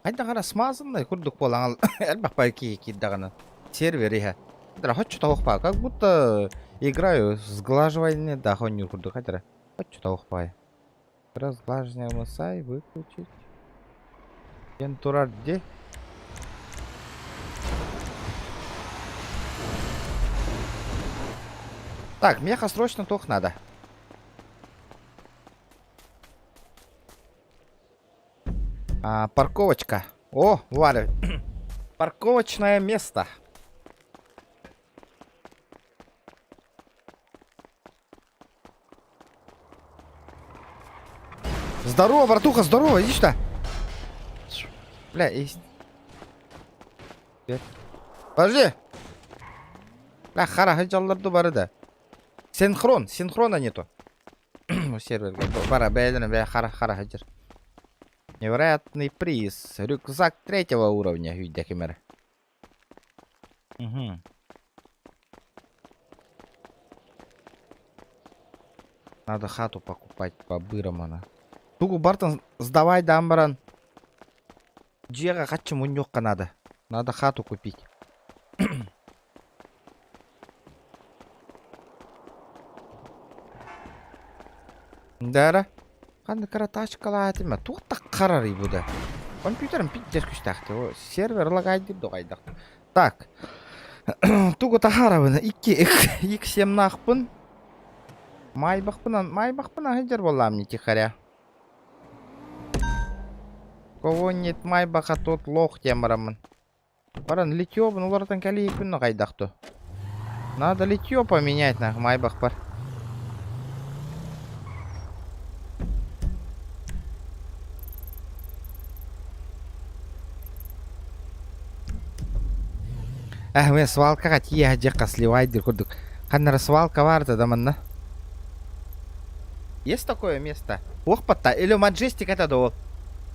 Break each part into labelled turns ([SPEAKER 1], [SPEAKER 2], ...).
[SPEAKER 1] Хайда гара смазанный курдук болаңал. Элбак киддагана. Сервер иха. Дра хочу тавхпа, как будто играю сглаживание да хоню курдук хайда. Хочу тавхпа. Разглаживание мусай выключить. Ентурар где? Так, меха срочно тох надо. Парковочка. О, Валя. Парковочное место. Здорово, братуха, здорово, иди сюда. Бля, есть. Подожди. Бля, хара, хаджалларды бары да. Синхрона нету. Сервер. Бара, бля, хара, хаджар. Невероятный приз. Рюкзак 3-го уровня. Видякимер. Угу. Надо хату покупать по-бырому. Тугу бартан сдавай дамбаран. Джега хатчу муньёкка надо. Надо хату купить. Дара. Қанды караташкалады ма? Туғытта қарар ибуды. Компьютерім питтер күштақты. Сервер лагайды доғайдақ. Так. Туғыта қарабыны. 2 семнақпын. Майбақпына хеджер болам не тихаря. Кого нет майбақа тот лох темарамын. Баран литьёбын олардан кәлі екпінні қайдақты. Надо литьё поменять на майбақ бар. Мен свалкаға тие жаққа сливайдер көрдік. Қаннары свалка барды даманна. Есть такое место? Оқпатта, или Маджестик это да ол?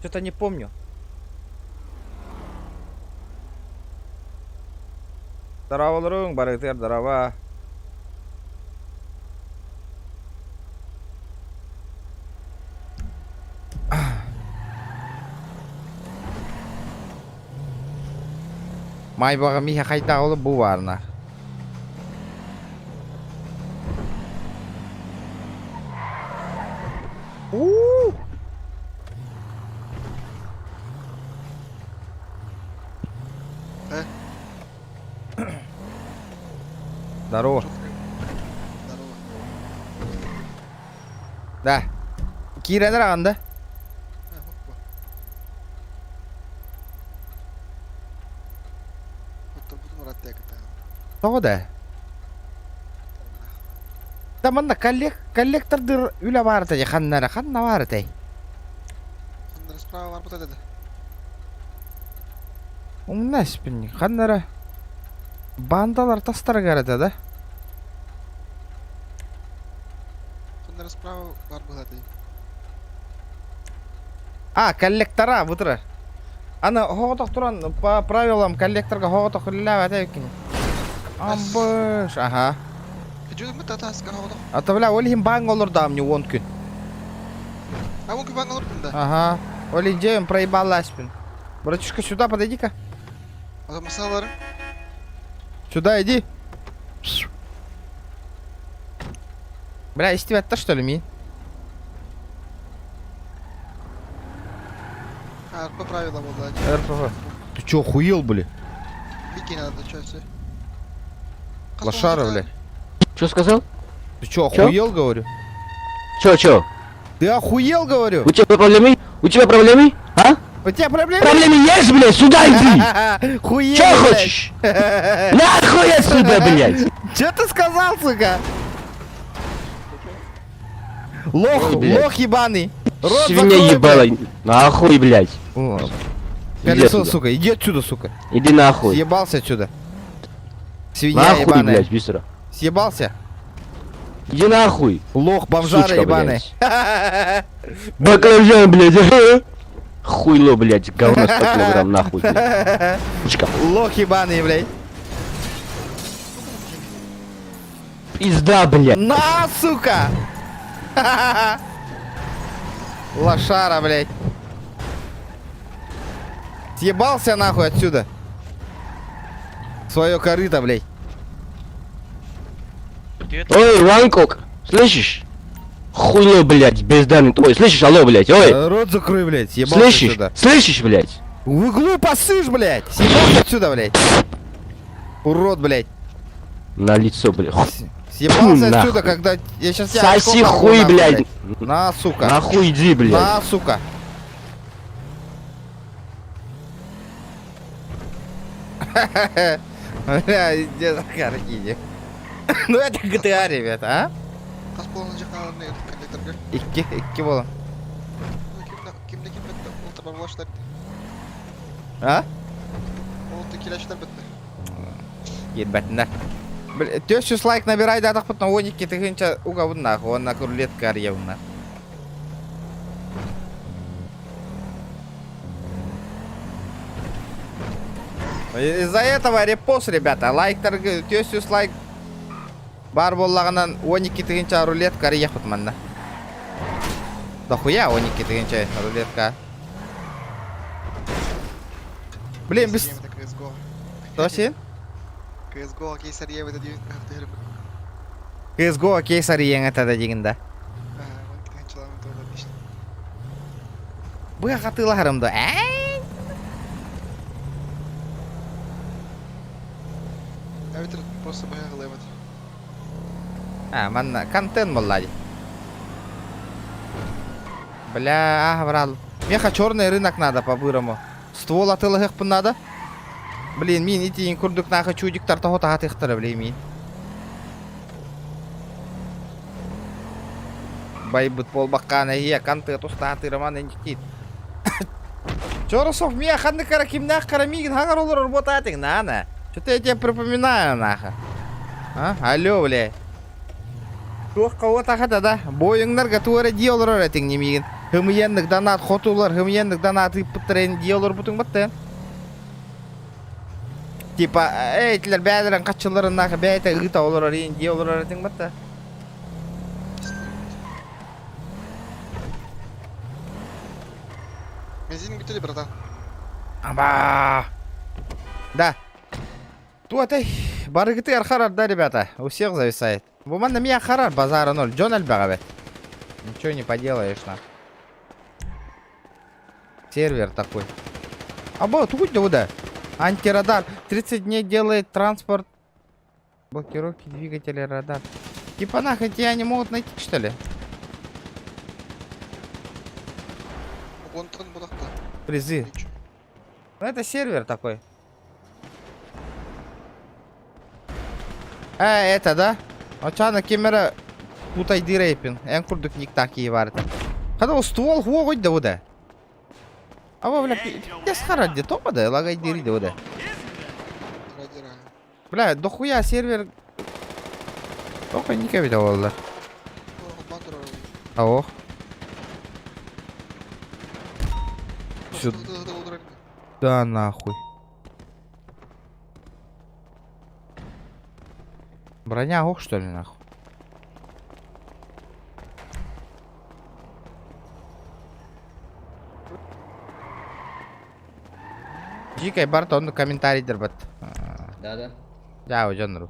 [SPEAKER 1] Что-то не помню. Здорово, лұрың, барықтер, здорово. Майбаға миха қайта олы бұл барына. Здорово. Да. Киренер ағанда? Тоғыда? Даманда коллектордыр үлі барды де қаннары. Қанна барды де?
[SPEAKER 2] Қаннары справа бар бұта деді.
[SPEAKER 1] Умна спинни. Қаннары бандалар тастары қарады да?
[SPEAKER 2] Қаннары справа бар бұта деді.
[SPEAKER 1] Коллектора бұтыры. Аны хоғытық тұран по правилам коллекторға хоғытық үлілі бәті өккен. Амбыш, ага.
[SPEAKER 2] Жүдік мұтта тасқа хоғытық.
[SPEAKER 1] Ата бля, олихим баң olur да мне 10 күн.
[SPEAKER 2] 10 күн баң olur бұнда?
[SPEAKER 1] Ага. Олин жеем проебал аспин. Братишка, сюда подойди-ка.
[SPEAKER 2] Ата мысалары?
[SPEAKER 1] Сюда иди. Бля, истебятта что ли ми?
[SPEAKER 2] РП правила болды.
[SPEAKER 1] РПФ. Ты чё, охуел, бля?
[SPEAKER 2] Вики надо, чё все?
[SPEAKER 1] Лошара, бля.
[SPEAKER 3] Что сказал?
[SPEAKER 1] Ты чё, охуел, говорю?
[SPEAKER 3] Чё?
[SPEAKER 1] Ты охуел, говорю?
[SPEAKER 3] У тебя проблемы? У тебя проблемы? А?
[SPEAKER 1] У тебя проблемы?
[SPEAKER 3] Проблемы есть, блядь? Сюда иди!
[SPEAKER 1] Хуел,
[SPEAKER 3] Чё
[SPEAKER 1] блядь.
[SPEAKER 3] хочешь? Нахуй отсюда, блядь!
[SPEAKER 1] Чё ты сказал, сука? Лох,
[SPEAKER 3] Ой, блядь.
[SPEAKER 1] лох ебаный. Рот
[SPEAKER 3] Свинья
[SPEAKER 1] закрой,
[SPEAKER 3] ебала.
[SPEAKER 1] блядь.
[SPEAKER 3] Нахуй, блядь.
[SPEAKER 1] О,
[SPEAKER 3] Иди
[SPEAKER 1] колесо,
[SPEAKER 3] отсюда.
[SPEAKER 1] сука, иди отсюда, сука.
[SPEAKER 3] Иди нахуй.
[SPEAKER 1] Съебался отсюда. Свинья
[SPEAKER 3] Нахуй,
[SPEAKER 1] ебаная.
[SPEAKER 3] блядь, быстро.
[SPEAKER 1] Съебался?
[SPEAKER 3] Иди нахуй.
[SPEAKER 1] Лох, бомжара
[SPEAKER 3] Сучка,
[SPEAKER 1] ебаный.
[SPEAKER 3] Баклажан, блядь. ага. Хуйло, блядь. Говно 100 килограмм, нахуй. Блядь. Сучка.
[SPEAKER 1] Лох ебаный, блядь.
[SPEAKER 3] Пизда, блядь.
[SPEAKER 1] На, сука! Лошара, блядь. Съебался нахуй отсюда. Свое корыто, блядь.
[SPEAKER 3] Ой, Ванкок, слышишь? Хуйло, блядь, бездарный твой. Слышишь, алло, блядь, ой.
[SPEAKER 1] Рот закрой, блядь. Съебался
[SPEAKER 3] Слышишь?
[SPEAKER 1] отсюда.
[SPEAKER 3] Слышишь, блядь?
[SPEAKER 1] В углу посышь, блядь. Съебался отсюда, блядь. Урод, блядь.
[SPEAKER 3] На лицо, блядь.
[SPEAKER 1] Съебался
[SPEAKER 3] Нахуй.
[SPEAKER 1] отсюда, когда я сейчас тебя
[SPEAKER 3] Соси
[SPEAKER 1] очком
[SPEAKER 3] хуй,
[SPEAKER 1] нахуй,
[SPEAKER 3] блядь.
[SPEAKER 1] На, сука.
[SPEAKER 3] Нахуй иди, блядь.
[SPEAKER 1] На, сука. Бля, иди за каргине. Ну это GTA, ребята, а?
[SPEAKER 2] Қас болған жаққаларына едік коллекторға.
[SPEAKER 1] Икки болом.
[SPEAKER 2] Кімде кім бітті? Олты бар болашылар.
[SPEAKER 1] А?
[SPEAKER 2] Олты келешілер бітті.
[SPEAKER 1] Ебатна. 400 лайк набирай, да, так потом 12 тыгынча угавын нахуй, он на рулетка арьевын нахуй. Из-за этого репост, ребята, лайктар 400 лайк бар боллаганан 12 тыгынча рулетка арьехут манна. Да хуя 12 тыгынча рулетка. Блин, без...
[SPEAKER 2] CSGO.
[SPEAKER 1] Что сен?
[SPEAKER 2] CSGO кейсер ебеді дейін.
[SPEAKER 1] CSGO кейсари ең атада дегенде. Бұға қатыларымды,
[SPEAKER 2] Әвітір просто баяғы лебеді.
[SPEAKER 1] манна контент болады. Бля, брал. Меха черный рынок надо по-бырому. Ствол атылығық бұн надо. Блин, мен итейін күрдік нақы чудиктар тоғыта атықтыры, блин, мен. Байбыт болбаққаны, контент ұста атырыман әндіктейді. Чоросов, мен қанды қара кемнақ қара мигін хағар олар работа атың, нана. Что-то я тебе припоминаю, наха. А? Алло, бля. Тух кого-то хата, да? Бойыңнарға туары диолар өретің немеген. Хымиендік донат хотулар, хымиендік донат ыппыттырын диолар бұтың бітті. Типа, әйтілер бәдірін қатшыларын наха бәйті ұғыта олар өрейін диолар өретің бітті.
[SPEAKER 2] Бензин бітті, братан.
[SPEAKER 1] Аба! Да. Туатай, барыгыты архарар, да, ребята? У всех зависает. Буман на меня харар, базара ноль. Джон Альбагаве. Ничего не поделаешь, на. Сервер такой. Або, тут да. Антирадар. 30 дней делает транспорт. Блокировки двигателя радар. Типа нахуй тебя не могут найти, что ли?
[SPEAKER 2] Гонтон бұлақта.
[SPEAKER 1] Призы. Ну это сервер такой. Это, да? Очана кемера путайды рейпин. Эн курдук ник такие варты. Когда у ствол хуа да вода. А во, бля, я схарад где топа да, лагай дири да вода.
[SPEAKER 2] Радира.
[SPEAKER 1] Бля, дохуя сервер. Только не кавита волла.
[SPEAKER 2] Батыр
[SPEAKER 1] А ох. Сюда. Да нахуй. Броня ох, что ли, нахуй? Жикай барта, он комментарий дербат.
[SPEAKER 4] Да.
[SPEAKER 1] Да, жанру.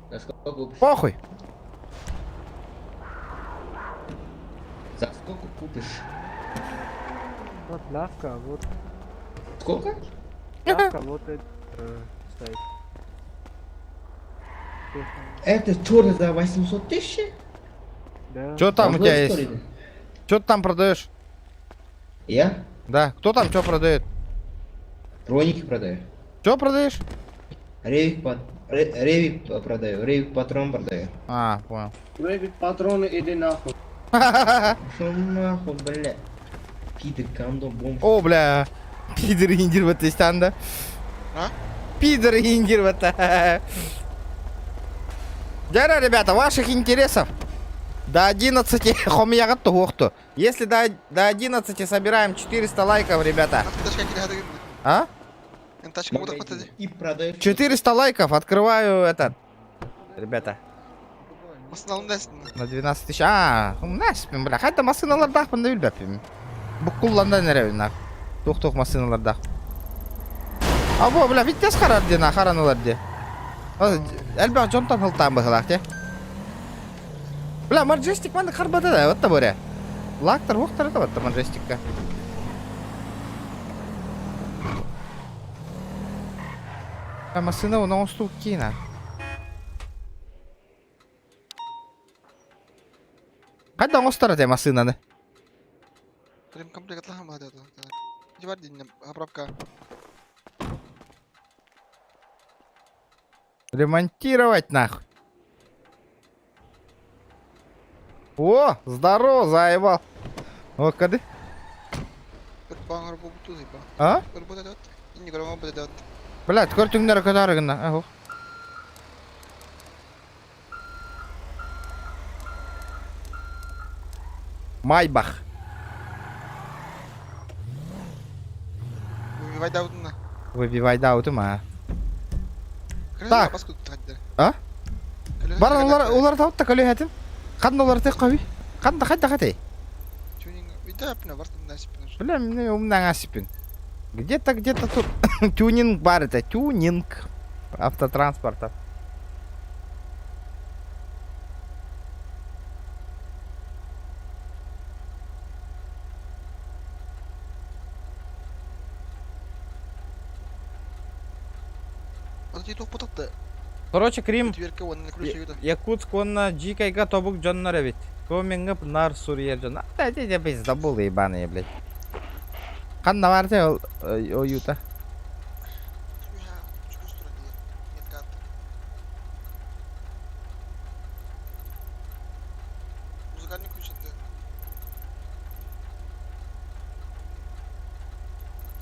[SPEAKER 4] За сколько купишь?
[SPEAKER 1] Похуй.
[SPEAKER 4] За сколько купишь?
[SPEAKER 5] Вот лавка, вот
[SPEAKER 4] Сколько?
[SPEAKER 5] лавка, вот это стоит.
[SPEAKER 4] Это черный за 800 тысяч?
[SPEAKER 5] Да.
[SPEAKER 1] Что там у
[SPEAKER 4] Давно
[SPEAKER 1] тебя
[SPEAKER 4] история?
[SPEAKER 1] есть? Что ты там продаешь?
[SPEAKER 4] Я?
[SPEAKER 1] Да, кто там что продает?
[SPEAKER 4] Троники продаю.
[SPEAKER 1] Что продаешь?
[SPEAKER 4] Ревик продаю. Ревик патрон продаю.
[SPEAKER 1] А, понял.
[SPEAKER 5] Ревик патроны, иди нахуй.
[SPEAKER 4] Что нахуй, бля? Пидор, гандон, бомж.
[SPEAKER 1] О, бля. Пидор индир вот есть там, да?
[SPEAKER 2] А?
[SPEAKER 1] Пидор индир вот. Дяра, ребята, ваших интересов. До 11 хомиягат тухту. Если до 11 собираем 400 лайков, ребята.
[SPEAKER 2] Тачка келеді.
[SPEAKER 1] А?
[SPEAKER 2] Тачка бұдақ бітті.
[SPEAKER 4] И продаю.
[SPEAKER 1] 400 лайков, открываю этот. Ребята,
[SPEAKER 2] Масыналым дәсін.
[SPEAKER 1] на 12 тысяч. А, наспим, бля. Хайда масыналардах пында билбеппим. Буккулланда неревин нах. Тух-тух масыналардах. Abo, bля, vites karar diye na karanılar diye. Elbette jontan hıltan bakılak diye. Bля, Majestic manda karbada da, вот böyle. Лактор, вохтар это вот Majestic'ка. Машина у нас тут кина. Кайда оңостар эте машинаны?
[SPEAKER 2] Прям комплект лахам это. Дивар день оправка.
[SPEAKER 1] Ремонтировать нахуй. О, здорово, заебал. О, кады?
[SPEAKER 2] Баң работу тут ба.
[SPEAKER 1] А?
[SPEAKER 2] Работает. Не говорю, работает.
[SPEAKER 1] Блядь, көртүңдөр көтөргүнө. Аху. Майбах.
[SPEAKER 2] Выбивай даудна.
[SPEAKER 1] Выбивай даутума.
[SPEAKER 2] Так.
[SPEAKER 1] Так.
[SPEAKER 2] Паскуд таддер.
[SPEAKER 1] А? Бара улар таутта көлөһөтүн. Кандай улар тек каби? Кандай хатты?
[SPEAKER 2] Тюнинг. Вида апна варта насипна.
[SPEAKER 1] Бля, мне умна асипин. Где-то тут тюнинг бар, это тюнинг автотранспорта.
[SPEAKER 2] Вот эти потокта.
[SPEAKER 1] Короче, Крим,
[SPEAKER 2] Тверка он на ключе вида.
[SPEAKER 1] Якутск онна жикайга тобук жоннор эбит. Комингып нар сурьер жон. Де без забыл ебаные, блядь. Канда барте ол оюта.
[SPEAKER 2] Музыкальный ключ это.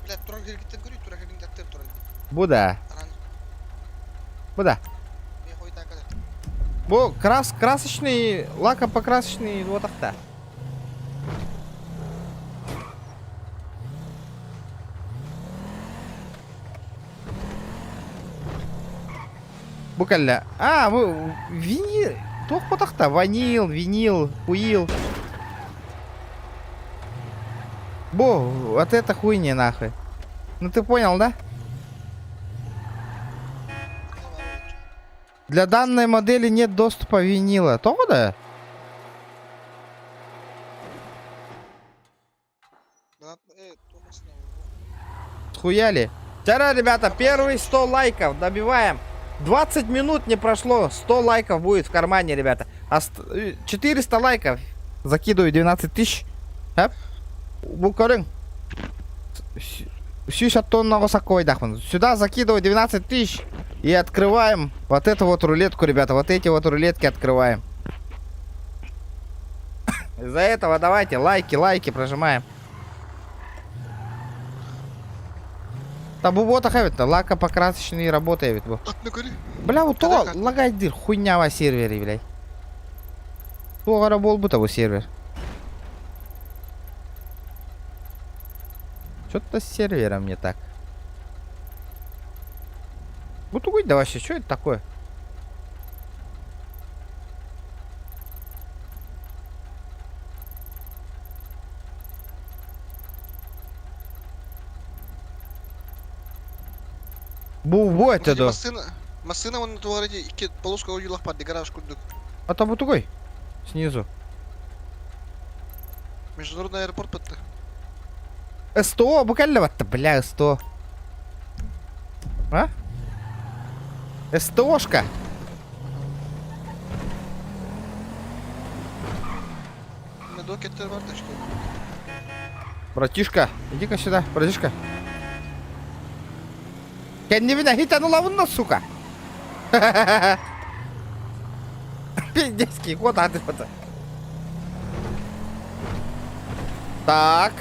[SPEAKER 2] Блядь, турак геркеттен көрүй, турак геркеттен турак.
[SPEAKER 1] Буда. Буда.
[SPEAKER 2] Мен хой так это.
[SPEAKER 1] Бу красочный, лакопокрасочный вот так-то. Бу калля. А, бу винил. Тох вот так-то. Винил, хуил. Бу, вот это хуйня нахуй. Ну ты понял, да? Для данной модели нет доступа винила. То да? Схуяли. Вчера, ребята, первые 100 лайков добиваем. 20 минут не прошло. 100 лайков будет в кармане, ребята. 400 лайков. Закидываю 12 тысяч. Букарин. 60 тонн высоко. Сюда закидываю 12 тысяч. И открываем вот эту вот рулетку, ребята. Вот эти вот рулетки открываем. Из-за этого давайте лайки прожимаем. Там вот ахавит, лакопокрасочный работает. Бля, вот то лагает хуйня во сервере, блядь. То работал бы того сервер. Что-то с сервером не так. Вот угодь, да вообще, что это такое? Бу это да.
[SPEAKER 2] Машина он на туалете и полоска уйдет под гараж курдук.
[SPEAKER 1] А там вот угой. Снизу.
[SPEAKER 2] Международный аэропорт подта.
[SPEAKER 1] СТО, буквально вот, бля, СТО. А? СТОшка.
[SPEAKER 2] На доке ты варта что?
[SPEAKER 1] Братишка, иди-ка сюда, братишка. Я не видно, хитанула вон, сука. Пиздецкий кот, а ты вот. Так.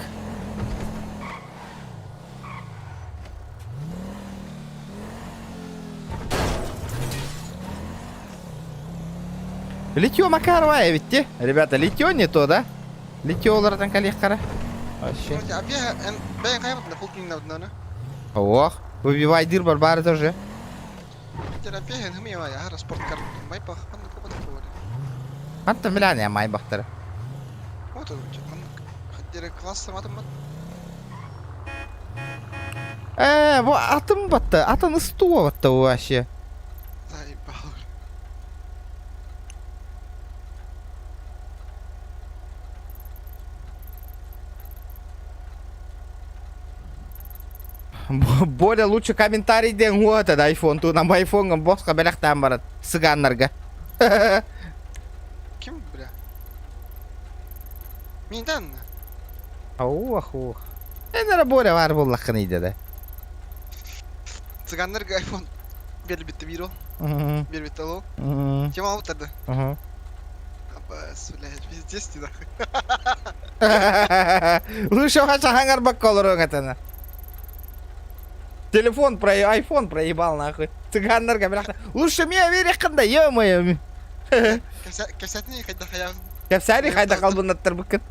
[SPEAKER 1] Литье Макарова, ведь те? Ребята, литье не то, да? Литье олардан коллектора. Вообще.
[SPEAKER 2] А бе кайм на фулкинг на.
[SPEAKER 1] Ох, выбивай дыр барбары тоже.
[SPEAKER 2] Терапия хэн хми я хара спорт карт май пах хан ко бат ко.
[SPEAKER 1] Анта милан я май бахтар.
[SPEAKER 2] Вот он. Хаттер класс матам.
[SPEAKER 1] Bu atım battı. Atın ısıtığı battı o aşı.
[SPEAKER 2] Заебал.
[SPEAKER 1] Более лучше комментарий ден вот это iPhone. Ту нам iPhone босқа белақтан барады. Сыганларға.
[SPEAKER 2] Ким, бля? Мендан.
[SPEAKER 1] Ох. Эндер более бар боллақын иде да.
[SPEAKER 2] Цыганнарга айфон беріп бітті бейрол. Беріп бітті алу. Кем алып тұрды? Абас, блядь, пиздец ты нахуй.
[SPEAKER 1] Лучше хаша хангар баккол рогатана. Телефон про iPhone проебал нахуй. Цыганнарға белақта. Лучше мне верекқанда, ё-моё.
[SPEAKER 2] Кәсәтіне қайда қаяғын.
[SPEAKER 1] Кәпсәри қайда қалбын аттыр бүкін.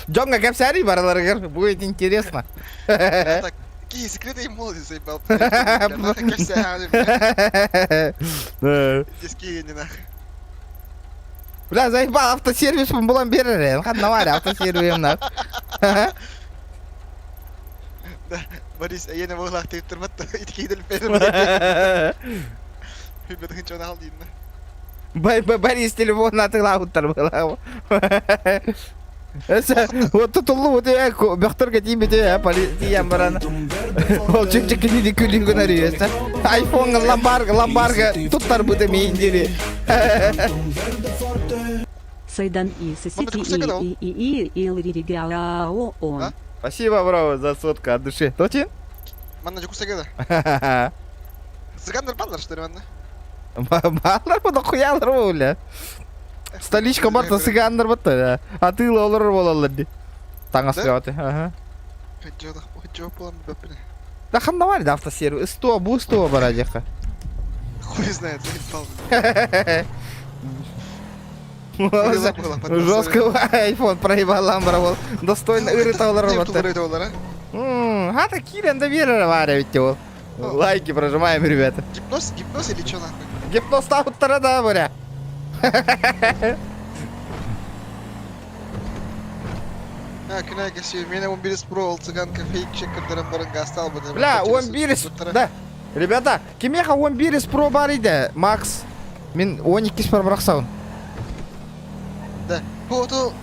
[SPEAKER 1] Джонга кәпсәри бараларығыр. Будет интересно.
[SPEAKER 2] Так, какие секреты им молоди заебал. Нахуй кәсәтіне, бля. Дески не нахуй.
[SPEAKER 1] Бля, заебал, автосервис бұлан берер. Қадна бар, автосервисім нахуй.
[SPEAKER 2] Борис, әйені бұғылақ тейіп тұрматты. Иткейділ пәрім. Хүлбетін жоны ал дейін.
[SPEAKER 1] Борис телефон атыла ұттар бұла. Вот тут ұлы өте бөқтірге теймеде полициям бараны. Ол жүк-жүкіне күлінгі нәрі. Айфонға ламбарға тұттар бұды мейіндері.
[SPEAKER 6] Сайдан и сосики и
[SPEAKER 1] Спасибо, браво, за сотку от души. Точин?
[SPEAKER 2] Манна жүк ұсагеді. Цыгандар балдар, что ли, манна?
[SPEAKER 1] Балар бұны құялар бұл, столичка барта сыгандар бұтты, атылы олар болалар де. Таңа сұрауты.
[SPEAKER 2] Ходжо болам бөпіне.
[SPEAKER 1] Да қанда бар еді автосервис, ұстуа, бұл ұстуа бар ажеқа.
[SPEAKER 2] Хуй знает, заебал.
[SPEAKER 1] Жестко iPhone проебал ламбара бол. Достойно ырытаулар бұтты. Хата кирен да верер бар, ведь ол. Лайки прожимаем, ребята.
[SPEAKER 2] Гипноз или чё нахуй?
[SPEAKER 1] Гипноз тауттара да, бля.
[SPEAKER 2] Күнәге сүйі, мені 11 Pro ол цыганка фейк шеккірдерін бұрынға астал бұды.
[SPEAKER 1] Бля, 11, да. Ребята, кемеха 11 Pro бар иде, Макс. Мен 12 бар бұрақсауын.
[SPEAKER 2] Да. Бұл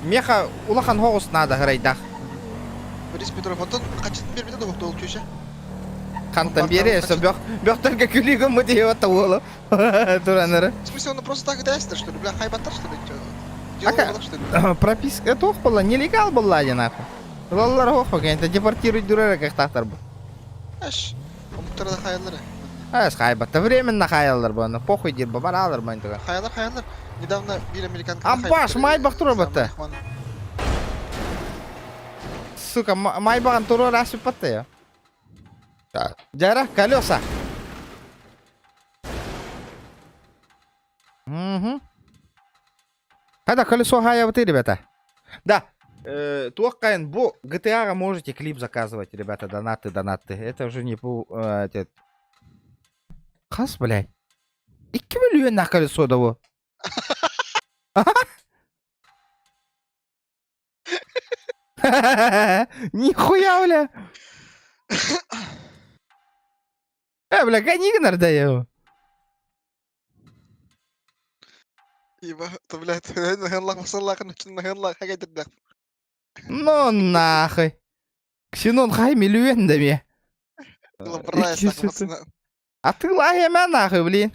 [SPEAKER 1] Меха улахан хоғыс нада ғырайдақ.
[SPEAKER 2] Борис Петров, отын қачетін бермеді бұқты ол көші?
[SPEAKER 1] Қантан бері, со бөқтарға күлігін мұды еуатта олы. Тураныры.
[SPEAKER 2] В смысле, он просто так и дайстер, что ли? Бля, хайбаттар, что ли? Делал что ли?
[SPEAKER 1] Прописка тоқ была, нелегал был ладе нахуй. Лаллар хоқ бәкәнті, депортируй дүрәрі қақтақтар бұл.
[SPEAKER 2] Әш, ұмықтарда хайалары.
[SPEAKER 1] Әш хайбатта, временно хайалар бұны. Похуй дер, бар алар бұны.
[SPEAKER 2] Хайалар. Недавно bir американка...
[SPEAKER 1] Ампаш, майбақ тұры бұтты. Сука, майбағын тұры рәсіп бұтты я. Жара, колеса. Когда колесо хая вот и, ребята. Да, туаққайын, бұл GTA-ға можете клип заказывать, ребята, донаты. Это уже не бұл... Қас, блядь. 2 миллион на колесо да бұл. Нихуя, бля. Бля, гони нарда его.
[SPEAKER 2] Еба, то, блядь, нахенлах, масаллах, нахенлах, хагайдырдақ.
[SPEAKER 1] Ну нахуй. Ксенон хай миллион да мне. А ты лагемя нахуй, блин.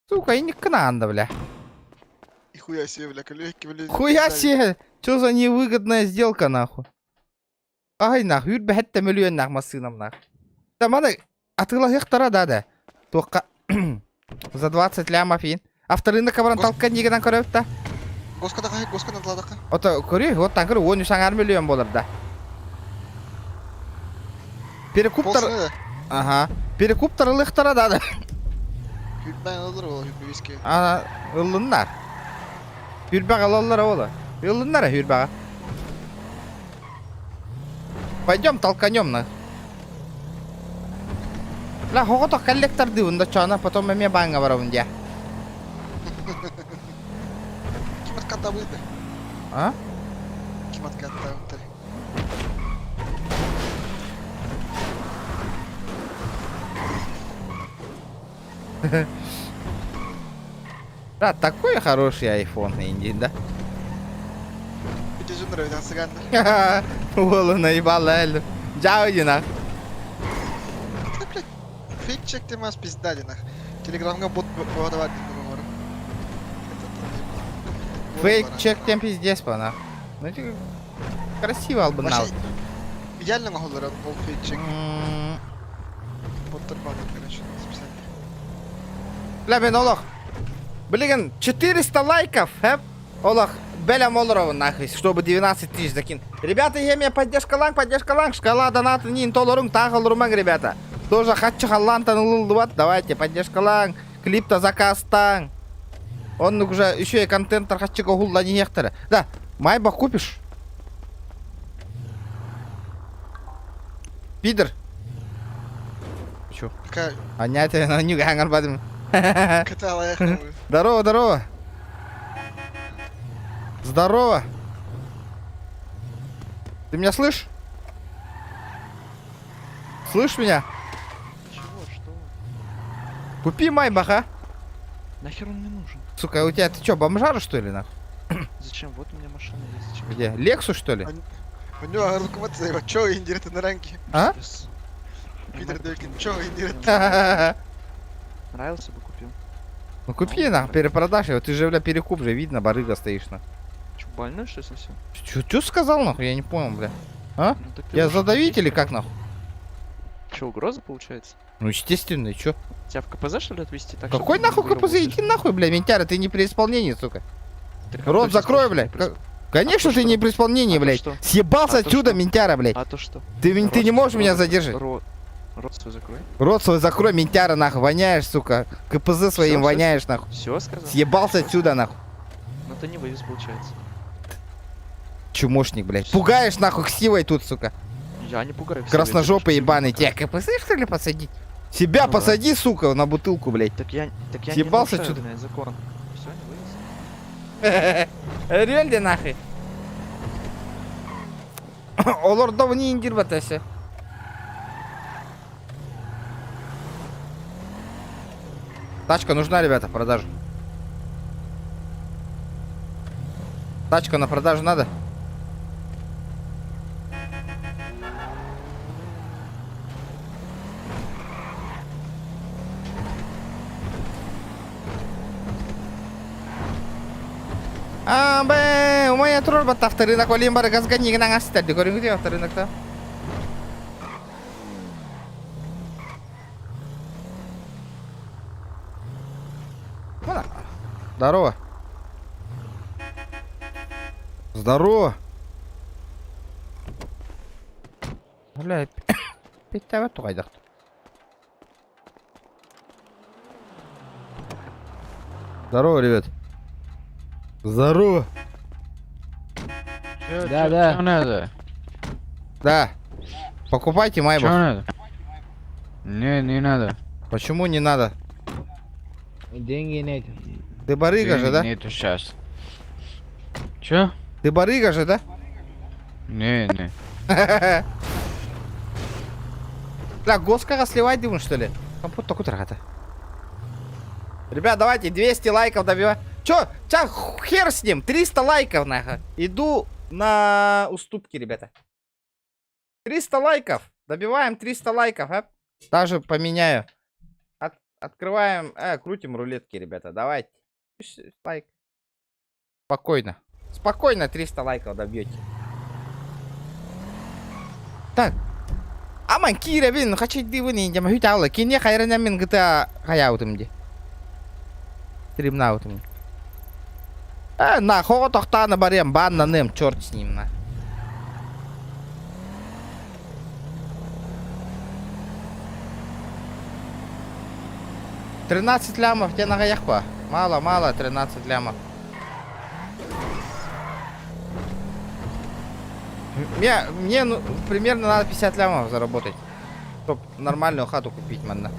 [SPEAKER 1] Сука, и не к надо, бля.
[SPEAKER 2] И хуя себе, бля, колёки, бля.
[SPEAKER 1] Хуя себе! Чё за невыгодная сделка, нахуй? Ай, нахуй, юрбе хетте миллион нахуй масыном, нахуй. Да, мана, а ты лагехтара, да. Только за 20 лямов ин. Авторынок кабаран талкан негеден көрөп-та.
[SPEAKER 2] Госкадан ладақа.
[SPEAKER 1] Ото, көрі, вот таңкыр 13 миллион болар, да. Перекуптар... Ага. Перекуптар ылықтара, да.
[SPEAKER 2] Хүлбән алыр ол, хүлбәвеске.
[SPEAKER 1] Ылыннар. Хүрбәға алалар ола. Ылыннар, хүрбәға. Пойдем толканем на. Ла, хоғото коллектор дывында чана, потом мне банга баравын,
[SPEAKER 2] Ким аткатта бұйды?
[SPEAKER 1] А?
[SPEAKER 2] Ким аткатта бұйды?
[SPEAKER 1] Да, такой хороший iPhone, Инди, да?
[SPEAKER 2] $500 öden sıgandı.
[SPEAKER 1] Oğlum eyvallah eldim. Cavidi nak.
[SPEAKER 2] Да, блядь, фейк чекти мас пиздали нах. Телеграмга бот бот var dedim umarım.
[SPEAKER 1] Фейк чек тем пиздец пана. Ну ты красиво албан нал.
[SPEAKER 2] Идеально махолlar ол фейк чек. Боттар bağlı короче. Специально.
[SPEAKER 1] Бля, мен олох. Блин, 400 лайков, Олох, белям олорова нахуй, чтобы 12 тысяч закинуть. Ребята, емия поддержка ланг, шкала доната нин толорунг тахалрумаг, ребята. Тоже хочу халлантан улулдуват, давайте, поддержка ланг, клип-то заказ танг. Он уже еще и контент хочу гулла не ехтера. Да, майбах купишь? Пидор. Чё?
[SPEAKER 2] Какая
[SPEAKER 1] А нет, на нюга хангар бадым.
[SPEAKER 2] катала ехала.
[SPEAKER 1] Здорово, здорово. Здорово. Ты меня слышишь? Слышь меня?
[SPEAKER 7] Чего? Что?
[SPEAKER 1] Купи Майбах, а?
[SPEAKER 7] Нахер он мне нужен?
[SPEAKER 1] Сука, у тебя ты чё, бомжара что ли, нахуй?
[SPEAKER 7] Зачем? Вот у меня машина есть. Чего?
[SPEAKER 1] Где? Лексус что ли?
[SPEAKER 2] У него руководство его. Чё индирет на ранке?
[SPEAKER 1] А?
[SPEAKER 7] Без-
[SPEAKER 2] Питер Девкин, чё индирет?
[SPEAKER 7] Нравился бы купил.
[SPEAKER 1] Ну купи, нахуй, перепродашь его. Ты же, бля, перекуп же, видно, барыга стоишь, нахуй.
[SPEAKER 7] Че, больной что ли совсем?
[SPEAKER 1] Чё сказал, нахуй? Я не понял, бля. А?
[SPEAKER 7] Ну, так ты
[SPEAKER 1] Я
[SPEAKER 7] лучше
[SPEAKER 1] задавить
[SPEAKER 7] купи.
[SPEAKER 1] или как, нахуй?
[SPEAKER 7] Че, угроза получается?
[SPEAKER 1] Ну, естественно, и чё?
[SPEAKER 7] Тебя в КПЗ что ли отвезти? Так,
[SPEAKER 1] Какой
[SPEAKER 7] чтобы
[SPEAKER 1] нахуй
[SPEAKER 7] не
[SPEAKER 1] КПЗ?
[SPEAKER 7] выработаешь?
[SPEAKER 1] Иди нахуй, бля, ментяра, ты не при исполнении, сука.
[SPEAKER 7] Ты как
[SPEAKER 1] Рот
[SPEAKER 7] точно
[SPEAKER 1] закрой,
[SPEAKER 7] сказал,
[SPEAKER 1] бля.
[SPEAKER 7] что не
[SPEAKER 1] Конечно,
[SPEAKER 7] А то
[SPEAKER 1] ты не
[SPEAKER 7] что?
[SPEAKER 1] при исполнении,
[SPEAKER 7] А то
[SPEAKER 1] блядь.
[SPEAKER 7] что?
[SPEAKER 1] Съебался
[SPEAKER 7] А то
[SPEAKER 1] отсюда,
[SPEAKER 7] что?
[SPEAKER 1] ментяра, блядь.
[SPEAKER 7] А то что?
[SPEAKER 1] Ты не можешь меня задержать.
[SPEAKER 7] Рот свой закрой.
[SPEAKER 1] Рот свой закрой, ментяра, нахуй, воняешь, сука. КПЗ своим
[SPEAKER 7] Всё,
[SPEAKER 1] воняешь, нахуй.
[SPEAKER 7] Все сказал?
[SPEAKER 1] Съебался отсюда, нахуй.
[SPEAKER 7] Ну ты не вывез, получается.
[SPEAKER 1] Чумошник, блядь. Пугаешь, нахуй, ксивой тут, сука.
[SPEAKER 7] Я не пугаю. всех,
[SPEAKER 1] Красножопый
[SPEAKER 7] я тебе
[SPEAKER 1] ебаный. Тебя КПЗ, что ли, посадить? Себя
[SPEAKER 7] Ну да.
[SPEAKER 1] посади, сука, на бутылку, блядь.
[SPEAKER 7] Так я
[SPEAKER 1] Съебался
[SPEAKER 7] не нарушаю,
[SPEAKER 1] отсюда.
[SPEAKER 7] блядь, закон. Все, не вывез.
[SPEAKER 1] Реально, нахуй. Олордов не индир батасы. Тачка нужна, ребята, в продажу. Тачка на продажу надо? У меня тролль бата авторынок олим бар газга нигнан астырды. Көрүңүз деп авторынокто. Мына. Здорово. Здорово. Бля, петтева тугайдак. Здорово, ребят. Здорово.
[SPEAKER 8] Да. Что надо?
[SPEAKER 1] Да. Покупайте
[SPEAKER 8] Что
[SPEAKER 1] Майбах.
[SPEAKER 8] надо? Не надо.
[SPEAKER 1] Почему не надо?
[SPEAKER 8] Деньги нет.
[SPEAKER 1] Ты барыга же, да?
[SPEAKER 8] Нету сейчас. Чё?
[SPEAKER 1] Ты барыга же, да?
[SPEAKER 8] Не.
[SPEAKER 1] Бля, госкага сливать думаю, что ли? Компот только трахата. Ребят, давайте 200 лайков добиваем. Чё? Хер с ним. 300 лайков, нахуй. Иду на уступки, ребята. 300 лайков. Добиваем 300 лайков, а? Даже поменяю. Открываем. Крутим рулетки, ребята. Давайте. Лайк. Спокойно. Спокойно 300 лайков добьете. Так. Аман кире бин хочу дивни жама хутаула. Кине хайрана мен гта хаяутымди. Стримнаутым. На хого тохтана барем банна нем, черт с ним на. $13 лямов, тебе на гаяхпа. Мало, 13 лямов. Мне ну, примерно надо 50 лямов заработать, чтобы нормальную хату купить, манна.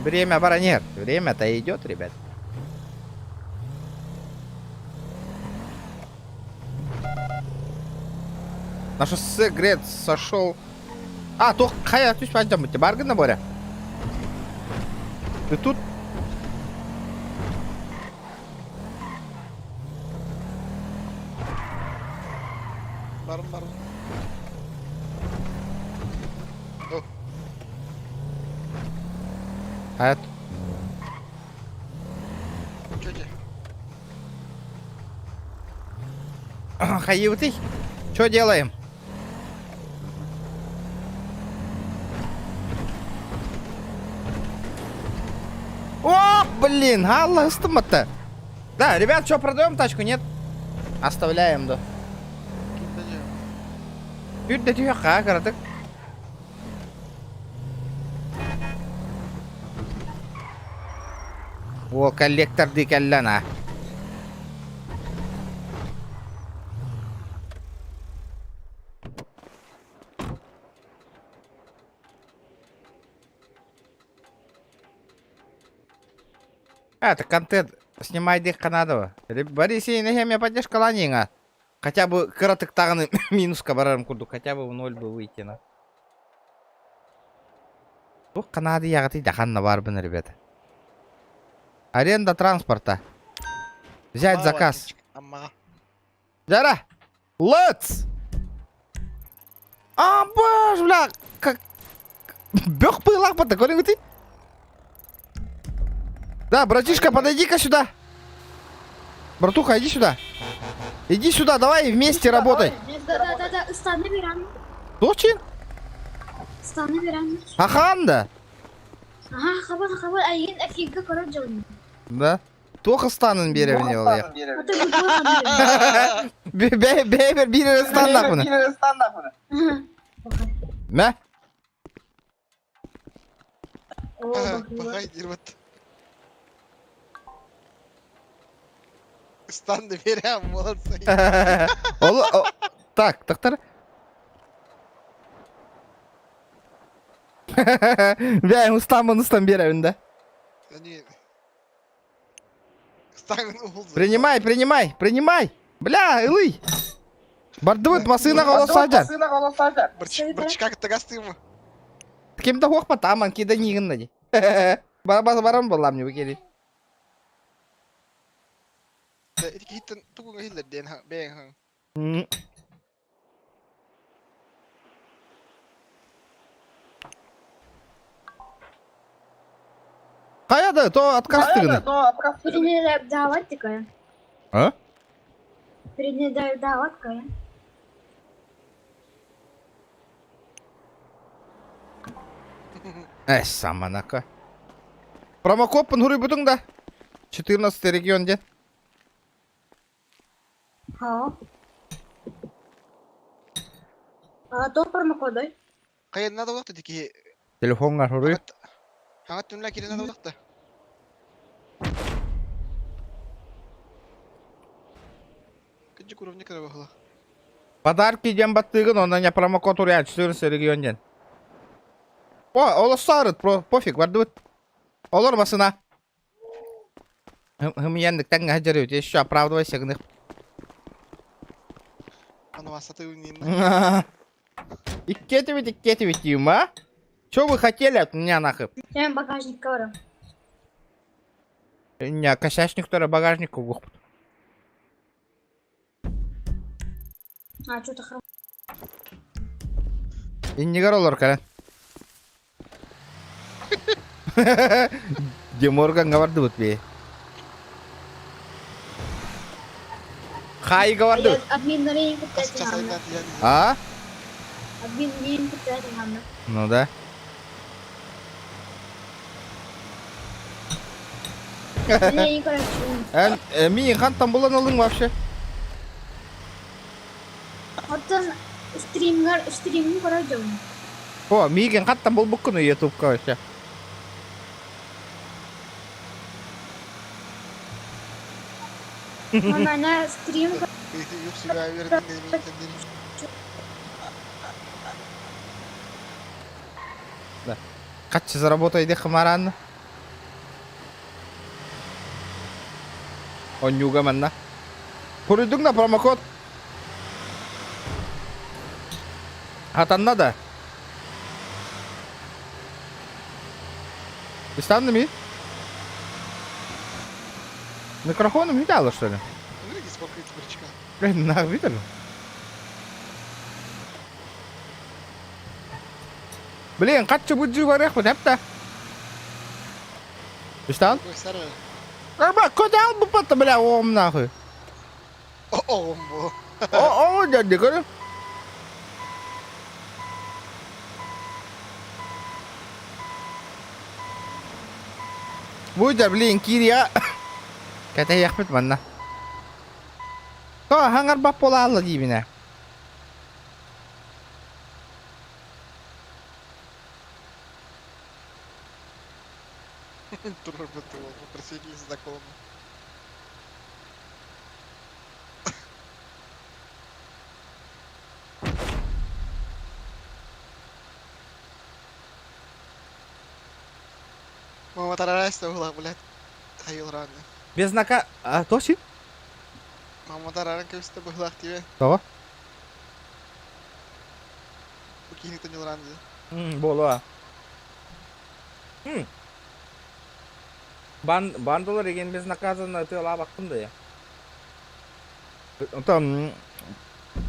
[SPEAKER 1] Время баронер. Время-то идет, ребят. На шоссе Грец сошел. А, то хая, ты пойдем, ты барган на Боря? Ты тут?
[SPEAKER 2] Barın barın. Oh.
[SPEAKER 1] Hayat.
[SPEAKER 2] Çocuğa.
[SPEAKER 1] Хаевый, что делаем? О, блин, Алла, то. Да, ребят, что, продаем тачку, нет? Оставляем, да.
[SPEAKER 2] Kimde diyor?
[SPEAKER 1] Юрий, да тебе хакер, О, коллектор дикаллана. Это контент снимай дик Канаду. Борис, и меня поддержка ланинга. Хотя бы короток тагны минус кабарам курду, хотя бы в ноль бы выйти на. Ух, Канады яготы даханна барбын, ребята. Аренда транспорта. Взять заказ.
[SPEAKER 2] Amma.
[SPEAKER 1] Жара! Let's! А, боже, бля, как... Бёх пылах под такой ты? Да, братишка, подойди-ка сюда. Братуха, иди сюда. Иди сюда, давай вместе работай.
[SPEAKER 9] Да, стану берем.
[SPEAKER 1] Точин?
[SPEAKER 9] Стану берем.
[SPEAKER 1] Аханда?
[SPEAKER 9] Ага, хабар, айын афига короче.
[SPEAKER 1] Да. Тоха станын бере мне ол я.
[SPEAKER 9] Это было.
[SPEAKER 1] Бейбер бире стандап мына. Мә?
[SPEAKER 2] Bakay girmet. Standı verem olsa.
[SPEAKER 1] Ол, так, доктор. Бәй, устамын беремін да.
[SPEAKER 2] Yani Станın oldu.
[SPEAKER 1] Принимай. Бля, илый. Бардывыт масына голосажар.
[SPEAKER 2] Бырчыка тагастı mı?
[SPEAKER 1] Кемді хоқпа таман кеда нигін нади. Барам болам не выкели.
[SPEAKER 2] İki hitten tuğun hiller den ha ben ha.
[SPEAKER 1] Қаяды, то откастыгыны.
[SPEAKER 9] Передаю давать такая.
[SPEAKER 1] А?
[SPEAKER 9] Передаю давать такая.
[SPEAKER 1] Саманака. Промокод пын хурый бұтың да. 14 регион ден.
[SPEAKER 9] Ха. А то промокодой.
[SPEAKER 2] Kayın nada vakti ki.
[SPEAKER 1] Телефонға хурый.
[SPEAKER 2] Hangat tümle kirin nada vakti. Kaçık uровня kadar bakıla.
[SPEAKER 1] Подарки ден баттыгын, ондан я промокод уря 14 регион ден. О, олы сарыт, пофиг, бардывыт. Олар басына. Хым ендіктен ғаджары өте, еще оправдывай сегных.
[SPEAKER 2] Аны васаты унин.
[SPEAKER 1] Иккетевит, Тима. Что вы хотели от меня нахып?
[SPEAKER 9] Я багажник кора.
[SPEAKER 1] Не, косячник, который багажник угух.
[SPEAKER 9] А, что-то хорошо.
[SPEAKER 1] И не горолор, карен. Деморган говорит, вот бей. Хай говорит.
[SPEAKER 9] Админ рейн
[SPEAKER 2] Kas
[SPEAKER 9] купить
[SPEAKER 2] aydan
[SPEAKER 9] надо.
[SPEAKER 2] yani.
[SPEAKER 1] А?
[SPEAKER 9] Админ рейн купить надо.
[SPEAKER 1] Ну да.
[SPEAKER 9] Рейн, короче.
[SPEAKER 1] Мини хан там было налың вообще.
[SPEAKER 9] Оттан стримнер короче.
[SPEAKER 1] О, Миген хан там был букуну YouTube вообще.
[SPEAKER 9] Она стрим.
[SPEAKER 2] Yok sigara verdin dedim kendim.
[SPEAKER 1] Качы заработай де хмаран. Он юга манна. Куридук на промокод. Атанна да. Истанды ми? Микрофоном видала, что ли?
[SPEAKER 2] Видите, сколько теперь.
[SPEAKER 1] Блин, на, видели? Блин, качча буджи барах вот это. Истан?
[SPEAKER 2] Ой, сарай.
[SPEAKER 1] Карба, куда бы потом, бля, ом нахуй.
[SPEAKER 2] О,
[SPEAKER 1] О, дядя, говорю. Bujar beli yang kiri ya. Kata Ahmed mana? Kau hangar bapola lagi bina.
[SPEAKER 2] Турбо попросили знакомых. Мама тарарайся угла, блядь. Хайыл рано.
[SPEAKER 1] Без знака. А точно?
[SPEAKER 2] Мама тараран көвсті бұғылақ тебе.
[SPEAKER 1] Кого?
[SPEAKER 2] Букини то не лранды.
[SPEAKER 1] Болу. Бандолар еген безнаказанно тыла бактым да я. Там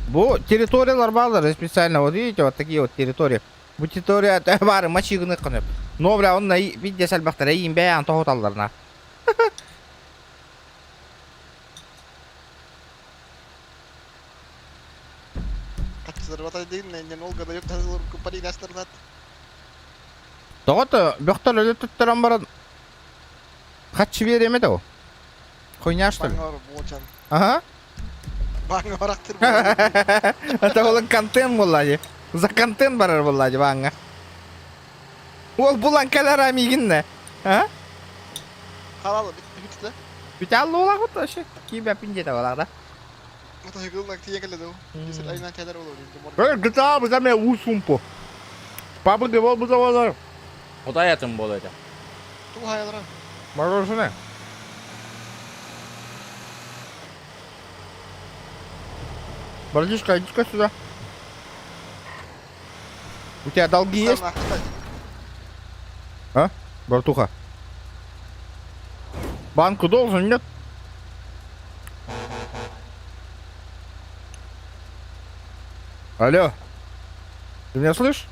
[SPEAKER 1] bu территориялар барлар специально, вот видите, вот такие вот территории. Bu территория бары мачигыны кынып. Но бля, он на видео сальбактар ийин бәян тоғыталарына.
[SPEAKER 2] Қатчыздар бата дейін, нен ол ғада yok тазылар компания гастырнат.
[SPEAKER 1] Тоғыты, бөқтар өлі тұттыран баран. Қатшы береме де о. Қойня что ли?
[SPEAKER 2] Баңғар болчан.
[SPEAKER 1] Ага.
[SPEAKER 2] Баңғар ақтыр болчан.
[SPEAKER 1] Это ол контент болады. За контент барар болады баңа. Ол бұлан кәлер амигін а?
[SPEAKER 2] Қалалы, бітті.
[SPEAKER 1] Бүте аллы олақ ұтты ошы. Кейбі әпіндеді олақ да.
[SPEAKER 2] Мата хығылнақ тиен кәледі о. Есіл айынан кәлер olur.
[SPEAKER 1] GTA бұза мен ұсумпу. Паблығы бол бұза олар. Ота ятым бол это.
[SPEAKER 2] Тұғы хайалыра.
[SPEAKER 1] Мороженое. Братишка, иди-ка сюда. У тебя долги есть? А? Братуха. Банку должен, нет? Алло. Ты меня слышишь?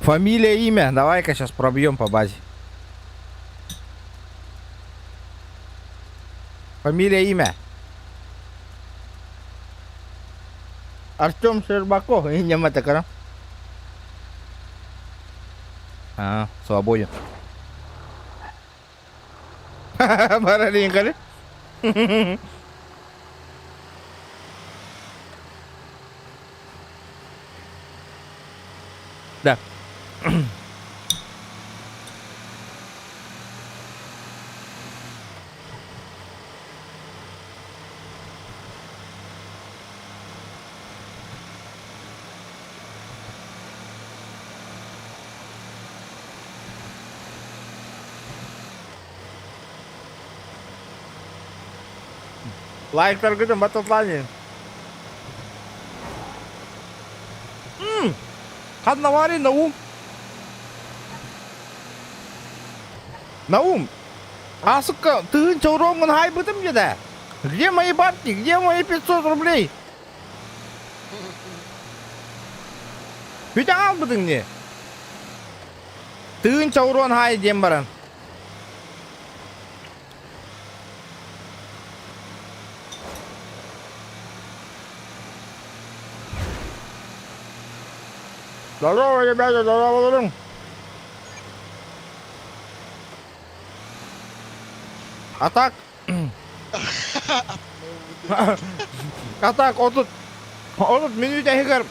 [SPEAKER 1] Фамилия, имя. Давай-ка сейчас пробьем по базе. Фамилия, имя. Артем Щербаков. И не матакара. А, свободен. Мараленько, да? Да. Лайктар гүдім бататлани. Қадна вари, Наум. Наум. Асыққа тығын чауроңын хай бұдым деді. Где мои бабки? Где мои 500 рублей? Бүйтен ал бұдың не? Тығын чауроң хай дем баран. Здорово, ребята, здорово. А так... А так, отут меню тәхігір.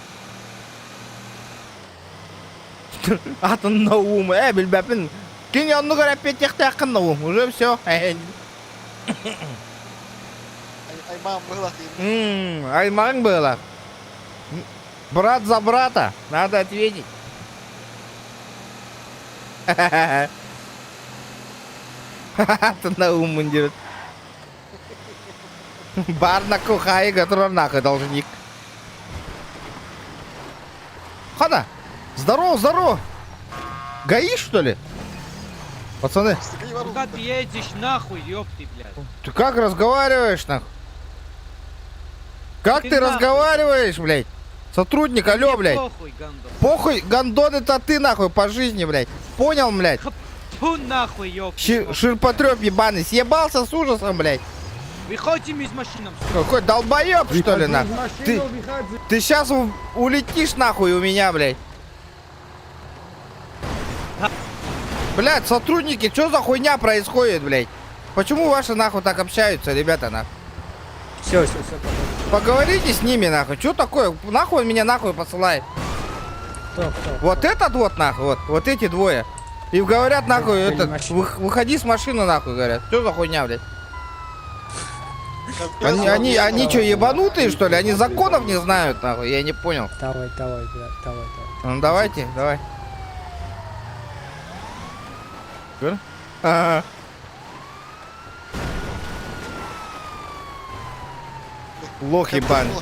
[SPEAKER 1] Атын Наум, білбәпін. Кен янны көрәп беттекті ақын Наум. Уже все.
[SPEAKER 2] Аймағым бұғылақ дейін.
[SPEAKER 1] Аймағың бұғылақ. Брат за брата. Надо ответить. Атын Наум мұндерет. Бар на кухае, который нахуй должник. Хана! Здорово, здорово! ГАИ, что ли? Пацаны,
[SPEAKER 2] Стыгай вору.
[SPEAKER 8] Куда ты едешь нахуй, ёпты, блядь?
[SPEAKER 1] ты как разговариваешь, нахуй? Как
[SPEAKER 8] Ты
[SPEAKER 1] ты
[SPEAKER 8] нахуй.
[SPEAKER 1] разговариваешь, блядь? Сотрудник, алло, блядь.
[SPEAKER 8] Похуй, гандон.
[SPEAKER 1] Похуй, гандон это ты, нахуй, по жизни, блядь. Понял, блядь?
[SPEAKER 8] Фу нахуй, ёпты.
[SPEAKER 1] Ширпотреб ебаный, съебался с ужасом, блядь.
[SPEAKER 8] Выходим из машины.
[SPEAKER 1] Какой долбоеб, что ли, нахуй? Ты сейчас улетишь, нахуй, у меня, блядь. Блядь, сотрудники, что за хуйня происходит, блядь? Почему ваши, нахуй, так общаются, ребята, нахуй?
[SPEAKER 5] Все.
[SPEAKER 1] Поговорите с ними, нахуй. Что такое? Нахуй он меня, нахуй, посылает? Вот этот вот, нахуй, вот эти двое. И говорят, нахуй, выходи с машины, нахуй, говорят. Что за хуйня, блядь? Они что, ебанутые, что ли? Они законов не знают, нахуй, я не понял.
[SPEAKER 5] Давай, блядь, давай.
[SPEAKER 1] Ну давайте, давай. Ага. Лох ебаный.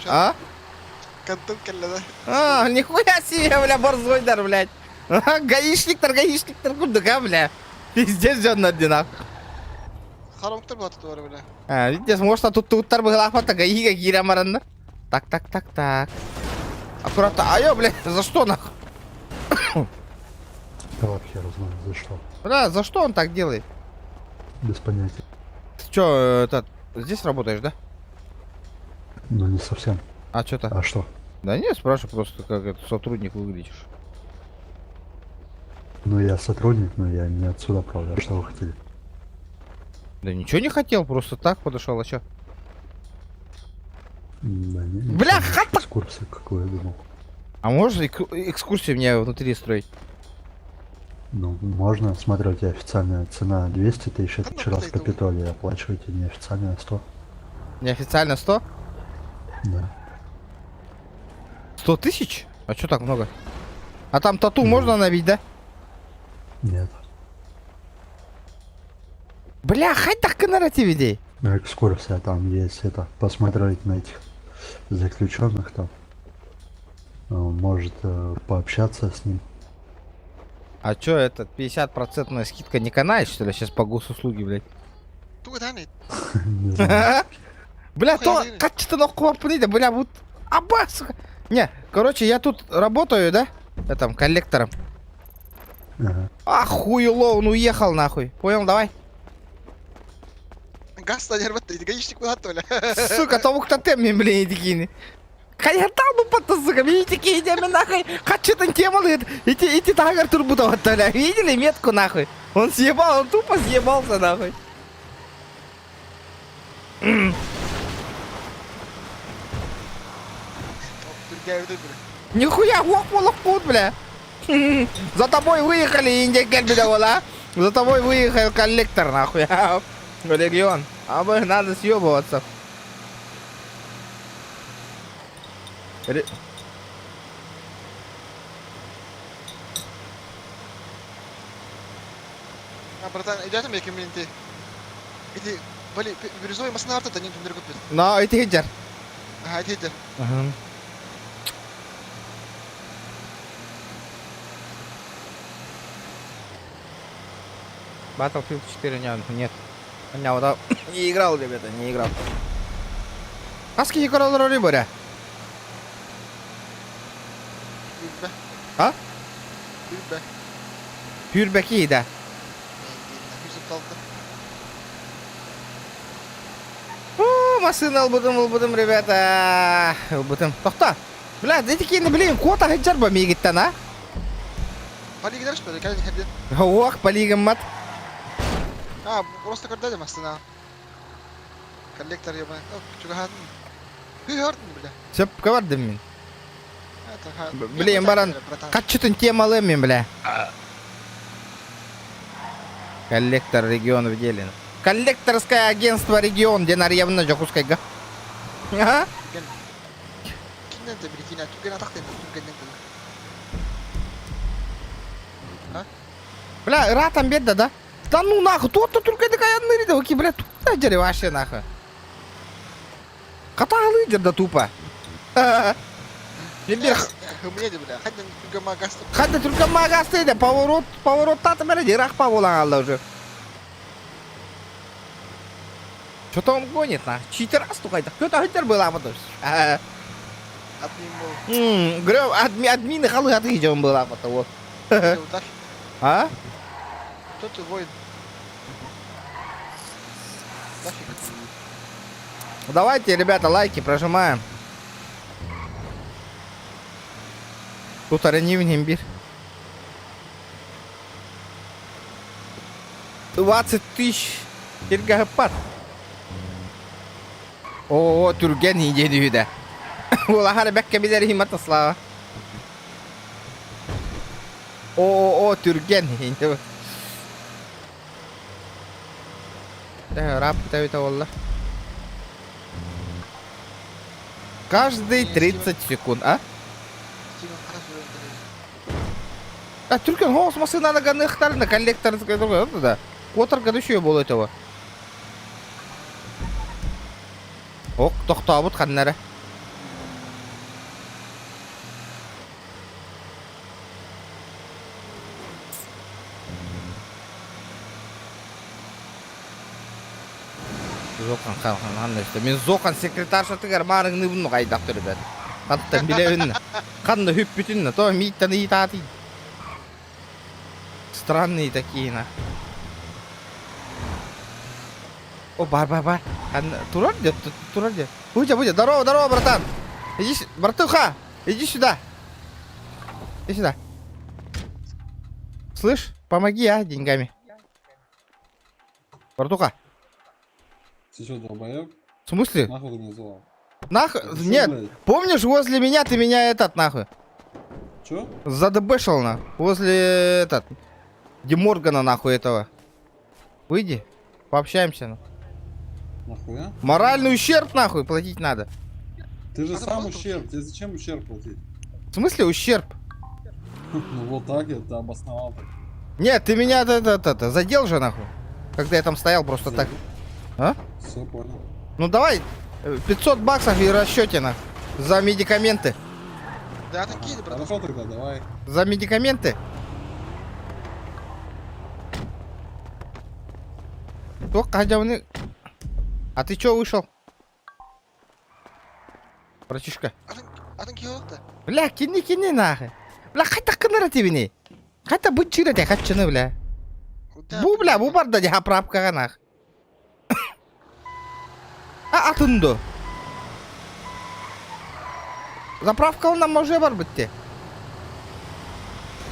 [SPEAKER 1] А?
[SPEAKER 2] Кантон келледе.
[SPEAKER 1] А, нихуя себе, бля, борзойдар, блядь. Ага, гаишниктер, курдыга, бля. Пиздец, жон одинак.
[SPEAKER 2] Харамктар болады туары беле.
[SPEAKER 1] А, видите, может, тут туттар была охота, гаига гиря маранна. Так. Аккуратно. Айо, блядь, за что, нахуй?
[SPEAKER 10] Да вообще знаю, за что.
[SPEAKER 1] Бля, за что он так делает?
[SPEAKER 10] Без понятия.
[SPEAKER 1] Ты чё, здесь работаешь, да?
[SPEAKER 10] Ну не совсем.
[SPEAKER 1] А что-то?
[SPEAKER 10] А что?
[SPEAKER 1] Да не, спрашиваю просто, как это сотрудник выглядишь.
[SPEAKER 10] Ну я сотрудник, но я не отсюда, правда. А что вы хотели?
[SPEAKER 1] Да ничего не хотел, просто так подошел, а чё?
[SPEAKER 10] Да не.
[SPEAKER 1] Бля,
[SPEAKER 10] ничего,
[SPEAKER 1] хата!
[SPEAKER 10] экскурсию какую я думал.
[SPEAKER 1] А можно экскурсию мне внутри строить?
[SPEAKER 10] Ну, можно, смотрю, у тебя официальная цена 200 тысяч, это
[SPEAKER 2] ну,
[SPEAKER 10] вчера с
[SPEAKER 2] подойду.
[SPEAKER 10] Капитолия, оплачиваете неофициальная 100.
[SPEAKER 1] Неофициально 100?
[SPEAKER 10] Да.
[SPEAKER 1] 100 тысяч? А чё так много? А там тату можно набить, да?
[SPEAKER 10] Нет.
[SPEAKER 1] Бля, хай так на нарративе.
[SPEAKER 10] Ну, экскурсия там есть, это, посмотреть на этих заключенных там. Может пообщаться с ним.
[SPEAKER 1] А чё, этот 50% скидка не канает, что ли, сейчас по госуслуге, блядь?
[SPEAKER 2] Туга тани.
[SPEAKER 10] Не знаю.
[SPEAKER 1] Бля, то
[SPEAKER 2] Охуенно.
[SPEAKER 1] качество нахуй да, бля, вот аба, сука. Не, короче, я тут работаю, да? Этим коллектором.
[SPEAKER 10] Ага.
[SPEAKER 1] А хуйло, он уехал нахуй. Понял, давай.
[SPEAKER 2] Газ та нервет, гаишник болады беле.
[SPEAKER 1] Сука, тавук-то теммен, блин, такие. Каятал бы потом, сука, видите, какие идеи, нахуй. Хачетан темалы, эти тагар турбута вот толя. Видели метку, нахуй? Он съебал, он тупо съебался, нахуй.
[SPEAKER 2] Түргә өйдө беле.
[SPEAKER 1] Нихуя, лох, бля. За тобой выехали, индекель, бля, вола. За тобой выехал коллектор, нахуй. Регион. А бы надо съебываться.
[SPEAKER 2] А братан, идётем яки минти. Иди, бали, бирюзовый масына арта тани түндер көппет.
[SPEAKER 1] Но, это хиджар.
[SPEAKER 2] Ага, иди.
[SPEAKER 1] Battlefield 4 нет. У меня вот не играл, ребята, не играл. Аски не играл роли, боря.
[SPEAKER 2] Түрбә.
[SPEAKER 1] А?
[SPEAKER 2] Түрбә.
[SPEAKER 1] Пюрбеки, да.
[SPEAKER 2] Хүсеп талды.
[SPEAKER 1] Машина албудым, ребята. Албудым. Тохта. Бля, эти кейны, блин, кота хиджар ба мегиттан, а?
[SPEAKER 2] Пали гидерш беле, кайын хәдде.
[SPEAKER 1] Ох, полигам мат.
[SPEAKER 2] А, просто көрдәдем астына. Коллектор ябай. Чуга хатын. Хөртүн беле.
[SPEAKER 1] Сөп кавардым мен.
[SPEAKER 2] Это
[SPEAKER 1] Блин, баран. Качытын темалы мен, бля. Коллектор регион в деле. Коллекторское агентство регион, где нарьявно жокускайга. Ага.
[SPEAKER 2] Кинен те бирикина, тугена тактен, тугенен те.
[SPEAKER 1] Бля, ратам беда, да? Да ну нахуй, тут только такая нырida, окей, бля, тут дали вообще нахуй. Қатағылы жерде тупо. Мен
[SPEAKER 2] Хымнеди, бля. Хадин гамагасты.
[SPEAKER 1] қандай түркі магасты еді, повороттаты бәрі жирақпа болаң алда уже. Что-то он гонит, на. Читер стукает. Кто-то хитер был, а потом.
[SPEAKER 2] Админ был.
[SPEAKER 1] Говорю, админы халыгаты он был, а потом.
[SPEAKER 2] Даффи.
[SPEAKER 1] А?
[SPEAKER 2] Кто ты воин? Даффи.
[SPEAKER 1] Давайте, ребята, лайки прожимаем. Тут ранивый имбирь. 20 тысяч тергапат. О, түрген едеді үйді. Ол ағары бәкке бедері химат аслава. О, түрген едеді. Раб тәуіті олла. Каждый 30 секунд, а?
[SPEAKER 2] Стивен хорошо интервью.
[SPEAKER 1] А түркен хоғыс масынаны ғанықтарында коллекторды қойды да. Отырға düşüyor бұл өтеуі. Оқ, тоқтауыт қаннары. Зоқан қанды işte. Мен Зоқан секретарша тігер марыңны бұны қайдақ түрі бәді. Қаттан білеуінні. Қанды хүп бүтінні. То миттен ит аты. Странные такие, на. О, бар. Турар где? Будь. Здорово, братан. Братуха, иди сюда. Иди сюда. Слышь, помоги, деньгами. Братуха.
[SPEAKER 10] Ты что, долбоёб?
[SPEAKER 1] В смысле?
[SPEAKER 10] Нахуй ты меня звал?
[SPEAKER 1] Нахуй?
[SPEAKER 10] Ты чё,
[SPEAKER 1] Нет.
[SPEAKER 10] блядь?
[SPEAKER 1] Помнишь, возле меня ты меня нахуй.
[SPEAKER 10] Чё?
[SPEAKER 1] Задебешил, на. Возле Деморгана, нахуй, этого. Выйди. Пообщаемся, ну.
[SPEAKER 10] Нахуя?
[SPEAKER 1] Моральный ущерб, нахуй, платить надо.
[SPEAKER 10] Ты же сам ущерб. Тебе зачем ущерб платить?
[SPEAKER 1] В смысле ущерб?
[SPEAKER 10] Ну вот так я это обосновал. Так.
[SPEAKER 1] Нет, ты меня задел же, нахуй. Когда я там стоял просто так. А?
[SPEAKER 10] Все понял.
[SPEAKER 1] Ну давай, 500 баксов и расчете, нахуй. За медикаменты.
[SPEAKER 2] Да, такие, братан.
[SPEAKER 10] Хорошо тогда, давай.
[SPEAKER 1] За медикаменты. Только хотя бы... А ты чё вышел? Братишка.
[SPEAKER 2] Атын киёлда.
[SPEAKER 1] Бля, кини нахуй. Бля, қайта қыныр тебе. Қайта бұд чирете қапчыны, бля. Бу барда де хаправкаға нах. А атынды. Заправкалынан може бар бітте.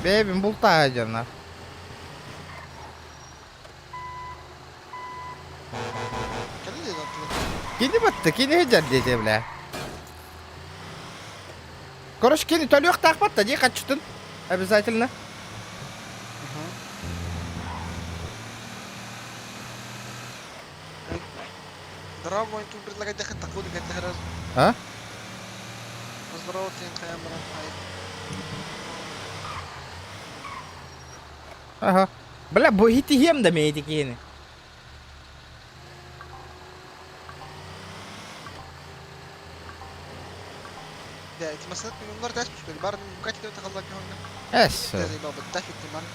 [SPEAKER 1] Бебім бұл тағайдер нах. Кини бітті, кини хеджер дете, бля. Короче, кини төлөк тақпатта, де қатшытын. Обязательно.
[SPEAKER 2] Здорово, воин, тут предлагать дехен такую, как ты раз.
[SPEAKER 1] А?
[SPEAKER 2] Здорово, ты хаям,
[SPEAKER 1] Ага. Бля, богити ем да ме эти кини.
[SPEAKER 2] Да, эти масонеты, ну, норд аспиш, что ли, бар, ну, катит это халла кихонга.
[SPEAKER 1] Эс.
[SPEAKER 2] Да, заебал, бы, дафик, ты марк.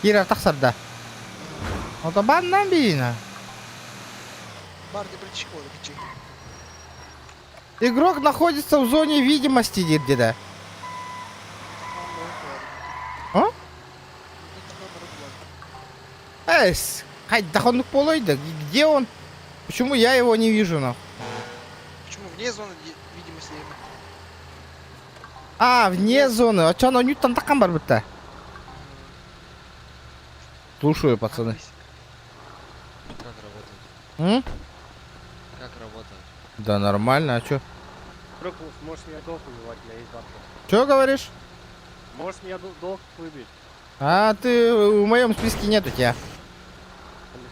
[SPEAKER 1] Кира тақсарда. Ота баннан бейна.
[SPEAKER 2] Бар, ты причикол, пичи.
[SPEAKER 1] Игрок находится в зоне видимости, деда. А? Эс. Хай, дохонук полойда. Где он? Почему я его не вижу, нахуй?
[SPEAKER 2] Почему вне зоны видимости?
[SPEAKER 1] А, вне зоны. А чё, оно ньютон такан бар бітті? Слушаю, пацаны.
[SPEAKER 11] Как работает?
[SPEAKER 1] М?
[SPEAKER 11] Как работает?
[SPEAKER 1] Да нормально, а чё?
[SPEAKER 5] Проклус, можешь меня долг выбивать, у меня есть бабки.
[SPEAKER 1] Чё говоришь?
[SPEAKER 5] Можешь меня долг выбить?
[SPEAKER 1] А ты в моем списке нету тебя.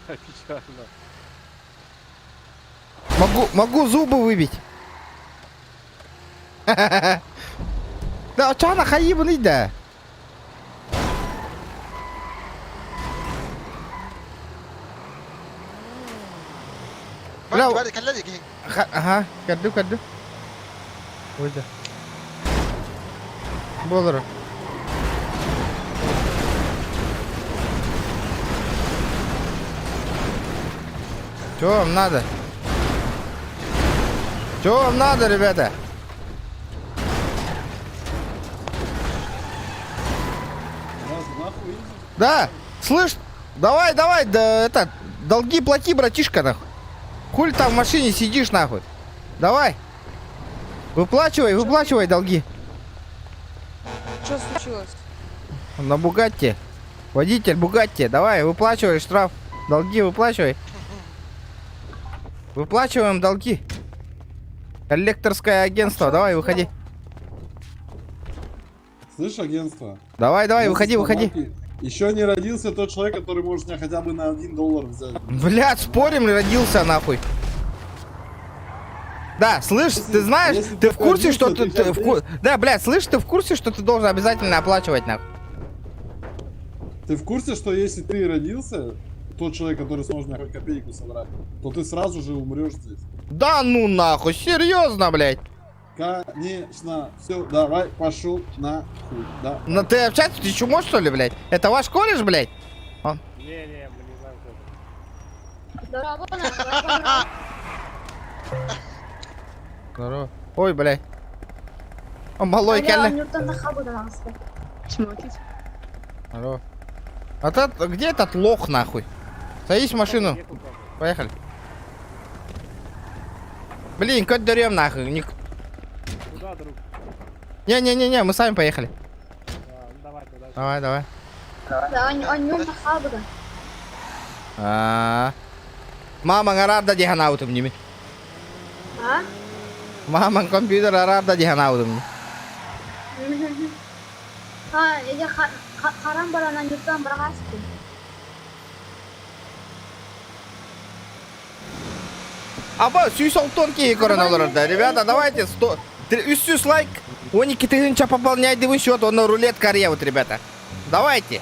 [SPEAKER 5] Печально.
[SPEAKER 1] Могу зубы выбить. Да, чё она хаибный, да? Бля, Ага, кірді. Ойда. Болыр. Чё вам надо? Чё вам надо, ребята? Да, слышь, давай, да, долги плати, братишка, нахуй. Хуль там в машине сидишь, нахуй. Давай. Выплачивай долги.
[SPEAKER 9] Что случилось?
[SPEAKER 1] На Бугатти. Водитель Бугатти, давай, выплачивай штраф. Долги выплачивай. Выплачиваем долги. Коллекторское агентство, давай, выходи.
[SPEAKER 12] Слышь, агентство?
[SPEAKER 1] Давай, выходи.
[SPEAKER 12] Еще не родился тот человек, который может меня хотя бы на $1 взять.
[SPEAKER 1] Блядь, спорим, родился нахуй. Да, слышь, ты знаешь,
[SPEAKER 12] если
[SPEAKER 1] ты
[SPEAKER 12] ты
[SPEAKER 1] в курсе,
[SPEAKER 12] родился,
[SPEAKER 1] что
[SPEAKER 12] ты
[SPEAKER 1] ты...
[SPEAKER 12] сейчас есть?
[SPEAKER 1] Да, блядь, слышь, ты в курсе, что ты должен обязательно оплачивать нахуй?
[SPEAKER 12] Ты в курсе, что если ты родился, тот человек, который сможет мне хоть копейку собрать, то ты сразу же умрешь здесь?
[SPEAKER 1] Да ну нахуй, серьезно, блядь.
[SPEAKER 12] Конечно. Все, давай, пошел нахуй. Да.
[SPEAKER 1] Ну ты общаться, ты чмо, что ли, блядь? Это ваш колледж, блядь?
[SPEAKER 5] Не-не, мы не знаем, кто это.
[SPEAKER 9] Здорово.
[SPEAKER 1] Здорово. Ой, блядь. О, малой, кельный.
[SPEAKER 9] Смотрите.
[SPEAKER 1] Здорово. А тот, где этот лох, нахуй? Садись в машину.
[SPEAKER 5] Нету правда.
[SPEAKER 1] Поехали. Блин, кот дерем, нахуй.
[SPEAKER 5] Куда, друг?
[SPEAKER 1] Не, мы сами поехали.
[SPEAKER 5] Ну, давай туда.
[SPEAKER 1] Давай.
[SPEAKER 9] Да, он не хабуда.
[SPEAKER 1] Мама нгарada di hanaut мне.
[SPEAKER 9] А?
[SPEAKER 1] Мама компьютер арада di hanaut мне.
[SPEAKER 9] Иди харам барана ньютон барагаски.
[SPEAKER 1] Аба, сүйсолтон ки короналарда. Ребята, давайте 300 лайк. 12 тысяча пополняй девын счет, он рулетка арьявут, ребята. Давайте.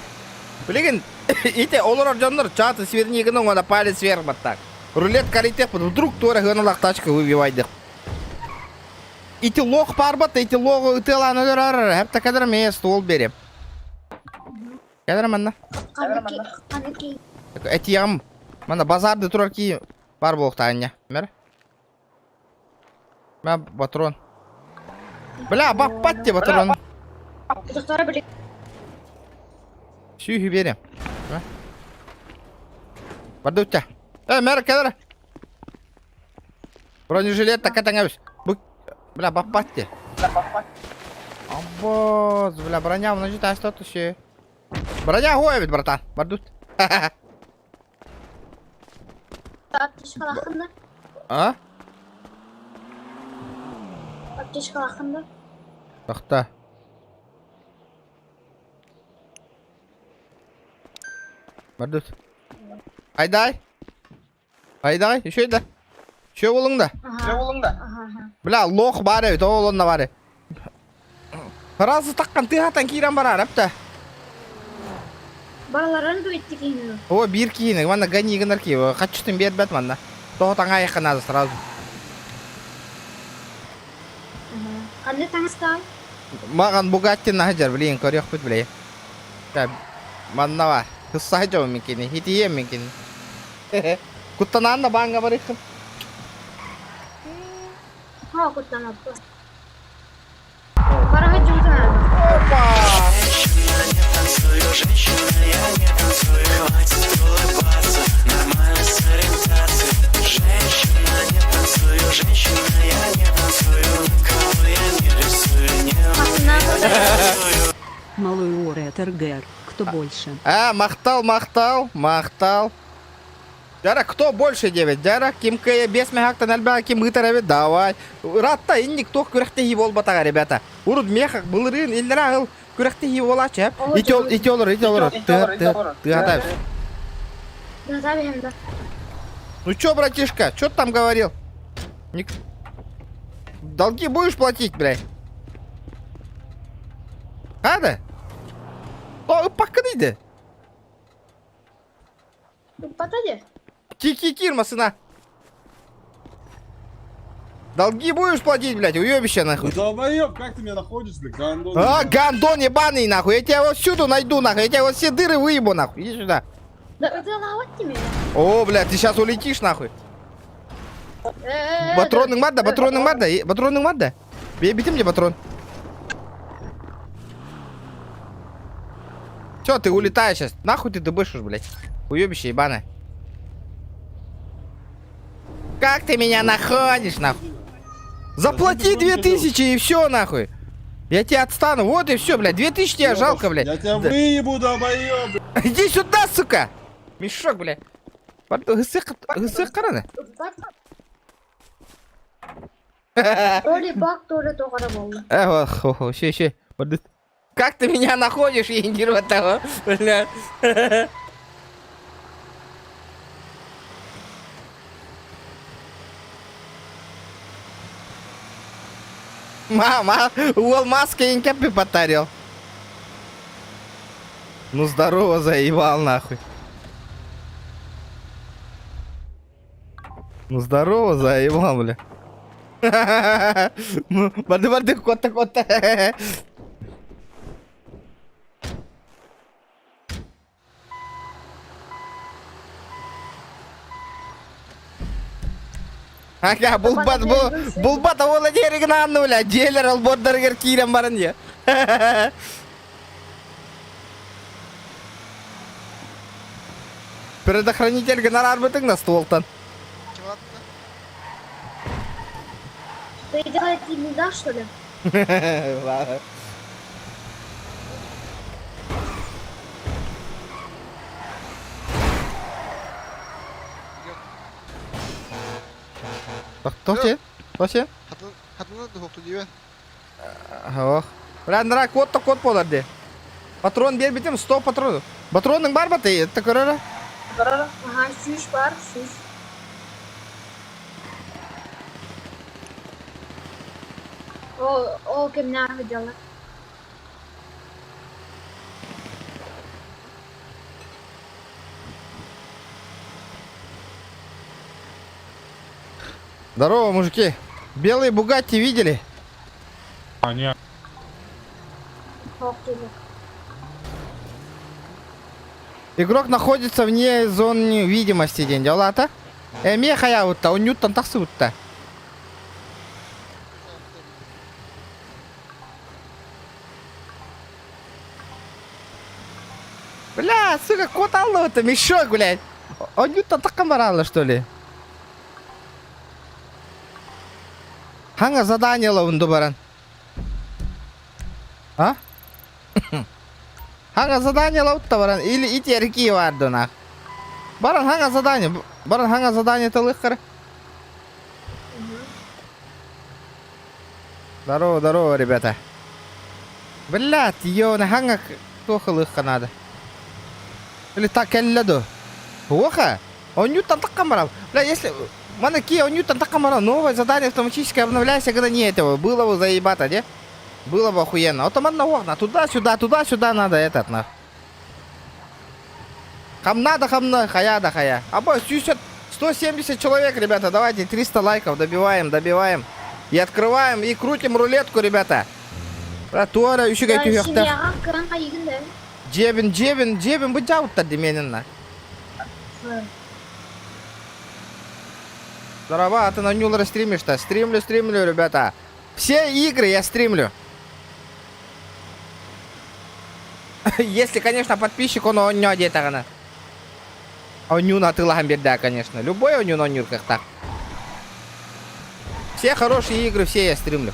[SPEAKER 1] Блин, ите олар жоннор чаты свернигінің ода палец вверх вот так. Рулетка арьетек, вдруг тора гыналақ тачка выбивайды. Ите лох парбат, ите лох ытыланы дырар. Хепта кадыр мeye стол берем. Кадыр манна.
[SPEAKER 9] Каныки.
[SPEAKER 1] Эти ям. Мана базарды турар ки бар болықта анне. Мер? Мә патрон. Бля, баппат те патрон.
[SPEAKER 9] Доктора, блин.
[SPEAKER 1] Сүйі берем. Барды өтті. Мэр, кәдір. Бронежилет так это ngabis. Бля, баппат те. Аббоз, бля, броня мына жете астат еще. Броня гоевит, братан. Барды өтті.
[SPEAKER 9] Аптечка лақында.
[SPEAKER 1] А?
[SPEAKER 9] Аптечка лақында.
[SPEAKER 1] Тақта. Барды өтті. Айдай, еще да. Че болыңда? Бля, лох бар еді, олонда бар еді. Разы таққан тыхатан кейран барар, әпті.
[SPEAKER 9] Балаларын көйтті кейіні.
[SPEAKER 1] О, бир кейіні, манда ганигінар кей, қатшытын бер бәт манда. Тоғытан аяқын азы сразу.
[SPEAKER 9] Қанды таңыстан?
[SPEAKER 1] Маған Бугаттин нахыжар, білейін, көрек бүт білейін. Манда бар, қысса жау менкені, хити ем менкені. Құттанан да бағынға бар еқін.
[SPEAKER 9] Ха, құттан апты. Бараға жұмтан алды.
[SPEAKER 1] Опа!
[SPEAKER 6] Малой Орет РГР. Кто больше?
[SPEAKER 1] Мақтал. Дара, кто больше девять? Дара, кимке бес мехактан альба, ким гитаравит, давай. Ратта, инник тох күрәхте хивол батага, ребята. Урud мехак, былырын, иллера, күрәхте хивол ача. Ите олар. Ты готовишь.
[SPEAKER 9] Да.
[SPEAKER 1] Ну чё, братишка, чё ты там говорил? Долги будешь платить, блядь? Надо? О, пакыды.
[SPEAKER 9] Патади?
[SPEAKER 1] Кирмасына. Долги будешь платить, блядь, уебище, нахуй.
[SPEAKER 12] Ну долбоёб, как ты меня находишь, блядь, гандон?
[SPEAKER 1] А, гандон ебаный, нахуй. Я тебя вот всюду найду, нахуй. Я тебя вот все дыры выебу, нахуй. Иди сюда.
[SPEAKER 9] Да это лавать меня.
[SPEAKER 1] О, блядь, ты сейчас улетишь, нахуй. Патронның бар да, патронның бар да, патронның бар да. Бейбитим мне патрон. Все, ты улетаешь сейчас. Нахуй ты дыбышишь, блядь. Уебище ебаное. Как ты меня находишь, нахуй? Заплати 2000 и все, нахуй. Я тебя отстану. Вот и все, блядь. 2000 тебе жалко, блядь.
[SPEAKER 12] Я тебя выебу, долбоёб, блядь.
[SPEAKER 1] Иди сюда, сука. Мешок, блядь. Гысык қараны.
[SPEAKER 9] То ли бак, то ли тоғара болды.
[SPEAKER 1] Ще. Как ты меня находишь, ендир вот того? Бля. Мама, ол маска инкапи потарил. Ну здорово, заебал нахуй. Ну здорово, заебал, бля. Ну, барды, кота. Ага, булбат аула дерегін анны, бля. Делер албордаргер кирем барын я. Предохранитель гонорар бытың на столтан.
[SPEAKER 9] Ты делаете не да, что ли?
[SPEAKER 1] Ладно. Кто сен?
[SPEAKER 2] Хатына да хоқты дейбен.
[SPEAKER 1] Ох. Бля, нара код болар де. Патрон бер битем 100 патрон. Патронның бар ба ты? Это көрөрө?
[SPEAKER 9] Ага, сүйіш бар, сүйіш. О, кем не делать?
[SPEAKER 1] Здорово, мужики. Белые Бугатти видели?
[SPEAKER 12] Нет.
[SPEAKER 1] Игрок находится вне зоны видимости, день дела-то. Мехая вот-то, он ньютон таксы-то. Бля, сука, кот алло-то, мешок, блядь. Он ньютон так камарало, что ли? Ханга задание ловунду баран. А? Ханга задание ловутта баран. Или итерки варды нах. Баран ханга задание талыхкар. Здорово, ребята. Блядь, ёна ханга тоха лыхка надо. Или так элладу. Оха? Он ньютон так камарал. Бля, если... Манаки, он ньютон так камарал. Новое задание автоматически обновляется, когда не этого. Было бы заебато, не? Было бы охуенно. Вот там одного окна. Туда-сюда надо этот, нах. Хам надо, хая. А бой, 170 человек, ребята. Давайте 300 лайков добиваем. И открываем, и крутим рулетку, ребята. Туара, еще какие-то.
[SPEAKER 9] Семьяға кранға егін де.
[SPEAKER 1] Жебін бұл жауытта деменін. Здорово, а ты на Нюллера стримишь-то? Стримлю, ребята. Все игры я стримлю. Если, конечно, подписчик, он не одет. Он нюна ты ламберда, конечно. Любой он нюна нюрках так. Все хорошие игры, все я стримлю.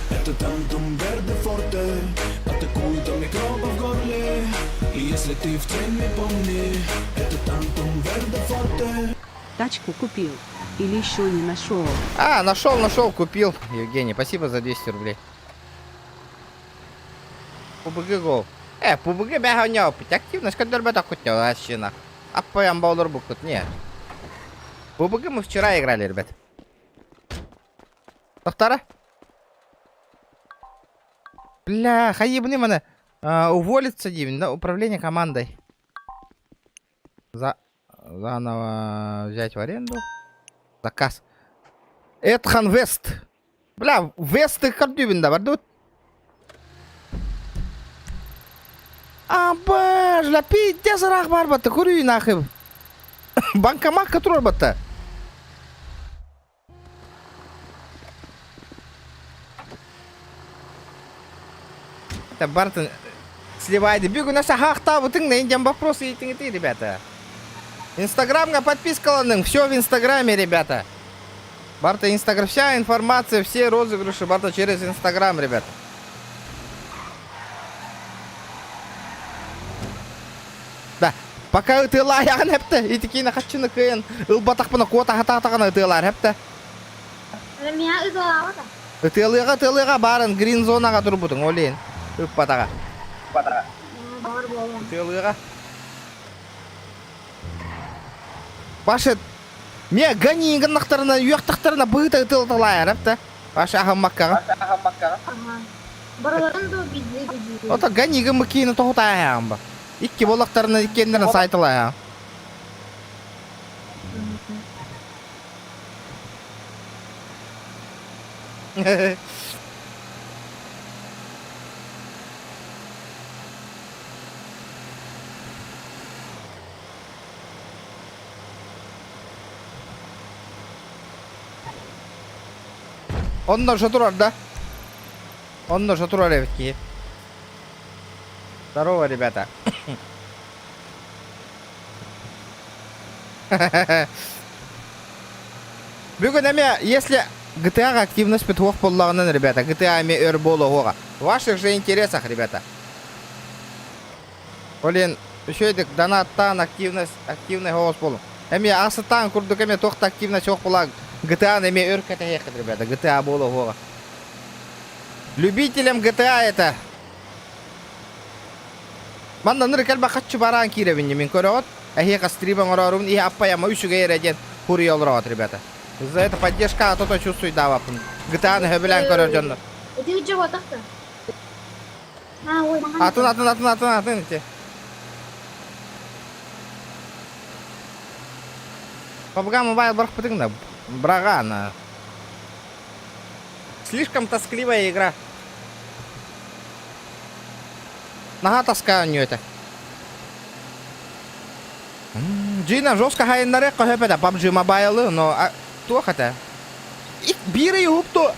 [SPEAKER 13] Это Тантум Верде Форте, атакует микроба в горле. И если ты в теме, помни, это Тантум Верде Форте.
[SPEAKER 6] Тачку купил. Или еще не нашел.
[SPEAKER 1] А, нашел, купил. Евгений, спасибо за 200 рублей. PUBG Go. PUBG бяха не опыт. Активность, когда бета хотел, вообще. А по ямбаулер букут, нет. PUBG мы вчера играли, ребят. Повтора? Бля, хаебны мана. Уволиться, Дивин, да? Управление командой. Заново взять в аренду. Заказ. Эдхан Вест. Бля, Весты кардюбинда бар да? Абаш, ля пиздец рах бар бата, көрүй нахып. Банкомат который бата. Это Бартон сливайды. Бюгу наша хахта, вот их на индиан вопросы и ты, ребята. Инстаграмга подпискаланың, все в Инстаграме, ребята. Барта Инстаграм, вся информация, все розыгрыши, Барта через Инстаграм, ребята. Да, пока ты лаян хепте, и такие на хатчины кын, ылбатак пына кота хата-хатагана тылар хепте.
[SPEAKER 9] Меня изолала.
[SPEAKER 1] Тылыга барын грин зонага турбутың, олейн. Ылбатага.
[SPEAKER 9] Бар болом.
[SPEAKER 1] Тылыга. Башет, ме ганиган нақтарына, юяқтақтарына бұғыта тылтылайыр хепте. Башы ахам маккага.
[SPEAKER 9] Бараларын да биді.
[SPEAKER 1] Ота ганиган маккейні тоғытая амба. Икки болақтарына иккендерін сайтылая. Onlar şatur да? Onlar şatur ребятки. Здорово, ребята. Бүгін әме, если GTA активность петух боллағынан, ребята, GTA әме өр болу оға. В ваших же интересах, ребята. Олен, еще едік донаттан активный голос болу. Әме асытан күрдік әме тоқты активность оқ болақ. GTA әме өр кәті еқід, ребята, GTA болу оға. Любителям GTA это... Манда ныр кәлбі қатшы баран кейребінде мен көрі от. Әхеқа стрибан ұрарымын, и аппаяма үшіге ереден хури олыра от, ребята. За это поддержка, а то-то чувствует, да, вапын. GTA-ны хөбілән көрір жондар.
[SPEAKER 9] Это үтчі отақты.
[SPEAKER 1] Атын, ете. Побга мобайл барх пытың да, брага, на. Слишком тоскливая игра. Нага таскаю не это. Джина жестко хайндаре кохепеда PUBG Mobile, но то хата. Ик бири хупто.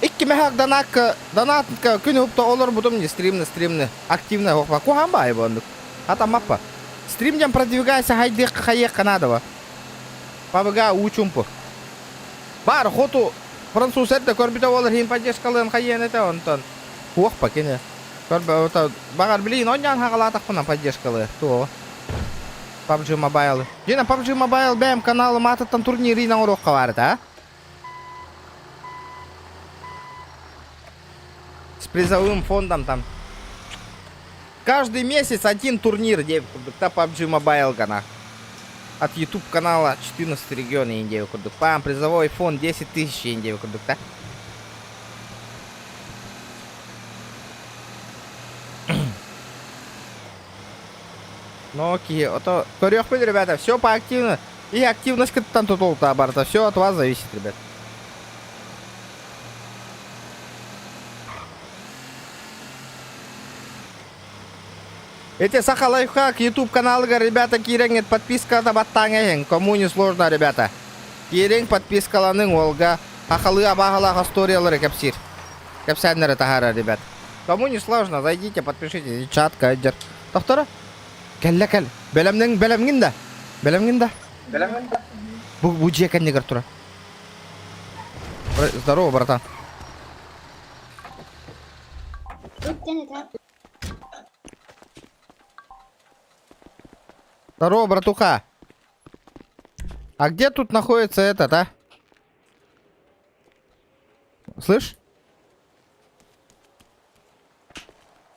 [SPEAKER 1] Икки мехак донат күн хупто олар бутум не стримны активно хопа. Кухан бай бондук. Ата маппа. Стримден продвигайся хайдык хайек канадова. Пабга учумпу. Бар хоту француз это корбита олар хин поддержкалын хайен это онтон. Хуахпа кене. Багар блин, оннян хагалатах пына поддержкалы. То. PUBG Mobile. Джина PUBG Mobile бэм каналы мататтан турнири на урокка варит, а? С призовым фондом там. Каждый месяц один турнир, девка, PUBG Mobile гана. От YouTube канала 14 региона Индии курдук. Пам призовой фонд 10 тысяч Индии курдук, да? Ну окей, то корёхпен, ребята, все по активно. И активность там тут барта. Все от вас зависит, ребят. Эти саха лайфхак, YouTube каналы, ребята, киренг подписка на баттанге. Кому не сложно, ребята. Киренг подписка ланың олга. Хахалы абахалаха сториялары капсир. Капсяннары тахара, ребят. Кому не сложно, зайдите, подпишитесь. Чат, кайдер. Тохтора? Кәл. Бәлемгін да. Бұл жекен негір тұра. Здорово, братан. Здорово, братуха. А где тут находится этот, а? Слышь?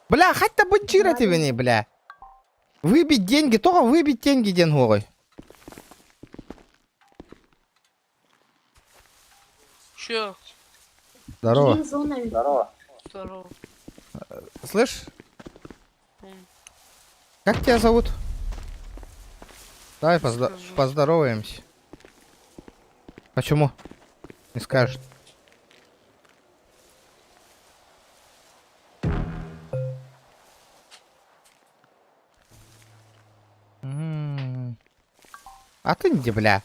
[SPEAKER 1] Бля, хоть-то бычира тебе не, бля. Выбить деньги, только выбить деньги денгой.
[SPEAKER 8] Чё?
[SPEAKER 1] Здорово.
[SPEAKER 8] Здорово.
[SPEAKER 1] Слышь? Как тебя зовут? Давай поздороваемся. Почему? Не скажет. А ты где, бля?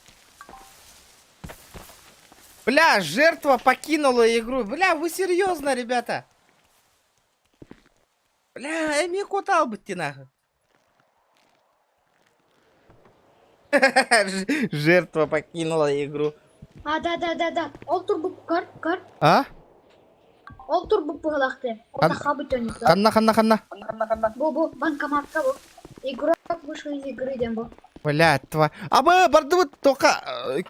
[SPEAKER 1] Бля, жертва покинула игру. Бля, вы серьезно, ребята? Бля, я мне кутал бы ты нахуй. Жертва покинула игру.
[SPEAKER 9] Да. Ол турбу кар.
[SPEAKER 1] А?
[SPEAKER 9] Ол турбу пылақты. Ота хабы төніп.
[SPEAKER 1] Ханна.
[SPEAKER 9] Бу, банкоматка бу. Игрок вышел из игры, дем бу.
[SPEAKER 1] Бля, тва. Абы, барды вот только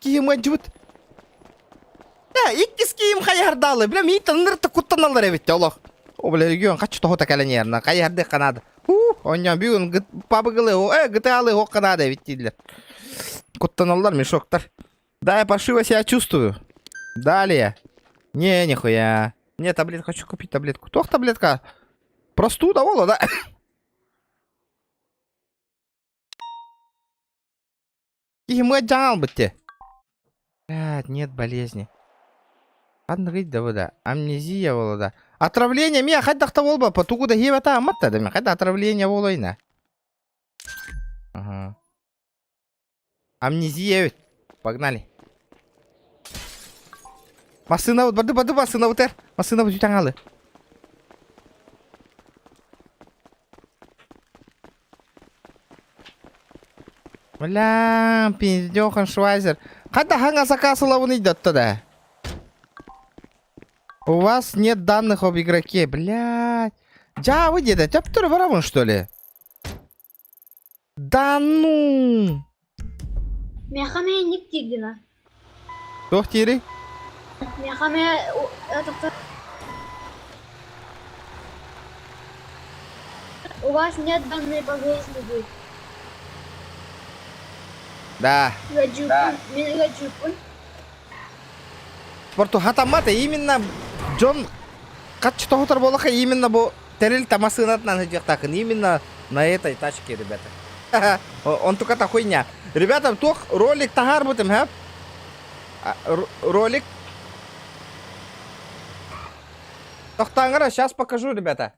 [SPEAKER 1] киім өтжі бұд. Иккіз киім қайардалы. Бля, мей таңдырды құттан алыр әбетті, олық. О, бля, үйген қачы тоғыта кәлін еріна. Қайарды қанады. Оннан бүйін пабығылы, гыталы оқ қанады әбеттейділер. Құттан алылар, мешоктар. Да, я паршиво себя чувствую. Далее. Не, нихуя. Не, таблетку, хочу купить таблетку. Тох таблетка. Простуда, ола, да? Ему отжал бы те. Блядь, нет болезни. Андрей да вода. Амнезия волода. Отравление меня хоть дахта волба, потугу да гевата аматта да меня хоть отравление волойна. Ага. Амнезия. Погнали. Масына вот, бады масына вот Масына вот jutangалы. Бля, пиздёхан Швайзер. Когда ханга закасала он идет туда. У вас нет данных об игроке, блядь. Да, вы деда, тебя который ворован, что ли? Да ну.
[SPEAKER 9] Мехаме ник тигдина.
[SPEAKER 1] Кто тири?
[SPEAKER 9] Мехаме у вас нет данных по жизни.
[SPEAKER 1] Да.
[SPEAKER 9] Гаджупун.
[SPEAKER 1] Спорту хатамата именно Джон качу тохотар болаха именно бо терел тамасынат на жактакын именно на этой тачке, ребята. Он только та хуйня. Ребята, тох ролик тагар бутым, ха? Ролик. Тохтангара, сейчас покажу, ребята.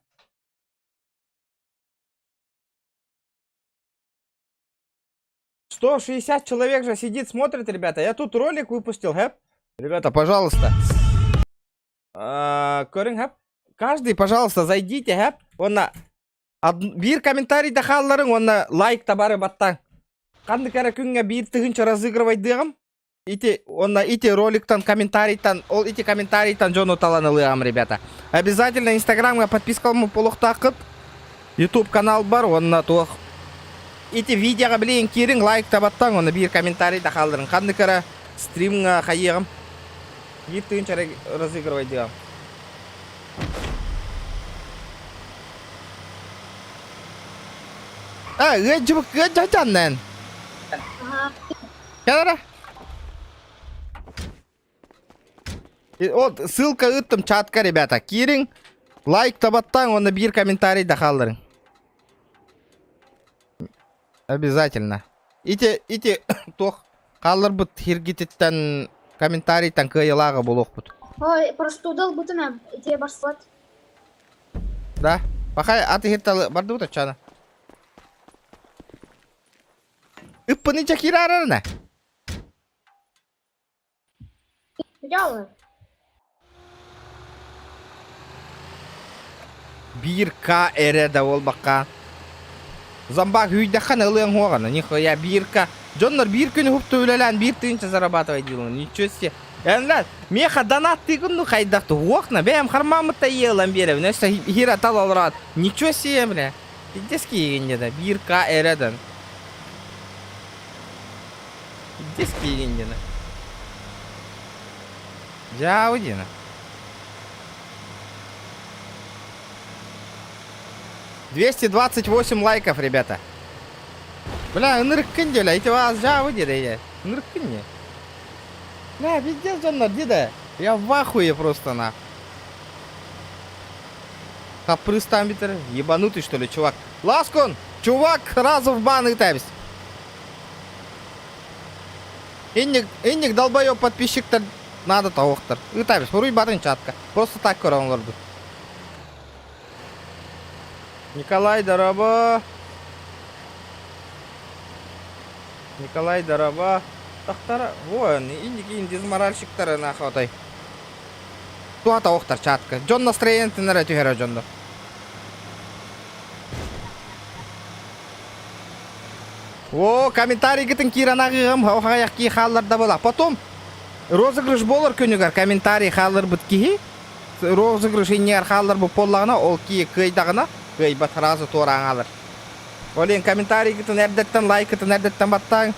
[SPEAKER 1] «160 человек же сидит, смотрит, ребята. Я тут ролик выпустил, хэп. Ребята, пожалуйста. Көрің, хэп. Каждый, пожалуйста, зайдите, хэп. Онна бир комментарий дахалларын, онна лайк табары баттан. Қанды кәрі күнге бир тығынша разыгрывайдығым. Онна ити роликтан, комментарийтан, ол ити комментарийтан жон оталанылығым, ребята. Обязательно инстаграмға подпискалмы полуқтақып. YouTube канал бар, онна туақ. Ити видеоға білейін керің лайк табаттан, оны бір комментарий да қалдырын. Қанды кәрі стримға қайығым. Бір түйінші разыгрывай деғым. Өтжібік өтжатаннан. Кәдірі? Вот, ссылка үттім чатқа, ребята. Керің лайк табаттан, оны бір комментарий да қалдырын. Обязательно. Ити тох қалыр бұт хиргететтен комментарийтан кайылағы болуқ бұт.
[SPEAKER 9] Ой, просто удал бутымем. Ити барслат.
[SPEAKER 1] Да. Пахай аты хирталы барды бұт чана. Үппіні чакира арарына.
[SPEAKER 9] Ялы.
[SPEAKER 1] Bir K әреді ол баққа. Замбак үйдеқан ылың оғаны. Нихуя бирка. Джоннар бір күні хүпті өлелән бір түйінші зарабатывай дейілін. Ничего себе. Әнләр, меха донат тегінну қайдақты оқна. Бәйім қармамытта елін беріп. Нәсі хира тал алырад. Ничего себе, бля. Идески егенде да. Bir K әреді. Идески егенде да. Жау дейіні. $228 лайков, ребята. Бля, ныркын деля, эти вас жавы деда. Ныркын не. Бля, пиздец, Джоннар, деда. Я в ахуе просто, на. Капрыс там, битер. Ебанутый, что ли, чувак. Ласкон, чувак, разу в бан и табись. Инник долбоёб подписчик-то надо тауықтар. Ытабыз, бұруй батын чатка. Просто так көріңлер бұл. Николай, здорово. Николай, здорово. Тақтары, вон, индики дезморальщиктары нахватай. Туа тауықтар чатка. Джон настроение тінірі түйері Джонды. О, комментарий гітін киран ағығым, оғаяқки қалларда бола. Потом, розыгрыш болыр көнігер, комментарий қаллар бұткихи. Розыгрыш инер қаллар бұл поллағына, ол ки күйдағына, күй бат разы торан алыр. Олен комментарий гітін әрдеттен, лайк гітін әрдеттен баттан.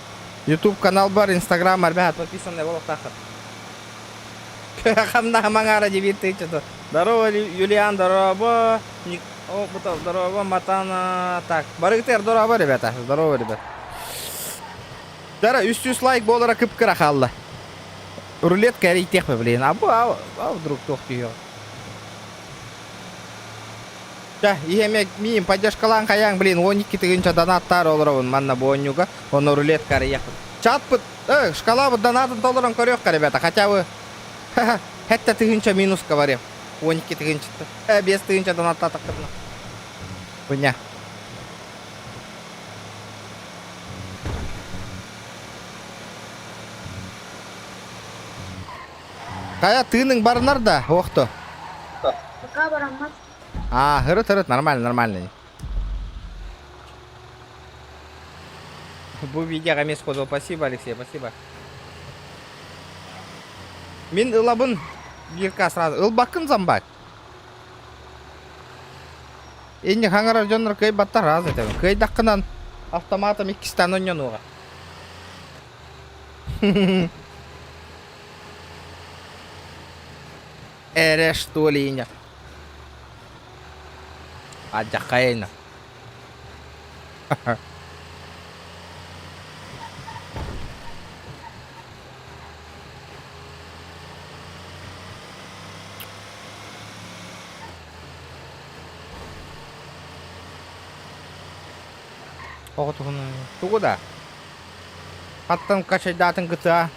[SPEAKER 1] YouTube канал бар, Instagram бар, бәхат, подписанный болып тақыр. Қамна маңара дебетті чыды. Здорово, Юлиан, здорово. О, бұта, здорово, Матана. Так, барығытер, здорово, ребята. Здорово, ребята. Дара, үст лайк болара кіп-кіра қалды. Рулетка әрейтек пе, блин. А вдруг тоқты ел. Да, ехемек миім поддержкалан қаяң, блин, 12 тігінші донаттар олырауын манна бойынюға. Оны рулетка әрейек. Чат бұд, шкала бұд донатын толырын көрек, ребята. Хотя вы... Хәтті тігінші минуска бар ем. 12 тігінші. 5 тігінші донатта тақтырына. Бұня. Қая тыының барынар да, оқты?
[SPEAKER 9] Пока барамат.
[SPEAKER 1] Хырыт, нормально. Бұл видеоға мес қодыл. Спасибо, Алексей, спасибо. Мен ылабын бірка сразу. Ылбақын замбақ. Енді қаңырар жоныр көй баттар разы етемін. Көй даққынан автоматом 2 стан ойнен оға. Эре что ли иня? Аджақайна. Tunggu dah. Потом качать датын GTA.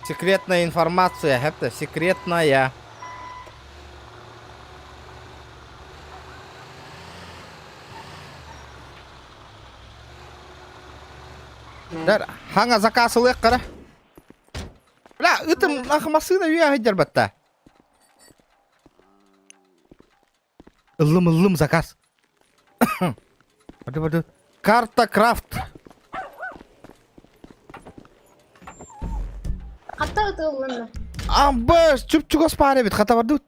[SPEAKER 1] Секретная информация, это секретная. Дар, ханга заказ ылык кара. Бля, ытым нахмасына үйе хыджар батта. Ылым заказ. Waduh. Карта крафт.
[SPEAKER 9] Хата ытылынна.
[SPEAKER 1] Амбаш, чуп-чугос паре бит, хата бардут.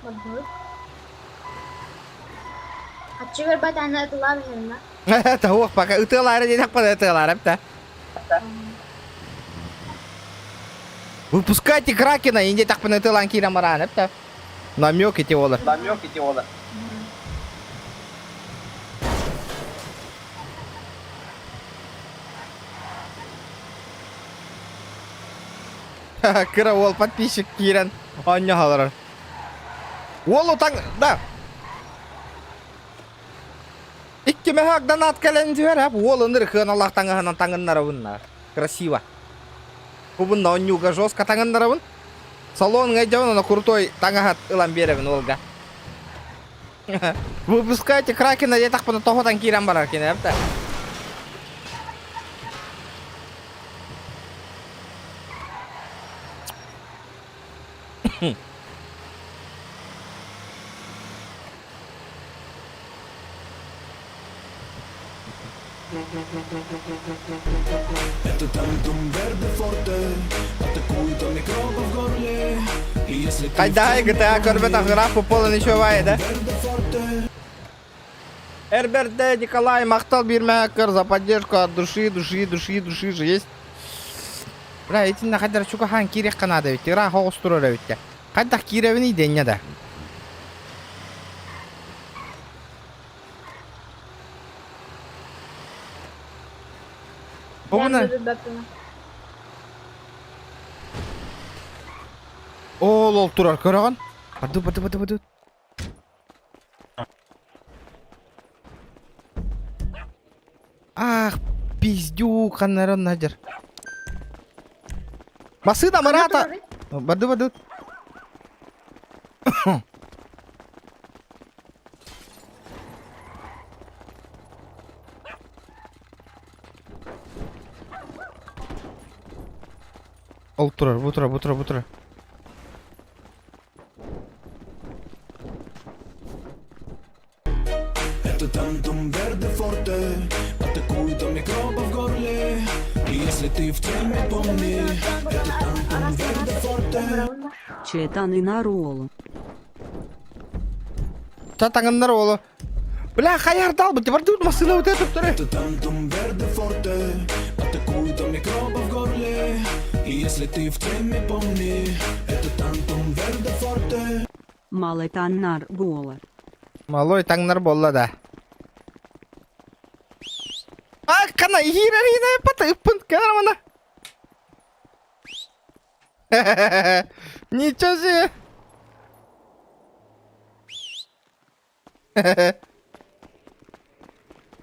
[SPEAKER 9] Бардут. Хатчы бербайт ана ытылар жерна.
[SPEAKER 1] Тауық, пока ытылары дейдек пада ытылары, әпті. Выпускайте Кракена, инде так пана ытылан кирам баран, әпті. Намек ете олар. Кыра ол подписчик кирен. Анна халар. Ол таң, да. Икки мехак донат кәлен жібер, әп. Ол ындыр қын Аллах таңығынан таңыннары бұнна. Красиво. Бұбында онюға жостка таңыннары бұн. Салон ғайдауын, крутой таңығат ылан беребін олға. Выпускайте Кракена, я так пана тоғытан кирен барар кені, әпті.
[SPEAKER 13] Это тантум верде форте, атакует он микробы в горле. И если ты
[SPEAKER 1] Қайдай GTA көрбет ағырақ пополы нешо бай, да? Эрберде Николай мақтал бермәкір за поддержку от души же есть. Бля, этин на қайдар чука хан кирек қанады өтті, ра хоғыз тұрыр өтті. Қайдақ киревін иден еді. Бұғына? Ол тұрар көріған? Барды. Ах, пиздюк, қанарын надыр. Машина Марата. Бады. Ол тұрар, бұтыра.
[SPEAKER 13] Это тантум верде форте, атакует он микроба в горле. И если ты в теме, помни, это тантум верде форте.
[SPEAKER 6] Четаны на роллу.
[SPEAKER 1] Таңындар олы. Бля, қаярды албы, барды машина өте тұр.
[SPEAKER 13] Это тантум верде форте, атакует он микроба в горле. И если ты в теме, помни, это тантум верде форте.
[SPEAKER 6] Малый таннар бола.
[SPEAKER 1] Малой таңнар болла да. Қана хирарина пата үппін кәріміна. Ничего себе.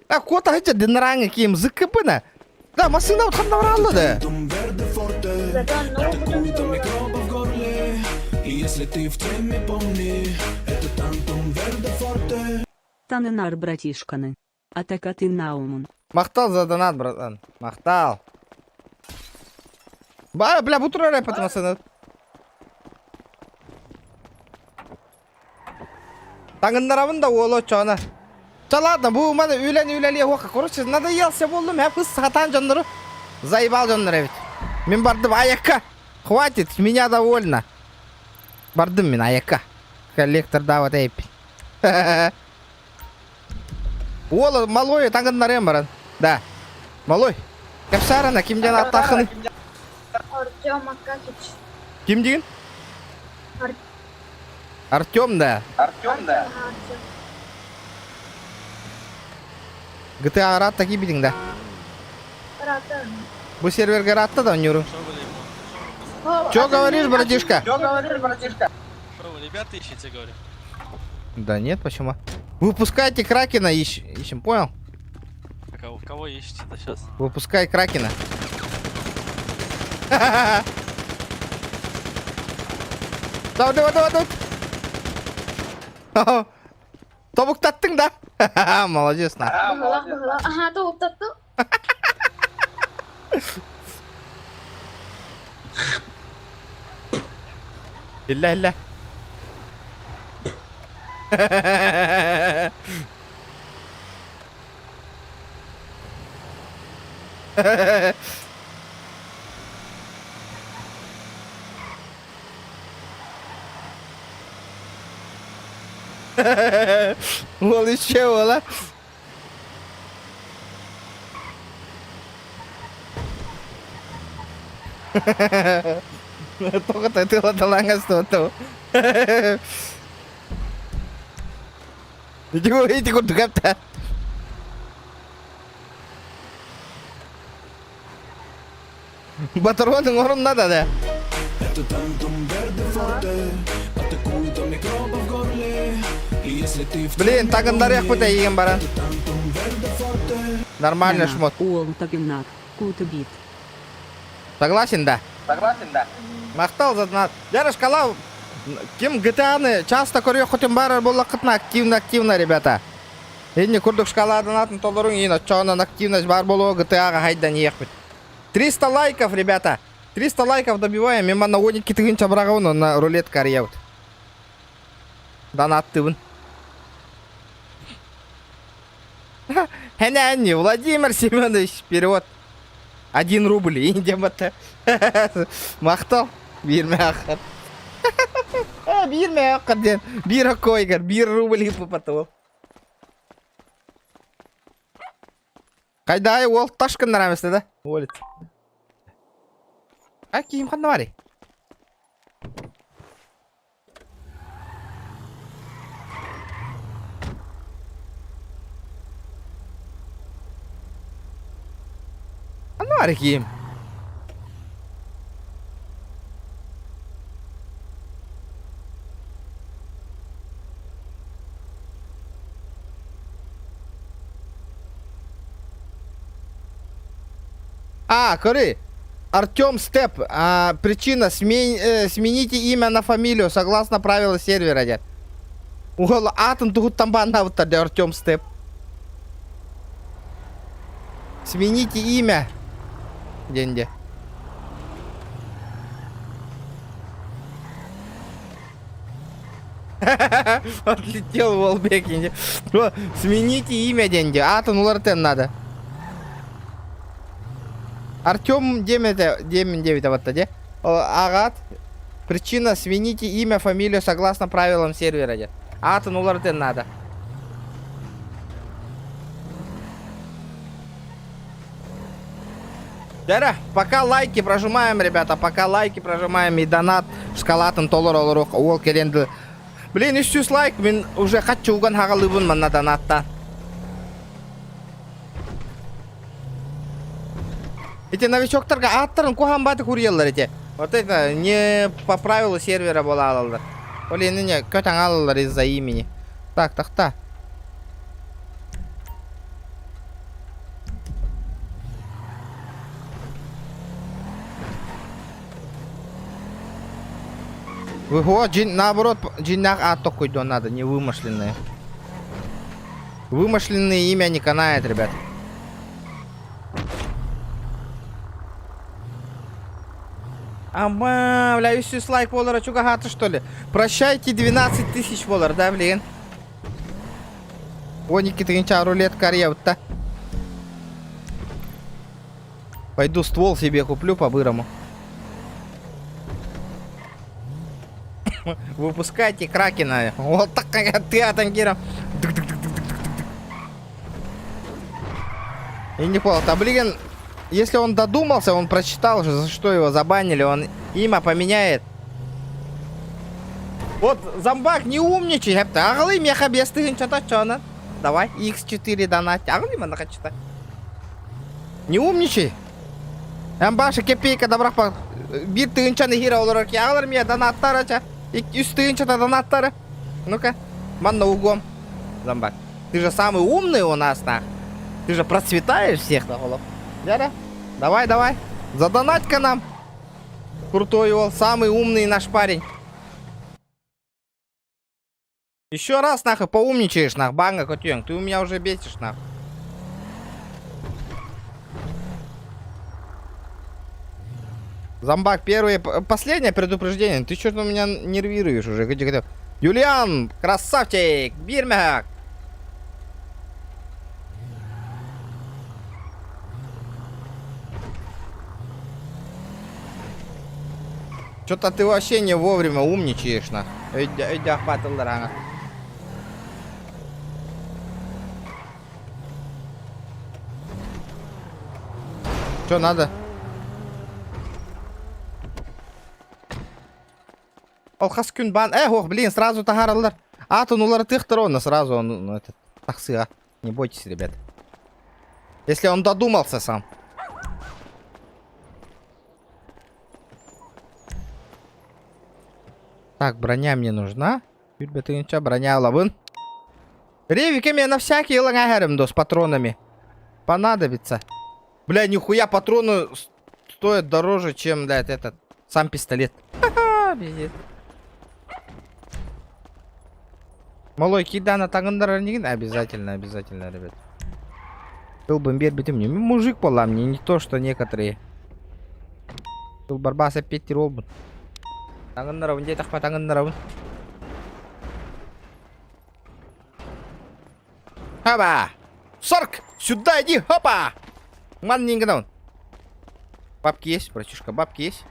[SPEAKER 1] Кота хача динранга кием зыкыпына. Да, машина вот ханна вралла да.
[SPEAKER 13] Атакует он микроба в горле. И если ты в теме, помни, это тантум верде форте.
[SPEAKER 6] Танынар братишканы. Атака ты наумун.
[SPEAKER 1] Мақтал за донат, братан. Мақтал. Бля, бутура рэпат машина. Таңындарамын да олы чоны. Ладно, бұл мана үйләлі оқа. Короче, надоелся болдым. Әп сатан жонлары. Заебал жонлары ведь. Мен бардым аяққа. Хватит, меня довольно. Бардым мен аяққа. Коллектор дават әйп. Олы, малой, таңындарым баран. Да. Малой. Кәпсарана, кімден аттақын?
[SPEAKER 9] Артем Акакич.
[SPEAKER 1] Кім деген? Артем да. GTA Ратта кибидин да. Бу серверге Ратта да нюру. Чё говоришь, братишка?
[SPEAKER 11] Что вы, ребята, ищете, говорю?
[SPEAKER 1] Да нет, почему? Выпускайте Кракена, ищем, понял?
[SPEAKER 11] Кого ищете-то сейчас?
[SPEAKER 1] Выпускай Кракена. Давай. Тобук таттың да? Молодец, на.
[SPEAKER 9] Ага, туып татты.
[SPEAKER 1] Илля. Ол еще ола. Только ты ладалангас то. Иди куда капта. Батароны орун надо да.
[SPEAKER 13] Это тантум верде форте, атакует он микроба в горле. И если ты в
[SPEAKER 1] Блин, так он дарех еген баран.
[SPEAKER 13] тантум верде форте.
[SPEAKER 1] Нормально шмот.
[SPEAKER 6] Ол тагеннак. Куты бит.
[SPEAKER 1] Согласен, да? Мақтал заднат. Ярыш калау. Ким GTA-ны часто көрüyor хотим бары болақытна активно, ребята. Енді күрдік шкаладан атын толырың ен отчоғынан активность бар болуы GTA-ға хайдан ехпет. 300 лайков, ребята. 300 лайков добиваем. Мен мана 12 тігінші брағауны на рулетка арияуд. Донаттыбын. Хәне, Владимир Семенович, перевод. 1 рубль. Инде бата. Мақтал. Берме ақыр. Берме ақыр ден. Бір қойғыр. 1 рубль попатыл. Қайдай ол ташқындар әместі да? Олет. Киім қанды бар е? Қанды бар е киім? А, көрі. Артем Степ. Причина. Смените имя на фамилию согласно правилам сервера, дед. Угол атын тугут тамбана вот Артем Степ. Смените имя. Деньги. Отлетел Волбек. Смените имя, деньги. Атын улартен надо. Артем 9 вот де. Агат. Причина. Смените имя, фамилию согласно правилам сервера, де. Атын улартен надо. Дара, пока лайки прожимаем, ребята, пока лайки прожимаем и донат шкалатын толор олорук ол керенді. Блин, 300 лайк, мен уже хочу уган хагалыбын на донатта. Эти новичоктарға аттарын кухан баты курьеллар эти. Вот это не по правилу сервера бола алалар. Блин, не көтен алалар из-за имени. Так, та. Вот, наоборот, джиннах такой надо, не вымышленные. Вымышленные имя не канает, ребят. Ама, бля, если лайк воллара, чугагата, что ли? Прощайте 12 тысяч воллар, да, блин? О, Никита, рулетка ревта. Пойду ствол себе куплю по-бырому. Выпускайте кракена. Вот так, как ты, Атангира. И не понял, а блин, если он додумался, он прочитал, за что его забанили, он имя поменяет. Вот, зомбак, не умничай, хепта. Аглы меха без ты, что-то, что, давай, X4 донать. Аглы мана хочет. Не умничай. Амбаша кепейка добра по... Бир ты инчаны хира олорок, аглы мне донаттарача. И стоит что-то донаттары. Ну-ка, манна угом. Зомбак. Ты же самый умный у нас, так. Ты же процветаешь всех на голову. Да? Давай. Задонать-ка нам. Крутой его, самый умный наш парень. Еще раз, нахуй, поумничаешь, нах, банга, котенок. Ты у меня уже бесишь, нах. Зомбак, последнее предупреждение. Ты что-то меня нервируешь уже. Юлиан, красавчик, бирмяк. Что-то ты вообще не вовремя умничаешь, на. Что надо? Алхаскун бан. Ох, блин, сразу тагаралар. Атын улар тыхтырона сразу он, ну, этот, тахсы, Не бойтесь, ребят. Если он додумался сам. Так, броня мне нужна. Броня лавын. Ревики мне на всякие лагерем с патронами понадобится. Бля, нихуя патроны стоят дороже, чем, блядь, этот сам пистолет. Ха-ха, пиздец. Малой кидана тагындарарнигин обязательно, ребят. Был бы битым мне мужик пола мне, не то что некоторые. Был барбаса 5 робот. Тагындаравын детах по тагындаравын. Хаба! Сорк! Сюда иди! Хопа! Ман не гадаун. Бабки есть, братишка, бабки есть.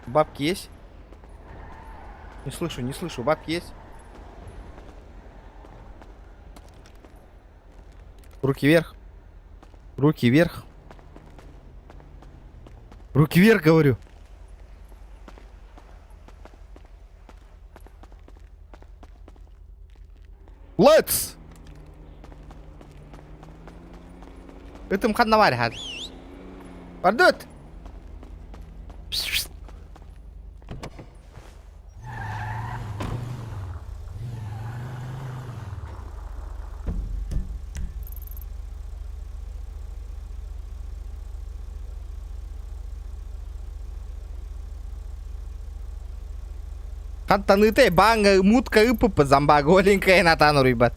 [SPEAKER 1] Бабки есть. Не слышу, бабки есть. Руки вверх. Руки вверх. Руки вверх, говорю. Let's! Это мхаднаварь, хад. Пардут! Хантанытай банга мутка ипып замба голенькая натану ребят.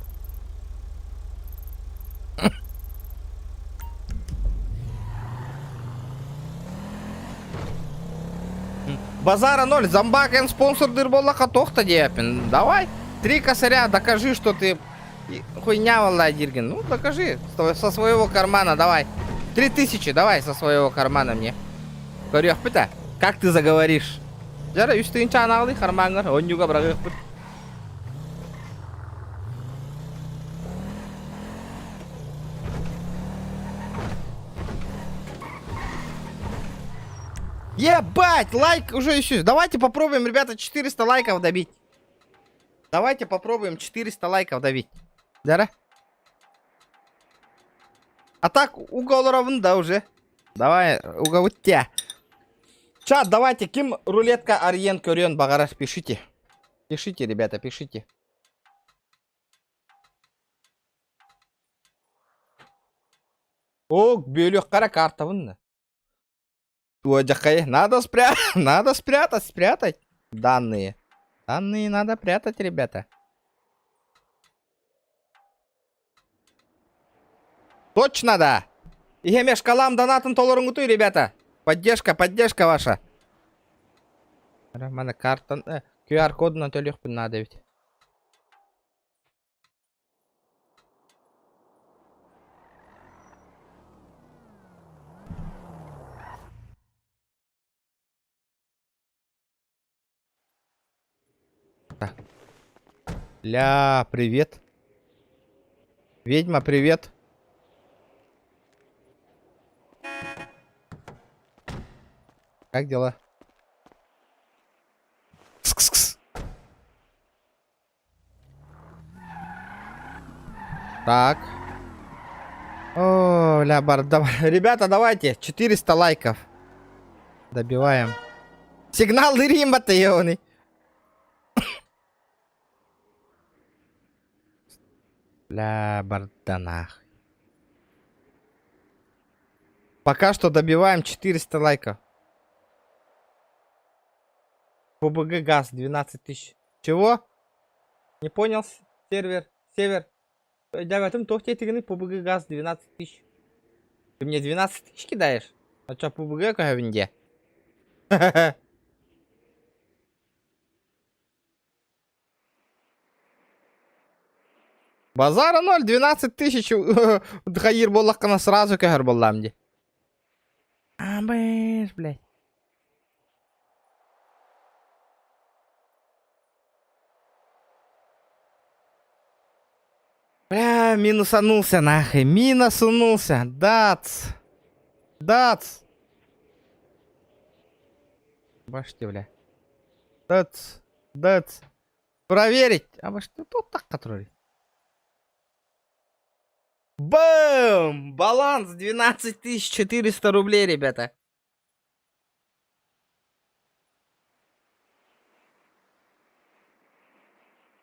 [SPEAKER 1] Базара ноль, замбакен спонсор дырболаха тохта депин. Давай, 3 косаря, докажи, что ты хуйня, валай, Диргин. Ну, докажи, со своего кармана, давай. 3000, давай, со своего кармана мне. Корёх, пыта, как ты заговоришь? Жара, үстігін чанағылы, қармаңыр, онюға бірағық бұд. Ебать, лайк уже еще. Давайте попробуем, ребята, 400 лайков добить. Давайте попробуем 400 лайков добить. Дара? А так, угол ровен, да, уже. Давай, угол тебя. Чат, давайте, ким рулетка Ариен Кюрен Багараш, пишите. Пишите, ребята, пишите. О, бюлёх кара карта вон. Надо спрятать данные. Данные надо прятать, ребята. Точно, да. Игеме шкалам донатын толорунгуту, ребята. Поддержка ваша. Мана карта. QR-код на телех надо ведь. Ля, привет. Ведьма, привет. Как дела? Кс-кс-кс. Так. О, ля, ребята, давайте 400 лайков. Добиваем. Сигнал Римба-то, ёный. Бля, барданах. Пока что добиваем 400 лайков. ПБГ газ 12 тысяч. Чего? Не понял, сервер. Север. Дягатым тохте тигны ПБГ газ 12 тысяч. Ты мне 12 тысяч кидаешь? А чё, ПБГ какая винде? Базара 0, 12 тысяч. Хаир боллакана сразу кахар болламди. А, блядь. Бля, минусанулся нахуй. Минусанулся. Дац. Башки, бля. Дац. Проверить. А башки тут так, который. Бэм! Баланс 12 400 рублей, ребята.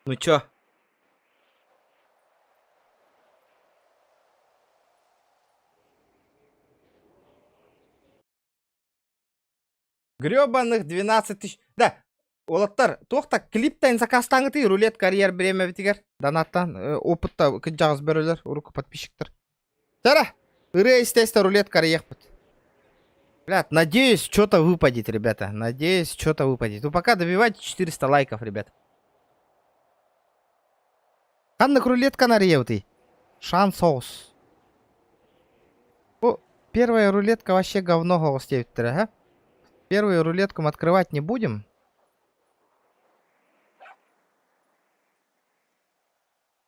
[SPEAKER 1] Ну чё? Грёбаных 12 тысяч. Да, олаттар, тоқта клиптен заказтаңы ты, рулет карьер бреме бітігер. Донаттан, опытта жағыз бөрілер, уруку подписчиктер. Сара, естественно, рулет карьер біт. Блядь, надеюсь, что-то выпадет, ребята. Надеюсь, что-то выпадет. Ну, пока добивайте 400 лайков, ребят. Аннак рулетка нарьев ты. Шансоус. О, первая рулетка вообще говно голостеет, ага. Первую рулетку мы открывать не будем.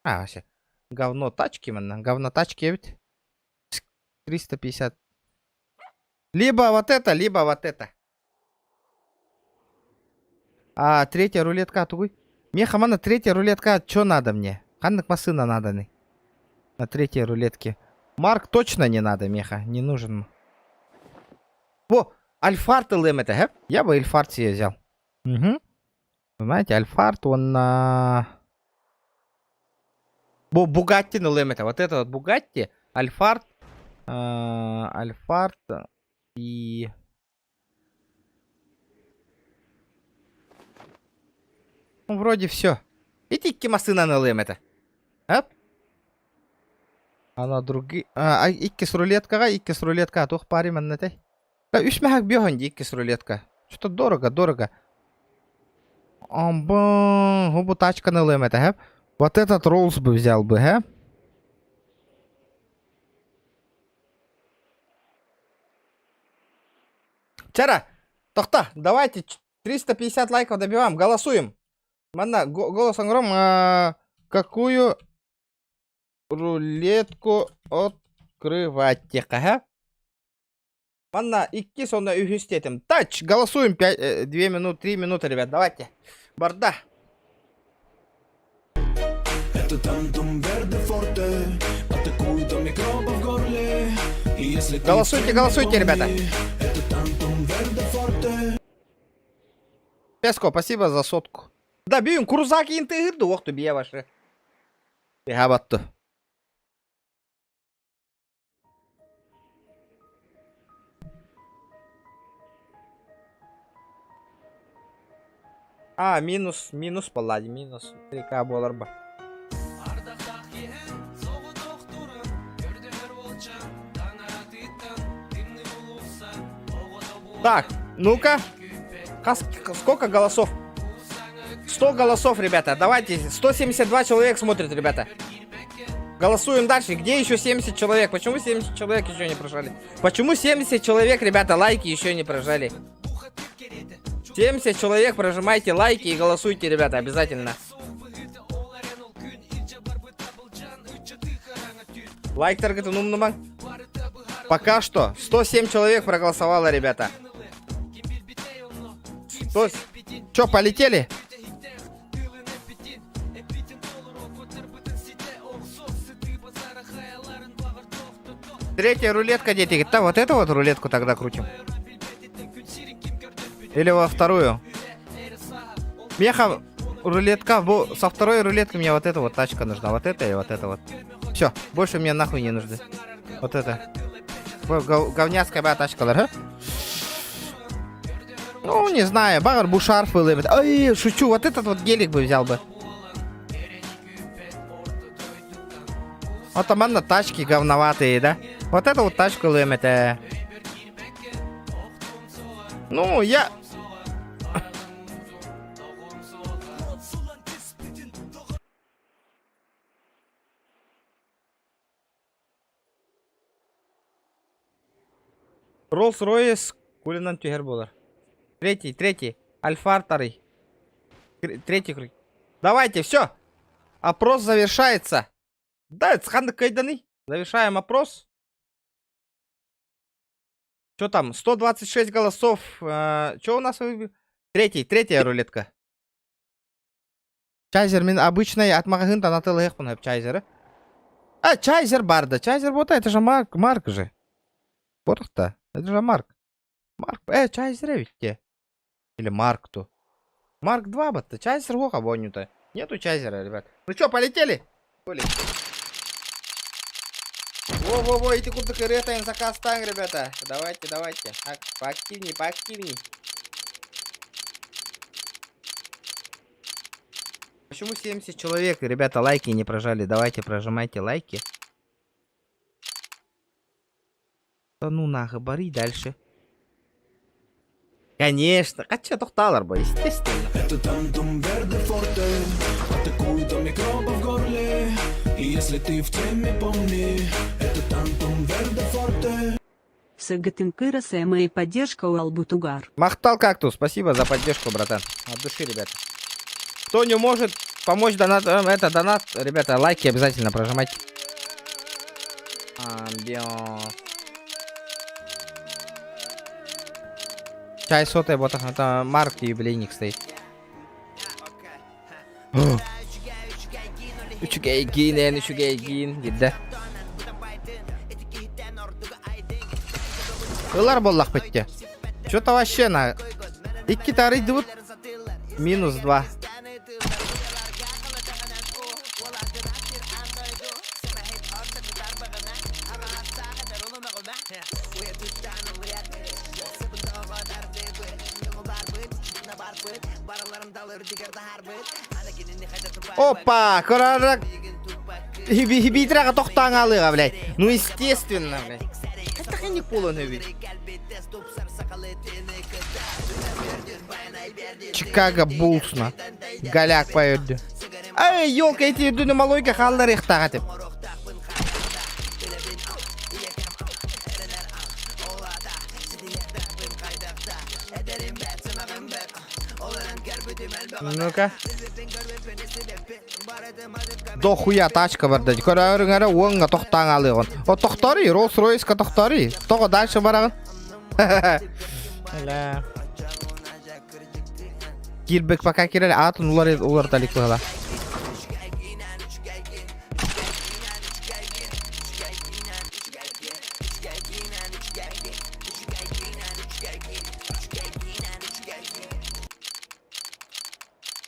[SPEAKER 1] А, вообще. Говно тачки, man. Говно тачки ведь. 350. Либо вот это, либо вот это. А, третья рулетка, тугуй. Меха, мана, третья рулетка, что надо мне? Ханнак масына надо, не. На третьей рулетке. Марк точно не надо, меха, не нужен. Во! Альфарт лимит, ага? Я бы Альфарт себе взял. Угу. Знаете, Альфарт, он на... Бугатти на лимит. Вот это вот Бугатти, Альфарт, Альфарт и... Ну, вроде все. И тільки машина лимите. Оп. Ана другие. Иккис рулетка, тух пари маннатей. Да, үсмәхәк бьёханди иккис рулетка. Что-то дорого. Амба, губу тачка лимите, хэп. Вот этот Роллс бы взял бы, хэп. Чара, тохта, давайте 350 лайков добиваем, голосуем. Манна, голосом гром, какую рулетку открывать? Ага. Манна, икки сонна үхістетім. Тач, голосуем 2 минуты, 3 минуты, ребят, давайте. Барда.
[SPEAKER 13] Это Тантум Верде Форте, атакуют до микроба в горле. И если ты
[SPEAKER 1] Голосуйте, ребята.
[SPEAKER 13] Это Тантум Верде Форте.
[SPEAKER 1] Песко, спасибо за сотку. Да, бьем, Курузаки интегрду, ох ты бья ваши. Хабатту. Минус паллади, минус 3К болар ба. Так, ну-ка. Сколько голосов? 100 голосов, ребята. Давайте. 172 человек смотрят, ребята. Голосуем дальше. Где еще 70 человек? Почему 70 человек еще не прожали? Почему 70 человек, ребята, лайки еще не прожали? 70 человек, прожимайте лайки и голосуйте, ребята, обязательно. Лайк таргет, ну. Пока что 107 человек проголосовало, ребята. Чё, полетели? Третья рулетка, дети. Да, вот эту вот рулетку тогда крутим. Или во вторую. Меха рулетка. Со второй рулетки мне вот эта вот тачка нужна. Вот это и вот это вот. Все, больше мне нахуй не нужны. Вот это. Говняцкая тачка, да? Ну, не знаю, багар бушарф вылыбит. Ой, шучу, вот этот вот гелик бы взял бы. Вот там на тачки говноватые, да? Вот эту вот тачку лымит. Ну, я... Rolls-Royce кулинан тюгер болар. Третий. Альфа второй. Третий. Давайте, все. Опрос завершается. Да, это ханды кайданы. Завершаем опрос. Что там? 126 голосов. Что у нас? Третья рулетка. Чайзер мен обычный от магазина на телефон чайзер. Чайзер барда. Чайзер вот это же Марк же. Вот это. Это же Марк. Чайзер ведь. Или Марк-то. Марк 2 бата. Чайзер гоха воню-то. Нету чайзера, ребят. Ну что, полетели? Во-во-во, эти куда кырetaем заказ тang, ребята. Давайте. Поактивней. Почему 70 человек, ребята, лайки не прожали? Давайте прожимайте лайки. Да ну нахуй, бори дальше. Конечно. А чё тухталар бы, естественно.
[SPEAKER 13] Это Тантум Верде Форте, атакуют до микроба в горле. И если ты в теме, помни, это Тантум Верде Форте.
[SPEAKER 6] Сагатынкыра Сэма и поддержка у Албутугар.
[SPEAKER 1] Махтал Кактус, спасибо за поддержку, братан. От души, ребята. Кто не может помочь донат, ребята, лайки обязательно прожимайте. Чай сотая, вот это Марк юбилейник стоит. Üçgeyгин, гидде. Кылар боллах бітте. Что-то вообще на... Икки тары идут. Минус 2. Опа, корарак. Хибитраға тоқтан алыға, блядь. Ну, естественно, блядь. Это хай не полон, блядь. Чикаго Буллсна. Голяк поёдды. Ай, ёлка, эти дүні малойка қалдар иқтаға теп. Ну-ка. До хуя тачка бар деді. Көрі оңға тоқтан алығын. О тоқтары, Роллс-Ройсқа тоқтары. Тоғы дальше барағын. Кирбек пока кирели, атын улар талик бұғала.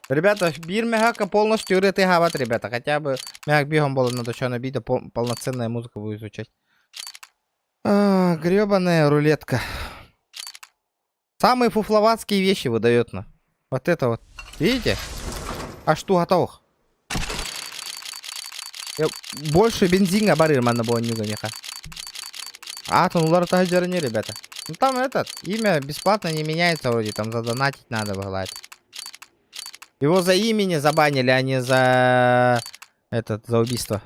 [SPEAKER 1] Ребята, бир мягко полностью рыты хават, ребята. Хотя бы мягк бегом было, надо что набить, полноценная музыка будет звучать. Гребаная рулетка. Самые фуфловатские вещи выдает на. Вот это вот. Видите? А что готов? Больше бензина барырмана было не гонеха. А, то улар не, ребята. Ну там этот, имя бесплатно не меняется вроде, там задонатить надо выгладить. Его за имени забанили, а не за... за убийство.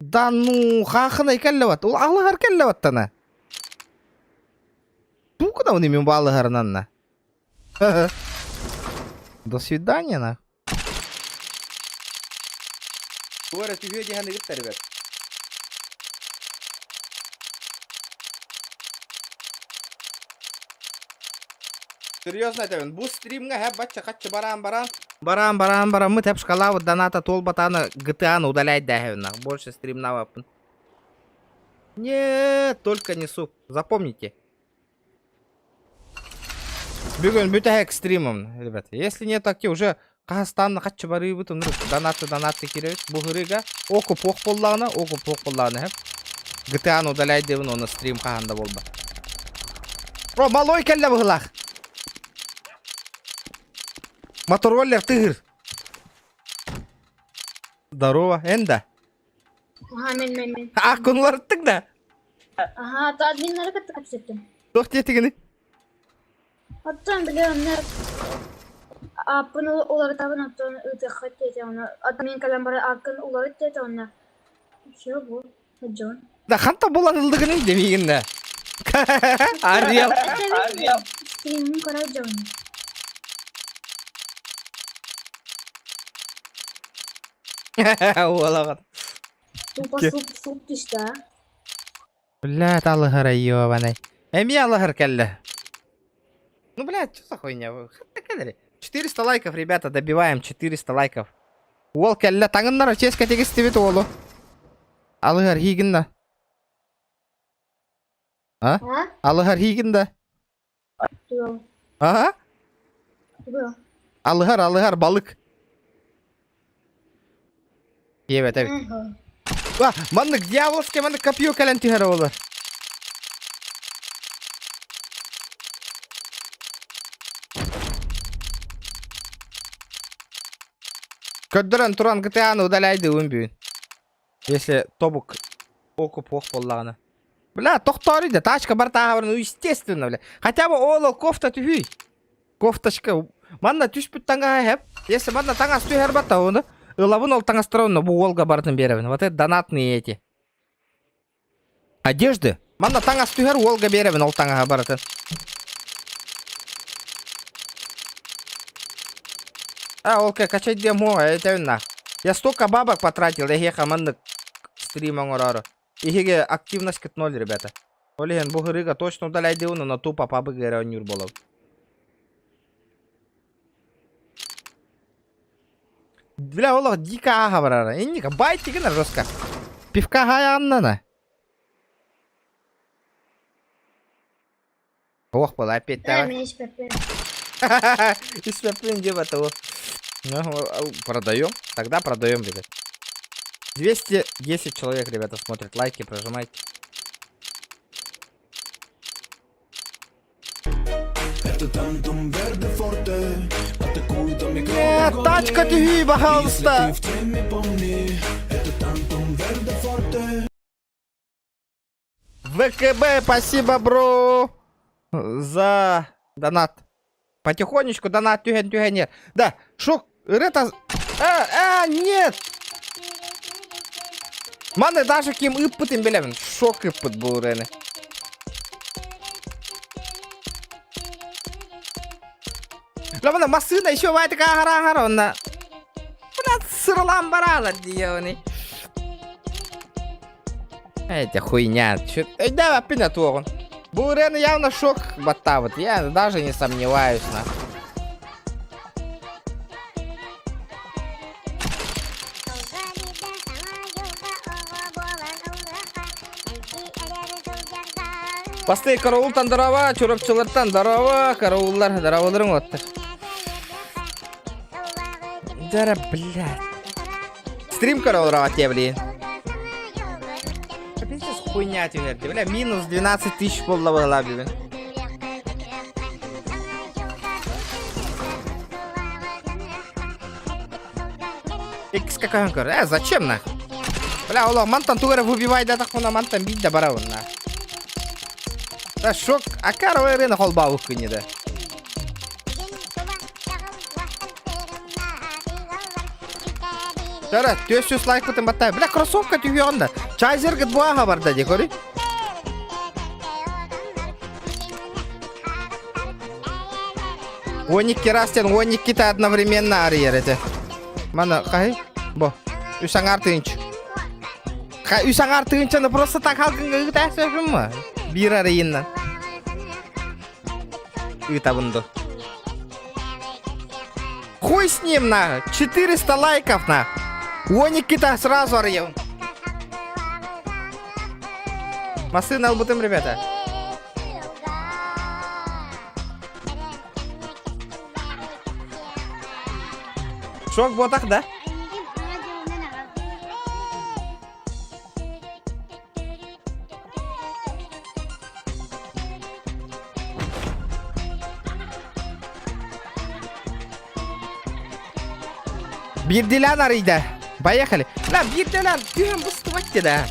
[SPEAKER 1] Да ну, хахана и каллават. Аллахар каллават-тана. Ну, куда он имя баллахар нанна? До свидания, на. Говорят, видео диханы витта, ребят. Серьезно, это бу стримга хэп бача хача баран. Мы тэп шкала доната толбатана GTA удаляет дахевна. Больше стрим навапн. Нет, только несу. Запомните. Бегун бютахек стримом, ребята. Если нет актив, уже Казахстанна хача бары бутун донаты киревит. Бугырыга оку пох поллана хэп. GTA удаляет девно на стрим хаханда болба. Про малой келле бұғылақ. Мотороллер тыгыр. Здорово, Энда.
[SPEAKER 9] Ага, мен.
[SPEAKER 1] Аккунлар ыттың да?
[SPEAKER 9] Ага, та админлары каттық сеттім.
[SPEAKER 1] Тоқ тетігіні?
[SPEAKER 9] Оттан білемнер. Апын олары табын оттан ұтық тете оны. Админ калам бары акын олары тете оны. Все бұл. Джон.
[SPEAKER 1] Да ханта боланылдығыны демейгінді. Ариал.
[SPEAKER 9] Стримін қара Джон.
[SPEAKER 1] Олағын.
[SPEAKER 9] Тупа суп түсті, а?
[SPEAKER 1] Блядь, алығыр айёбанай. Әме алығыр кәлі. Ну, блядь, что за хуйня? 400 лайков, ребята, добиваем 400 лайков. Ол кәлі, таңынлар чесқа тегіс тебет олу. Алығыр хигінді. А? Алығыр хигінді. Ага? Алығыр, балық. Evet. Manlık diyavoske manlık kapıyor kalen tühere olur. Köddüren turan GTA'nı udalaydı büyün. Если тобук оку пох поллағаны. Бля, тоқтарыйды, тачка бар тағабырын, ну естественно, бля. Хотя бы олы кофта түйүй. Кофташка. Манна түшпіт таңға хеп. Если манна таңа стүйер бата оны. Лавун ол таңастырауына бұл олға бартын беревін. Вот это донатные эти. Одежды. Манна таңастығыр олға беревін ол таңаға бартын. Олка, качать демо, это винна. Я столько бабок потратил, я хеха манны стримом урару. И хеге активность к 0, ребята. Олеген бугырыга точно удаляйды уны, но тупо пабыгыра он юрболов. Бля, олар дика аға барара. Енника, байтигіна жостка. Пивка хая аннана. Ох, была опять тава.
[SPEAKER 9] Мен испеппен.
[SPEAKER 1] Испеппен деп атау. Продаем? Тогда продаем, ребят. 210 человек, ребята, смотрят. Лайки прожимайте.
[SPEAKER 13] Это там verde forte, atacuy
[SPEAKER 1] тачка тюги, пожалуйста.
[SPEAKER 13] Если ты в теме, помни, это Тантум Верде Форте.
[SPEAKER 1] ВКБ, спасибо, бро, за донат. Потихонечку донат тюген. Да, шо, это... нет. Маны даже кем ыппытым белемін. Шок ыппыт бұл рені. Ламана масына еще вайды қағара онна. Бұна сырлан баралар дейоны. Эти хуйня. Да, опять туғын. Бұл рені явно шок баттавыт. Я даже не сомневаюсь на. Басты караултан дарава, чурапчылардан дарава, карауллар дараваларың оттыр. Дара, блядь. Стрим караулрава те, блин. Пиздец, хуйня тебе, бля, минус 12 тысяч поллова, блин. Икс какой он говорит, зачем нахуй? Бля, Олег, мантан тугаров убивай, да так он мантан бить да барау, нахуй. Да шок, а каровая рына холбау не да. Тара, ты все слайк потом баттай. Бля, кроссовка ты вьонда. Чайзер гад буага барда декори. Оник керастен, оник кита одновременно ариерете. Мана, кай? Бо, усангар тынч. Кай усангар тынч, она просто так халкан гыгыта сөйфім. Бир арайыннан. Итабынды. Хуй с ним, на 400 лайков, на. Оник кита сразу арьем. Масын албутым, ребята. Шок ботак, да? Бирдилан арыйда. Поехали. Да, бирдилан. Тюхен быстыватты, да.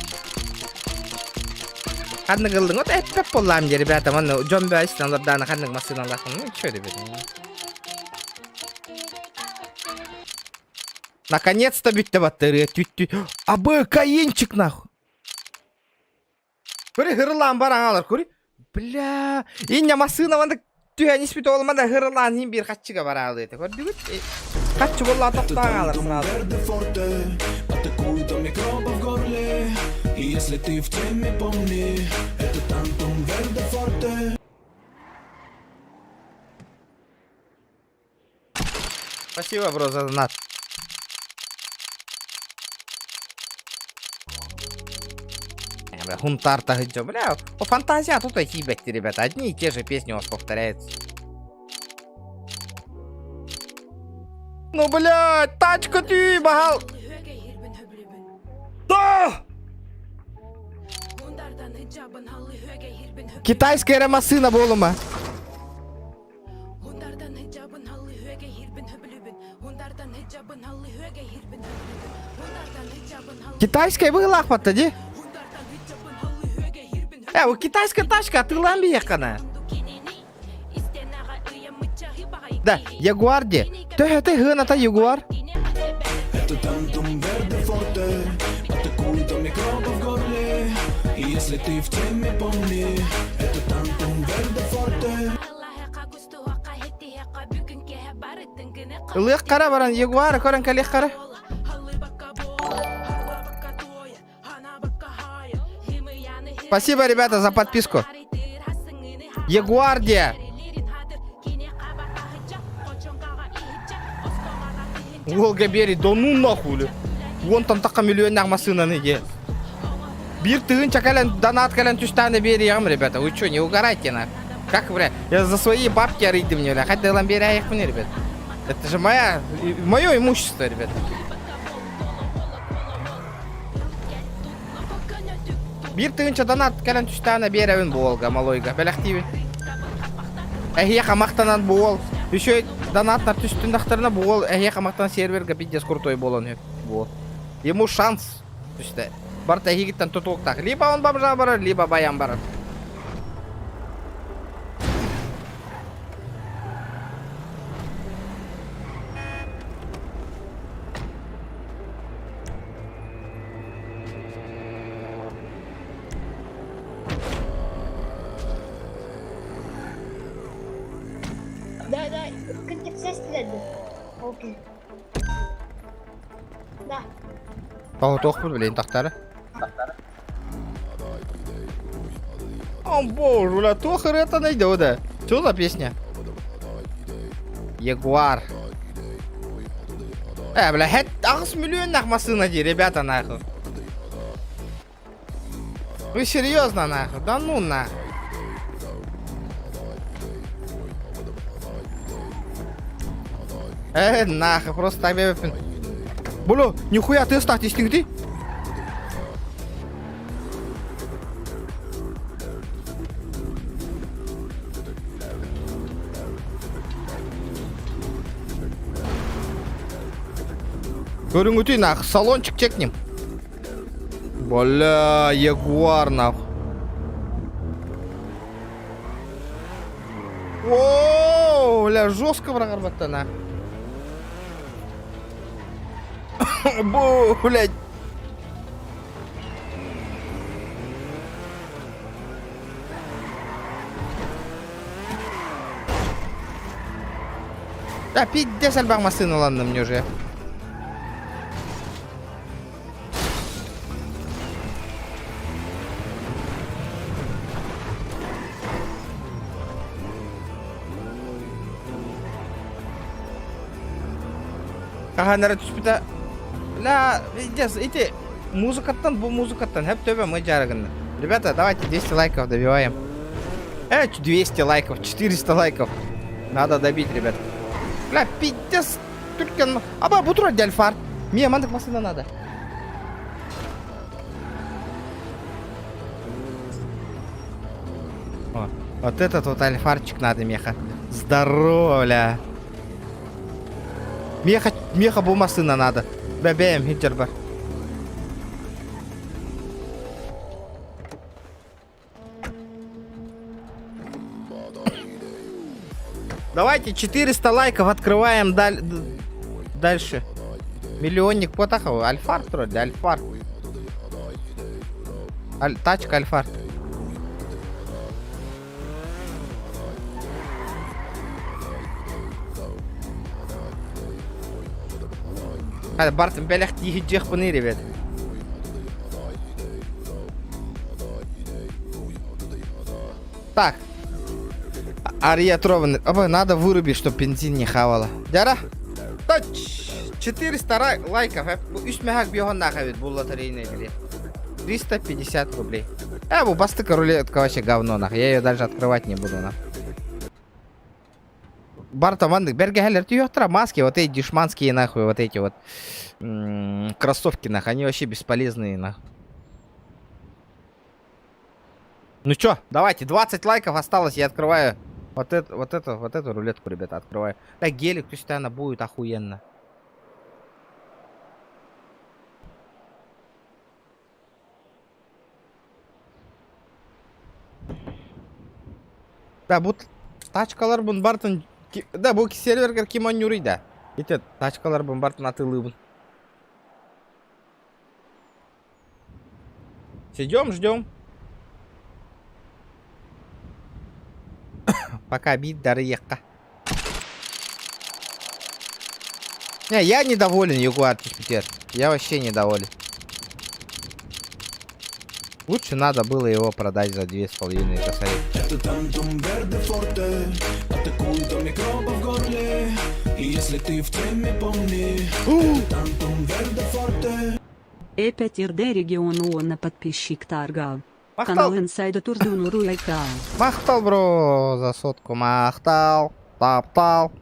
[SPEAKER 1] Хадны кылдың. Вот эппеп боллам же, ребята. Маны жомбе айстан хадны масын аллахын. Ну, чё, ребята? Наконец-то битті баттыры. Абы, кайынчик, нахуй. Көрі, хырлан баран алар, көрі. Бля. Иння масына ванды тюхен испит олмада хырлан ин бир қатчыға бара алды. Көрді бүт. Қатчы болла тоқтан алар сразу.
[SPEAKER 13] Атакуй до микроба в горле. И если ты в теме, помни, это Тантум Верде Форте.
[SPEAKER 1] Спасибо, бро, за донат. Бля, хунтар-то хыджо, бля, по фантазия тут ебать, ребята, одни и те же песни у вас повторяются. Ну, блядь, тачка ты, багал. Да! Китайская ремасына болума. Китайская была хвата, де? Вот китайская тачка, а ты ламбияқана. Да, Ягуар де. Ты гына-то Ягуар.
[SPEAKER 13] Это Тантум Верде Форте. Атакуй до микроба в горле. И если ты в теме, помни, это Тантум Верде Форте.
[SPEAKER 1] Лык қара баран, Ягуар, көрін кәлек қара. Спасибо, ребята, за подписку. Ягуар де. Волга бери, да ну нахуй. Вон там такая миллионная машина не. Бир тын чакален, донат кален тюштаны бери, ребята. Вы что, не угорайте на? Как, бля? Я за свои бабки арыйдым мне, бля. Хотя ламбери их мне, ребят. Это же мое имущество, ребят. Бир тын донат кален тюштаны бери, Волга, малойга. Беляхтиви. Эхия хамахтанат бол. Еще донатлар түстүндактарына бол эхе камактан серверге пиздец крутой болон бол. Ему шанс түсті. Барта хигиттен тутуктак. Либо он бомжа барар, либо баян барар.
[SPEAKER 9] Да, контекст стреляет. Окей. Да.
[SPEAKER 1] Тау тоқпыз білейін тақтары. О боже, бля, Тохар это найдет, да? Что за песня? Ягуар. Бля, хэт 9 миллион нахмасы нади, ребята, нахуй. Вы серьезно, нахуй? Да ну нахуй. Нахуй, просто так бебе. Бля, нихуя ты стать ты? Көрің өтей нахуй, салончик чекнем. Бля, ягуар нахуй. О, бля, жестко врагорбатта нахуй. Бу, блядь. Да, пиздец альбах машину, ладно, мне уже. Ага, народ, что-то... Ля, пиздец, эти... Музыкаттан, бұл музыкаттан, хэп төбе мы жарган. Ребята, давайте 200 лайков добиваем. 200 лайков, 400 лайков. Надо добить, ребят. Ля, пиздец, түркен... Аба, бутро дельфар. Мне мандык машина надо. О, вот этот вот альфарчик надо, меха. Здорово, ля. Меха бұл машина надо. Бәбәем, хиттер бар. Давайте 400 лайков открываем дальше. Миллионник потахов. Альфар вроде, альфар. Тачка альфар. Hadi Bartın belek yiyecek bunu rебят. Так. Ария Трован. Оба, надо вырубить, чтобы бензин не хавало. Дяра? 400 лайков. Үстмехак бьёгон нахавит бұл лотерейный билет. 350 рублей. Бұл бастыка рулетка вообще говно нах. Я ее даже открывать не буду нах. Барта мандык, бергехелер, ты ёхтра маски, вот эти дешманские нахуй, вот эти вот кроссовки нах, они вообще бесполезные нах. Ну чё, давайте, 20 лайков осталось, я открываю вот эту рулетку, ребята, открываю. Так, гелик, то есть она будет охуенно. Да, будут тачкалар бун бартын. Да, бұл сервергер кимон юрий да. Етет, тачкалар бұн бартын атылы бұн. Ждем. Пока бит дары екқа. Не, я недоволен, Ягуар Питер. Я вообще недоволен. Лучше надо было его продать за 2,5 косарей.
[SPEAKER 13] Это тантум верде форте, атакует микроба в горле. И если ты в теме, помни, это тантум верде форте.
[SPEAKER 6] Э5РД регион ООН подписчик торгал. Канал Инсайда Турдуну Руйка.
[SPEAKER 1] Махтал, бро, за сотку. Махтал. Таптал.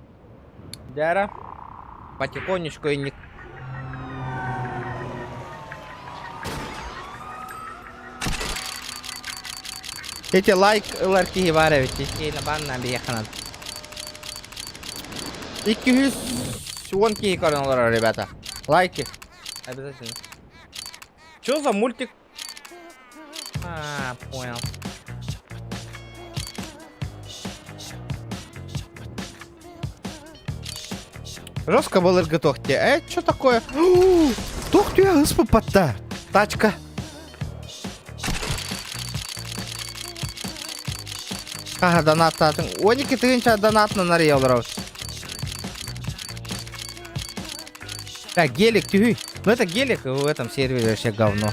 [SPEAKER 1] Дяра. Потихонечку и не... Эти лайки варивать, на бан нам ехать. 210 кейк арналар, ребята. Лайки. Обязательно. Чё за мультик? А, понял. Жестко был готовьте. Что такое? Тух ты, господа. Тачка. Ага, донат. Оники ты донат на нарел, брат. Так, гелик, тюй. Ну это гелик в этом сервере вообще говно.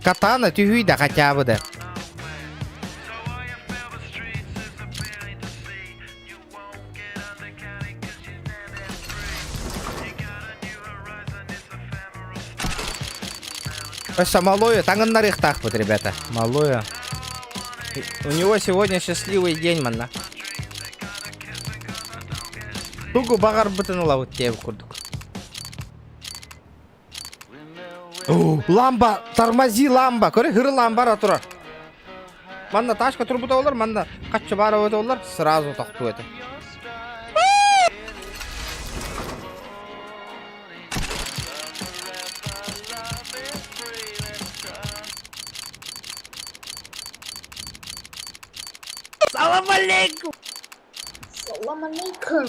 [SPEAKER 1] Катана, тюй, да хотя бы, да. Просто малое, там на рехтах вот, ребята. Малое. У него сегодня счастливый день, манна. Тугу багар бутынула вот тебе курдук. Ламба, тормози ламба. Көрі гыры ламбара тұра. Манна ташка турбута олар, манна қатшы бары өті олар. Сразу тоқту өті. Салам алейкум.
[SPEAKER 9] Салам алейкум.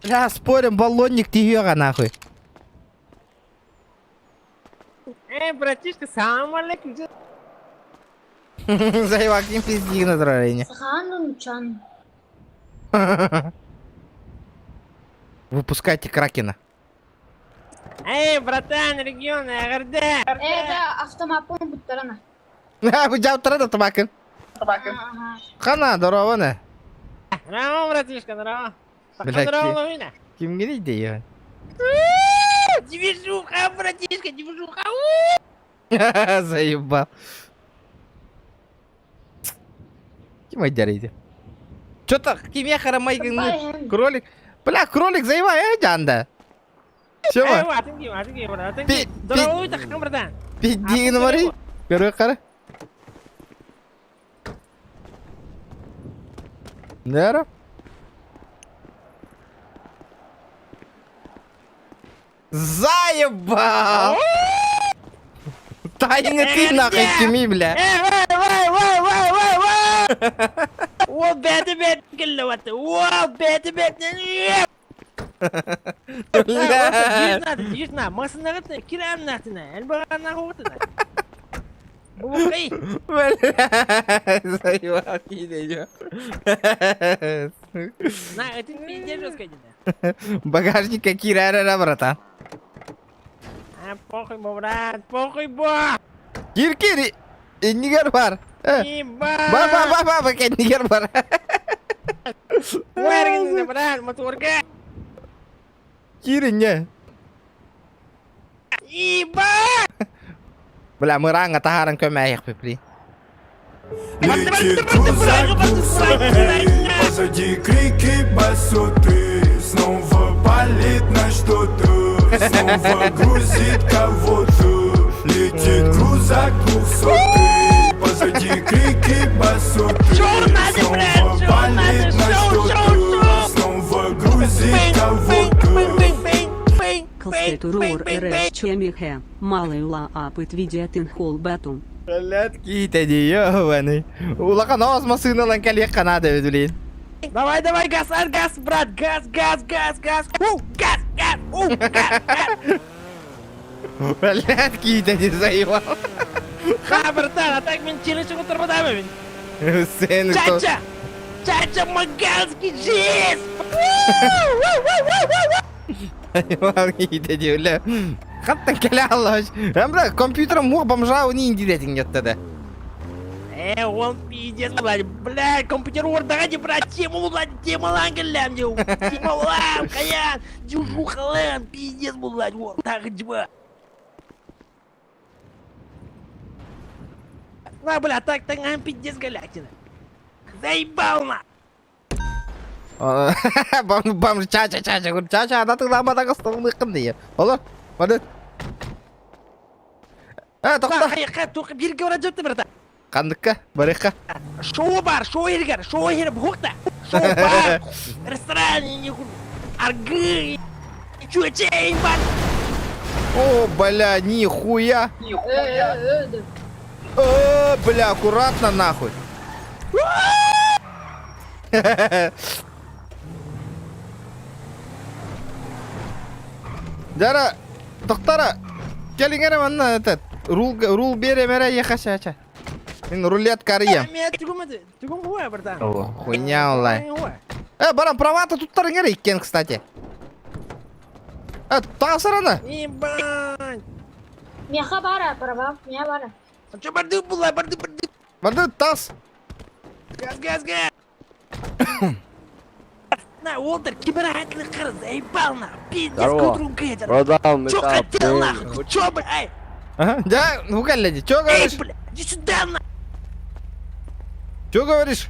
[SPEAKER 1] Бля, спорим, баллонник тигера нахуй.
[SPEAKER 5] Братишка, салам алейкум.
[SPEAKER 1] Заебак, не пизди на настроение.
[SPEAKER 9] Саханун-чан.
[SPEAKER 1] Выпускайте кракена.
[SPEAKER 5] Братан, регион, агарда.
[SPEAKER 9] Это автомапон буттарана.
[SPEAKER 1] Вы жауптырады табакын. Қана, здорово, не?
[SPEAKER 5] Здорово, братишка, здорово.
[SPEAKER 1] Блядь, кем келейді, егін?
[SPEAKER 5] Движуха, братишка, движуха.
[SPEAKER 1] Заебал. Кем айдарайды? Чё-то кеме қарамай кролик. Бля, кролик заебай, жанда. Чё ба?
[SPEAKER 5] Здорово, тахтан, братан.
[SPEAKER 1] Пиддигін барай. Көрі қара. Нера? Заебал! Тайны ты нахуй кеми, бля.
[SPEAKER 5] О, бэт, галлавата. О, бэт.
[SPEAKER 1] Бля.
[SPEAKER 5] Дижна, масынағытна, кирам нахтына, әлбағанна қоғытына. Бубукай.
[SPEAKER 1] Бля. Заебал, кидейдё.
[SPEAKER 5] На, это пиздец жестко идет.
[SPEAKER 1] Багажника кирара, братан.
[SPEAKER 5] Похуй, брат, похуй, бо.
[SPEAKER 1] Кир, нигер бар.
[SPEAKER 5] Еба.
[SPEAKER 1] Ба, нигер бар.
[SPEAKER 5] Уэргензі, брат, моторка.
[SPEAKER 1] Кир, не.
[SPEAKER 5] Еба.
[SPEAKER 1] Бля, мы ранга тахаран көмәйік пепли.
[SPEAKER 13] Летит крузак двухсотый, позади крики басоты. Снова палит на что-то, снова грузит кого-то. Летит крузак двухсотый, позади крики басоты. Снова палит на что-то, снова грузит кого-то.
[SPEAKER 6] Калстетурор РС Чемихе, малый ла апыт видеотин хол бетум.
[SPEAKER 1] Блядь, китади, ёбаный. Улака нос масына лан калек канада, блин.
[SPEAKER 5] Давай, газ, брат, газ. Газ.
[SPEAKER 1] Блядь, китади, заебал.
[SPEAKER 5] Ха, братан, а так мен челлендж отырмадамын.
[SPEAKER 1] Сен, кто...
[SPEAKER 5] Чача, маганский жест.
[SPEAKER 1] Заебал, китади, бля. Хаттан кәлі аллаш. Бля, компьютером мух бомжа уни индилетин нет-то.
[SPEAKER 5] Он пиздец, блядь, компьютер ордаға де, брат, тема лан кәлләм де, тема лан, қаян, дюжуха лан, пиздец, блядь, тағы жба. На, блядь, так таңан пиздец галактина. Заебал на.
[SPEAKER 1] Бомж, чача, говорю, чача, ана тыңламадағы столны қынды, олар, мадет.
[SPEAKER 5] Тоқта. Қайыққа, тоқы, берге ора жөпті, брат.
[SPEAKER 1] Кандыкка, барыққа.
[SPEAKER 5] Шоу бар, шоу ергер, шоу ергер бұқта. Шоу бар, ресторан, аргы, чуечейн бар.
[SPEAKER 1] О, бля, нихуя. Бля, аккуратно нахуй. Жара, тоқтара. Келіңер манна этот. Рул бере мере ехаша. Мен рулетка арыям.
[SPEAKER 5] Мен түгім ғой бірдан.
[SPEAKER 1] Хуйня онлайн. Барам, права-то туттарың ері еккен, кстати. Тағысыраны.
[SPEAKER 5] Ебань.
[SPEAKER 9] Меха бара, права, меня бара.
[SPEAKER 5] Че барды бұлай, барды.
[SPEAKER 1] Барды, тағыс.
[SPEAKER 5] Газ. На, Уолтер, киберхатлы қырыз, ебал на. Пиздец, кудрун кедер.
[SPEAKER 3] Продам
[SPEAKER 5] Чё
[SPEAKER 3] металл,
[SPEAKER 5] хотел нахуй? Чё, блядь?
[SPEAKER 1] Да, ну галляди, чё говоришь?
[SPEAKER 5] Эй, блядь, иди сюда на.
[SPEAKER 1] Чё говоришь?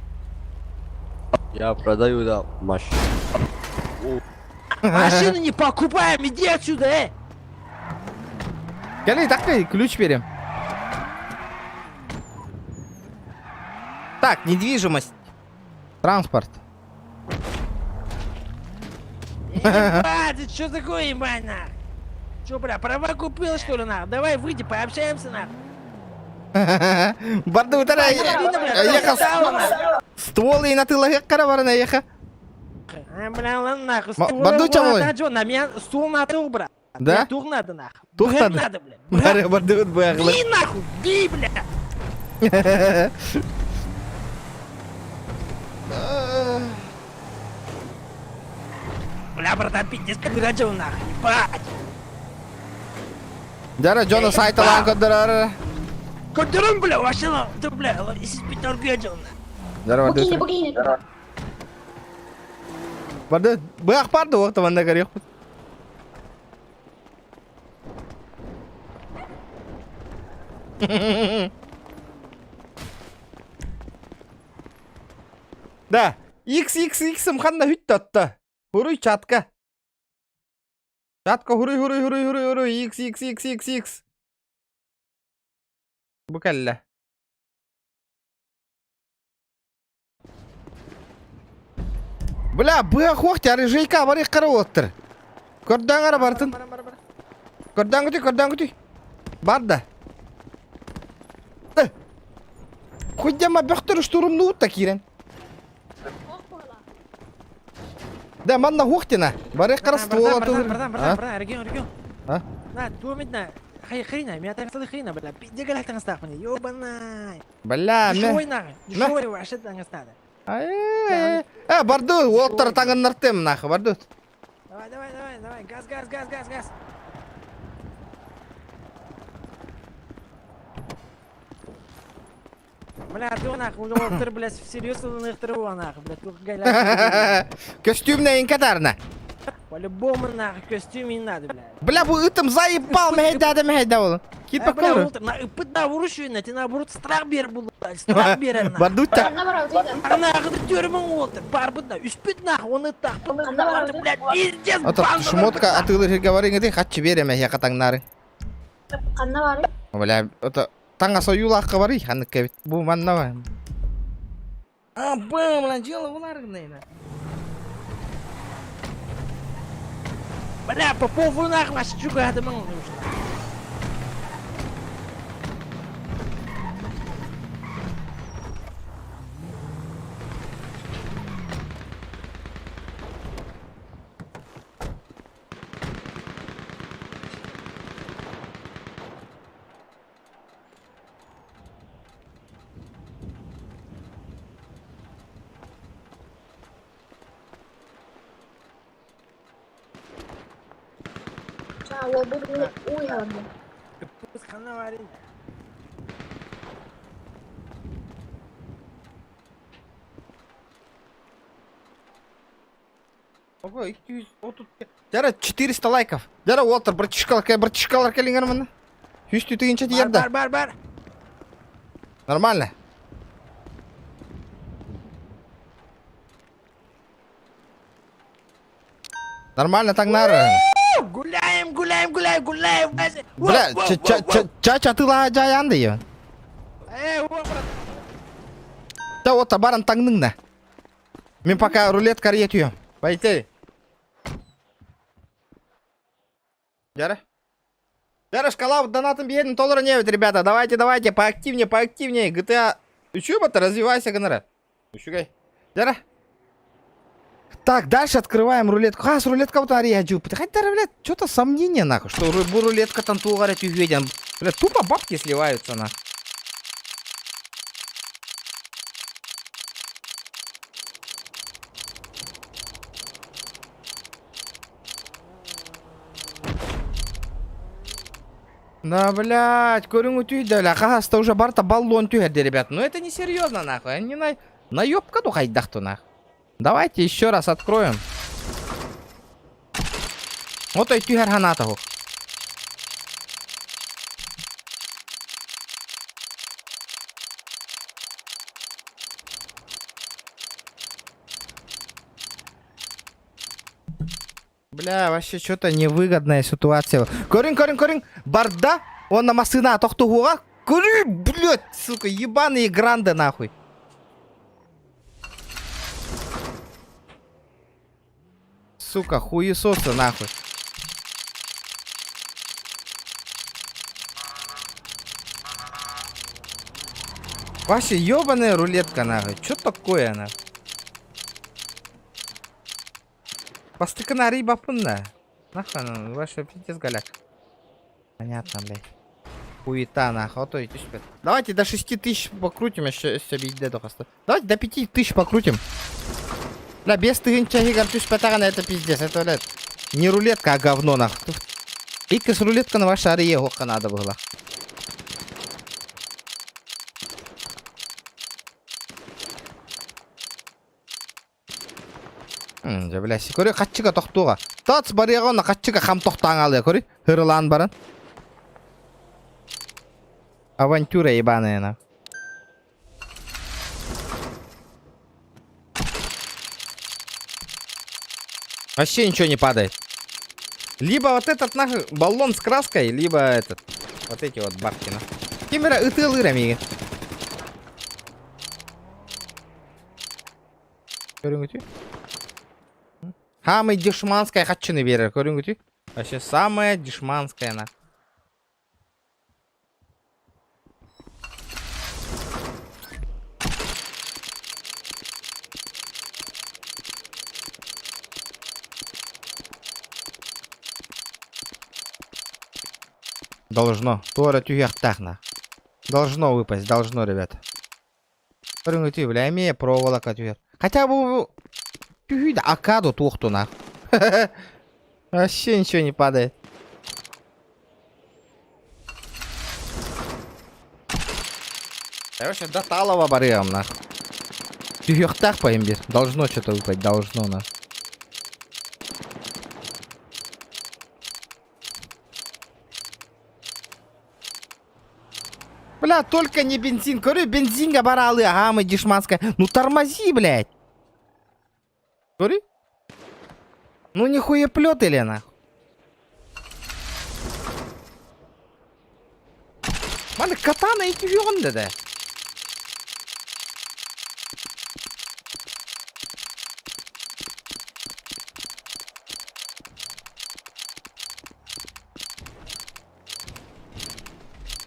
[SPEAKER 3] Я продаю, да, машину.
[SPEAKER 5] Машину не покупаем, иди отсюда,
[SPEAKER 1] Галя, такой ключ берем. Так, недвижимость. Транспорт.
[SPEAKER 5] Ебать, ты чё такое, ебать, на? Чё, бля, права купил, что ли, на? Давай, выйди, пообщаемся, на.
[SPEAKER 1] Барды утара, еха ствол и на тылах караварына еха.
[SPEAKER 5] Бля, ладно, нахуй.
[SPEAKER 1] Барды чамой?
[SPEAKER 5] На меня стул надо, брат.
[SPEAKER 1] Да?
[SPEAKER 5] Тух надо, нахуй.
[SPEAKER 1] Тух
[SPEAKER 5] Бля,
[SPEAKER 1] надо?
[SPEAKER 5] бля.
[SPEAKER 1] Барды вот бэглы.
[SPEAKER 5] Ди, нахуй, ди, бля. Бля, братан, пиздец, как радио, нахуй, ебать.
[SPEAKER 1] Жара, Джона сайталан көддірар.
[SPEAKER 5] Көддірім, бля, вообще, ты, бля, сіз питерге радио,
[SPEAKER 1] Жара, барды.
[SPEAKER 9] Букини.
[SPEAKER 1] Барды, бұяқ барды оқты ванда көрек бұд. Да, XXX'ым қанда хүтті атты. Хуруй чатка. Чатка хуруй, XXXXX. Бұ кәлі. Бля, бұяқ оқты әрі жайка бар еққары оттыр. Көрді аңара бартын. Көрді күті. Барды. Құйдема бұқтыр ұштырымды ұтта керен. Да, манна оқтина. Бар еққары ствол отыр.
[SPEAKER 5] Братан, регион. На, думать, хрена, меня так стало хрена, бля. Пиздец, как ты настах мне, ёбаный.
[SPEAKER 1] Бля,
[SPEAKER 5] Дешевый, нахуй. Дешевый, вообще так настало.
[SPEAKER 1] Барды, оттыр таңын ныртым, нахы, барды.
[SPEAKER 5] Давай, газ. Бля, ты нахуй, Уолтер, блядь, всерьез нахуй, нахуй, блядь, только гайла.
[SPEAKER 1] Костюмная инкатарна.
[SPEAKER 5] По-любому, нахуй, костюм не надо, блядь.
[SPEAKER 1] Бля, бұл үтім заебал, мәйда ол. Кит
[SPEAKER 5] Бля,
[SPEAKER 1] покору.
[SPEAKER 5] Уолтер, пытна вырушуйна, ты наоборот страх бер был, страх бер, нахуй.
[SPEAKER 1] Барды үтті.
[SPEAKER 5] Нахуй, ты тюрьман, Уолтер, бар бытна, үспет, нахуй, он и так, блядь, пиздец,
[SPEAKER 1] Отыр, шмотка атылыр говориңді қатшы береме, яқатаңнары.
[SPEAKER 9] Қанна бары?
[SPEAKER 1] Бля, ота таңа союлаққа бары, ханыққа бет. Бұл манна ба. Бля, желы бұларғынайна.
[SPEAKER 5] Бля, по поводу нахуй, ваши чуга, это мало нужно.
[SPEAKER 9] Ол бұл ойғанды.
[SPEAKER 5] Пусть хана варить.
[SPEAKER 1] Ого, 230. Жара, 400 лайков. Жара, Уолтер, братишкалар келіңер мұны. 100 түйінче тиерді.
[SPEAKER 5] Бар.
[SPEAKER 1] Нормально. Нормально таңнары.
[SPEAKER 5] Гуляем.
[SPEAKER 1] Бля, чача тыла жаянды ен.
[SPEAKER 5] Вот, брат.
[SPEAKER 1] Да вот баран таңның. Мен пока рулетка етуем. Пойти. Яра? Яра, шкала донатом беден толора не ведь, ребята. Давайте, поактивнее. GTA. Учуба-то развивайся, гонора. Учугай. Яра? Так, дальше открываем рулетку. С рулетка вот ариаджу. Хотя, блядь, что-то сомнение, нахуй, что рулетка там тугарять увиден. Блядь, тупо бабки сливаются, нахуй. Да, блядь, көрің өтейді, бля, қағаста уже барта баллон түйерді, ребят. Но это не серьезно, нахуй. Они наебка ду хайдахту, нахуй. Давайте еще раз откроем. Вот и түйер ханатаху. Бля, вообще что-то невыгодная ситуация. Корин. Барда, он на масына тохтугуга. Корин, блядь, сука, ебаные гранды, нахуй. Сука, хуесосы, нахуй. Вообще ебаная рулетка, нахуй. Что такое, нахуй? Постыкана риба пунна. Нахуй, ну, вообще пиздец голяк. Понятно, блядь. Хуета, нахуй, а то идти спят. Давайте до 6000 покрутим, еще бейде дохаста. Давайте до 5000 покрутим. Бля, без тыгынча игр спятагана, это пиздец, это, блядь, не рулетка, а говно, нахуй. Икс рулетка на вашей арее гоха надо было. Бля, көрі қатчыға тоқтуға. Тац барыға оны қатчыға қам тоқтаң алыя, көрі? Хырлан барын. Авантюра ебаная, на. Вообще ничего не падает. Либо вот этот нахуй баллон с краской, либо этот. Вот эти вот бабки, на. Кемера ытыл-ырами. Көрі самая дешманская хатчины берер, көрүнгүтү. Вообще самая дешманская, на. Должно. Тора тюяхтах, на. Должно выпасть, должно, ребята. Көрүнгүтү, бля, имея проволока тюяр. Хотя бы... Да, акаду тухту, на. Вообще ничего не падает. Я вообще до талого барыгам, на. Тюхтах по имбир. Должно что-то выпасть, должно, на. Бля, только не бензин. Говорю, бензин баралы, ага, мы дешманская. Ну тормози, блядь. Говори? Ну нихуя плет или на? Маны катана идти вёнда, да?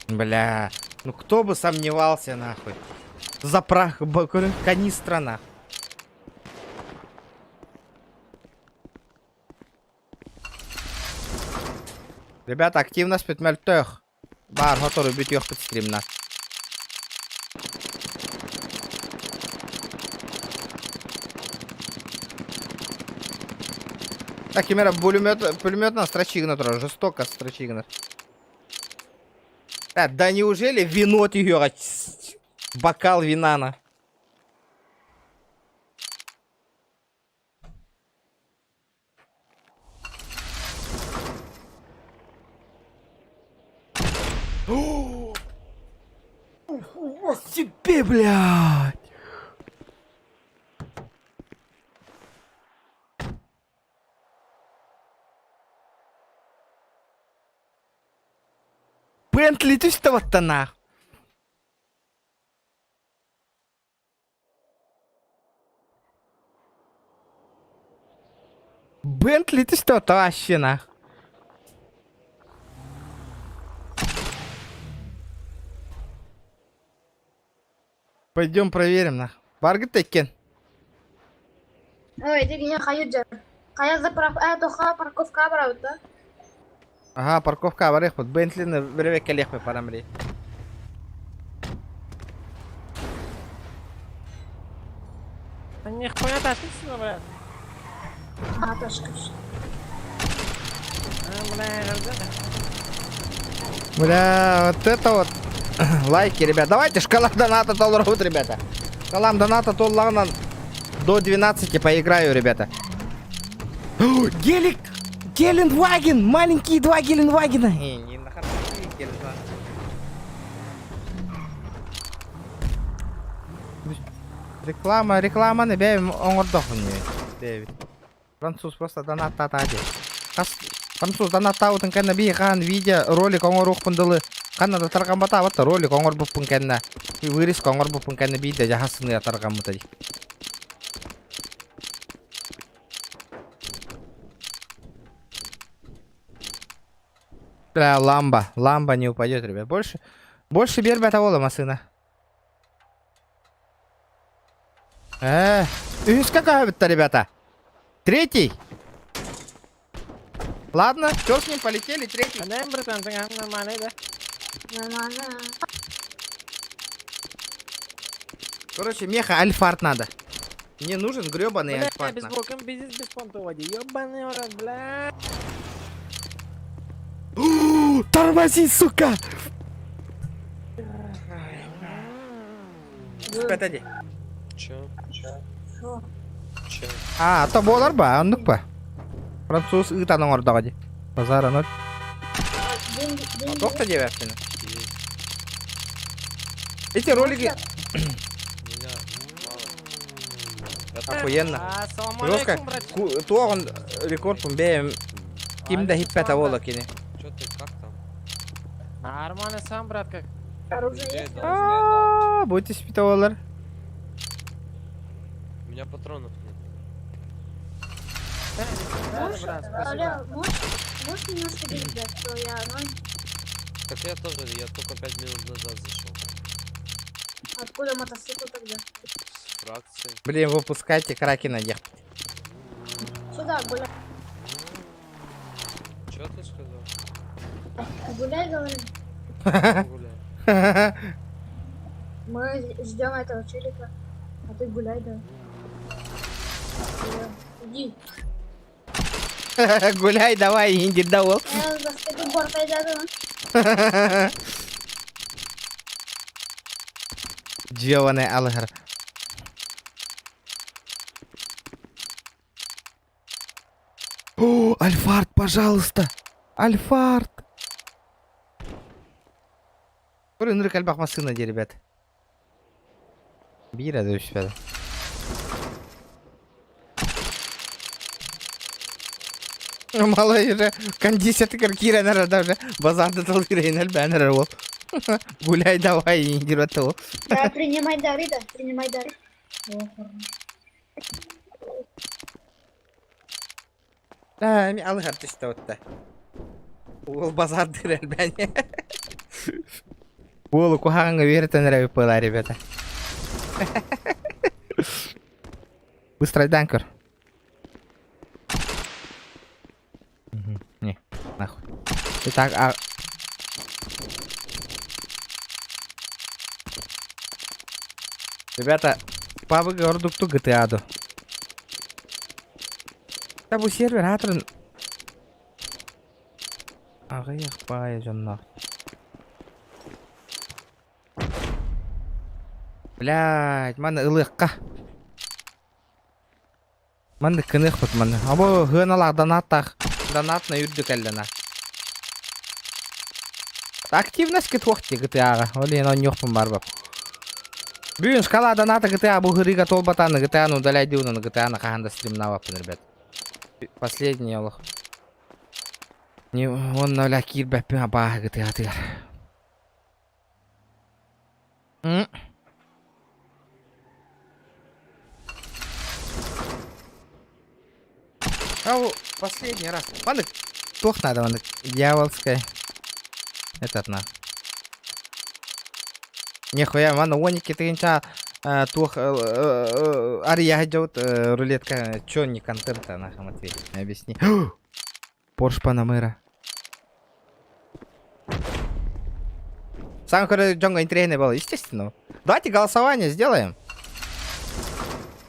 [SPEAKER 1] Бля, ну кто бы сомневался, нахуй. Запрах, канистра, нахуй. Ребята, активность пятмельтых. Бар, готовы бить их под стримна. Так, Кемера, пулемет на строчигнут, жестоко строчигнут. Да неужели вино тебе, бокал вина, на? Тебе, блядь! Бентли, ты что вот-то на? Бентли, ты что, вообще нах? Пойдем проверим нах. Баргы теккен.
[SPEAKER 9] Ой, деген қайыр қаяқ заправ тоқа парковка барады да.
[SPEAKER 1] Ага, парковка бар ехпет. Бентлини бірбек келехпе парамри.
[SPEAKER 5] Нихуя тащится, блядь.
[SPEAKER 9] А, ташкаш.
[SPEAKER 1] Бля, вот это вот. Лайки, ребят. Давайте шкала доната толларут, ребята. Шкалам доната толларна до 12 поиграю, ребята. О, гелик! Геленваген! Маленькие два Геленвагена! Не нахуй Геленваген. Реклама не бейм оңордохун. Француз просто донат татади. Француз донат таутын кенна бейхан видео ролик оңорух пындылы. Канада тарган бата бата ролик оңор буппун кенна. Вырис оңор буппун кенна видео жахасыны тарган мутади. Бля, ламба не упадет, ребят. Больше бербета вола масына. Какая это, ребята? Третий. Ладно, что с ним, полетели, третий.
[SPEAKER 5] Братан, нормально, да?
[SPEAKER 9] Нормально.
[SPEAKER 1] Короче, меха альфарт надо. Мне нужен гребаный
[SPEAKER 5] Бля,
[SPEAKER 1] альфарт.
[SPEAKER 5] без боком, без понтового. Ёбаный рот, бля.
[SPEAKER 1] Тормози, сука! Спятади.
[SPEAKER 11] Чё?
[SPEAKER 9] Шо?
[SPEAKER 11] Чё?
[SPEAKER 1] А то болар ба, андык ба. Француз ытаның ордагы. Базара ноль.
[SPEAKER 9] Деньги.
[SPEAKER 1] Токта девятина. Эти ролики охуенно.
[SPEAKER 5] Ассаламу
[SPEAKER 1] Жестко.
[SPEAKER 5] алейкум, брат.
[SPEAKER 1] Туаган рекорд бе кимда хиппета вола кини.
[SPEAKER 11] Чё ты, как там?
[SPEAKER 5] Нормально сам, брат, как?
[SPEAKER 9] Оружие есть?
[SPEAKER 1] Будете спита волар.
[SPEAKER 11] У меня патронов нет.
[SPEAKER 9] Можешь,
[SPEAKER 5] брат, спасибо.
[SPEAKER 9] Аля, можешь немножко денег дать, что я,
[SPEAKER 11] Так я тоже, я только 5 минут назад зашел.
[SPEAKER 9] откуда мотоцикл тогда?
[SPEAKER 11] С фракцией.
[SPEAKER 1] Блин, выпускайте кракена ехать.
[SPEAKER 9] Сюда, гуляй.
[SPEAKER 11] Чё ты сказал?
[SPEAKER 9] Гуляй, говорим.
[SPEAKER 11] Гуляй.
[SPEAKER 9] Мы ждем этого челика, а ты гуляй, да. Иди.
[SPEAKER 1] Гуляй, давай, инди давол.
[SPEAKER 9] Застыгы борта идет,
[SPEAKER 1] Джованный алгар. О, Альфард, пожалуйста. Альфард. Рынок альбах масына, ребят. Бира, да, еще. Малай уже кондисия киркира на даже базар да толкирей на бэннер вот. Гуляй давай и иди роту.
[SPEAKER 9] Да, принимай дары, да, принимай дары.
[SPEAKER 1] Да, ми алгар ты что вот-то. Ол базар дырел бәне. Ол куханга верит на пыла, ребята. Быстрый данкер. Не, нахуй. Итак, ребята, пабы гордукту GTA-ду. Да бу сервер хатрын. Ағайық бай жонна. Блядь, маны ылыққа. Маны кынық бұт маны. Або ғыналақ донатна юрдік әлдіна. Активность кет уақытте GTA-ға. Олен он жоқпын бар бап. Бүгін шкала доната GTA бұл ғырыға толбатаны GTA-ны удаляйды ұнын GTA-ны қағанда стримна вапын, ребят. Последний олық. Не, он на ля кир бәппен абаға GTA-тығар. Кого последний раз? Мандык, тох надо, мандык. Дьяволская. Этот на. Нихуя, мана, оники ты инча тох ария идет рулетка. Чё не контента, нахуй, Матвей? Объясни. Порш Панамера. Самое, которое Джонго интересное было, естественно. Давайте голосование сделаем.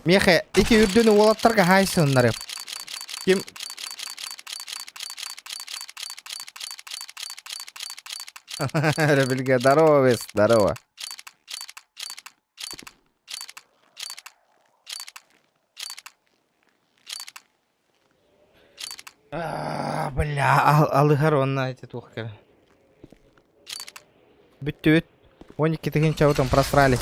[SPEAKER 1] Меха, эти юрдюны олаттарға хайсын нарып. Ким... Ребельга, здорово, Вес, здорово. Бля, алыгарон на эти тухкары. Бит-тют. Оники тыгынча вот там просрали.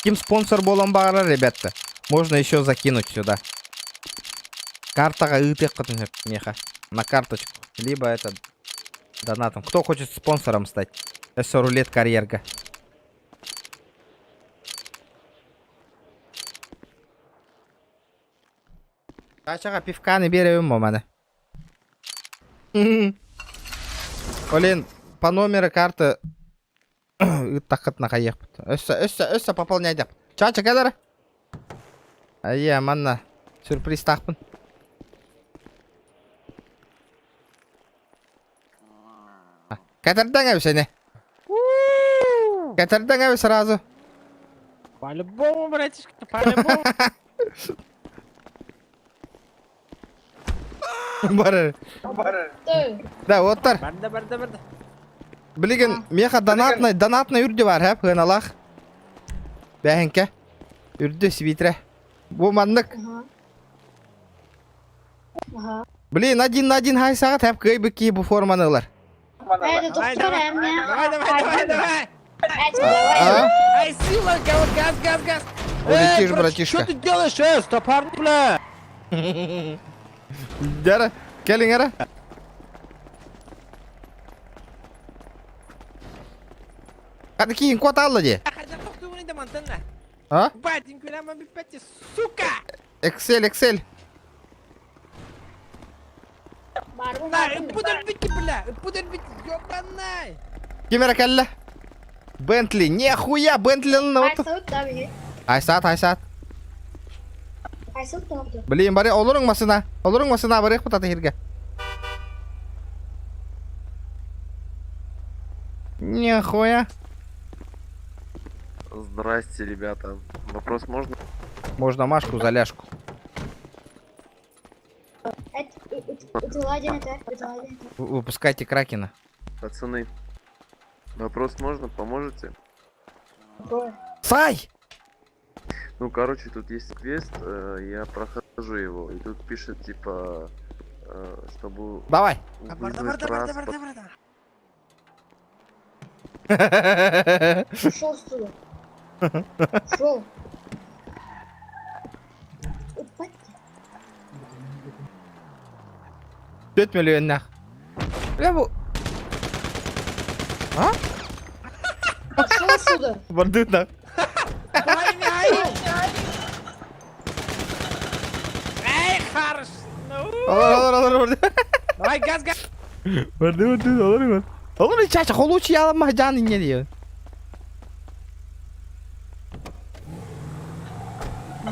[SPEAKER 1] Ким спонсор болам бара, ребята. Можно еще закинуть сюда. Картага ытых меха. На карточку. Либо это донатом. Кто хочет спонсором стать? Это рулет карьерга. Качага пивканы берем, мамана. Блин, по номеру карты тахат нахаех. Өссө пополнять деп. Чача кадыр? Ая, манна. Сюрприз тахпын. Катырдың әу сені. Катырдың әу сразу.
[SPEAKER 5] По-любому, братишка, по-любому.
[SPEAKER 1] Бары. Да, оттар.
[SPEAKER 5] Барда.
[SPEAKER 1] Білген, меха донатный үрді бар, әп, ғыналақ. Бәхінке. Үрді свитре. Бұл мандық. Блин, один на один хай сағат, әп, көй бүкей бұл форманы ұлар.
[SPEAKER 5] Давай. Ай, сила, газ.
[SPEAKER 1] Улетишь, братишка.
[SPEAKER 5] Что ты делаешь, стопар, бля?
[SPEAKER 1] Дара, келің әрі. Қады кейін кот алды де. А?
[SPEAKER 5] Сука!
[SPEAKER 1] Excel.
[SPEAKER 5] Подорвите, бля! Подорвите, ёбаный!
[SPEAKER 1] Кемера кәлі? Бентли, нехуя, Бентли Айсат. Блин, бари, олырың масына бариқ бұтаты херге. Нехуя.
[SPEAKER 11] Здрасте, ребята. Вопрос можно?
[SPEAKER 1] Можно Машку за ляжку. Выпускайте Кракена.
[SPEAKER 11] Пацаны, вопрос можно? Поможете?
[SPEAKER 1] Сай!
[SPEAKER 11] Ну, короче, тут есть квест, я прохожу его, и тут пишет, типа, чтобы...
[SPEAKER 1] Давай!
[SPEAKER 9] Шел сюда. Шел.
[SPEAKER 1] 4 миллион нах. Бля, бұл... А?
[SPEAKER 9] Шел сюда.
[SPEAKER 1] Бардыт нах.
[SPEAKER 5] Эй, хорош!
[SPEAKER 1] Алар.
[SPEAKER 5] Давай, газ!
[SPEAKER 1] Бардыт, алар. Алар, чача, холучи ялам махджаны не дейін.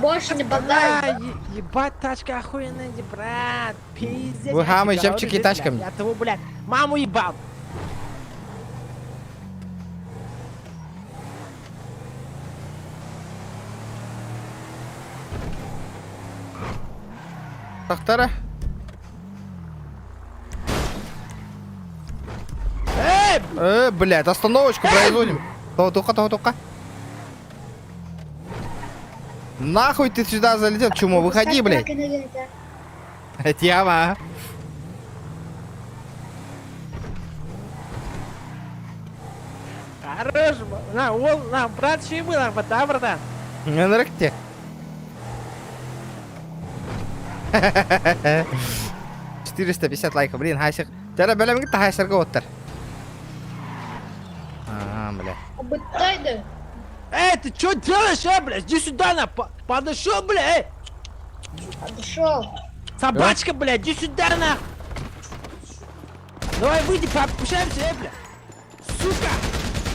[SPEAKER 9] Больше не подай.
[SPEAKER 5] Ебать, тачка охуенная, брат. Пиздец.
[SPEAKER 1] Вы хамы, жепчики тачками.
[SPEAKER 5] Я того, блядь, маму ебал.
[SPEAKER 1] Тахтара. Блядь, остановочку производим. Тука. Нахуй ты сюда залетел, чумо, выходи, блядь. Тема.
[SPEAKER 5] Хорош, на, брат, еще и был, да, братан?
[SPEAKER 1] Не нравится. 450 лайков, блин, хайсик. Жара бәлем кетті хайсырға оттар. Бля.
[SPEAKER 9] Обыттайды.
[SPEAKER 5] ты что делаешь, блядь? Иди сюда, на, подошел, блядь.
[SPEAKER 9] Подошел.
[SPEAKER 5] Собачка, блядь, иди сюда, на. Давай выйди, пообщаемся, блядь. Сука.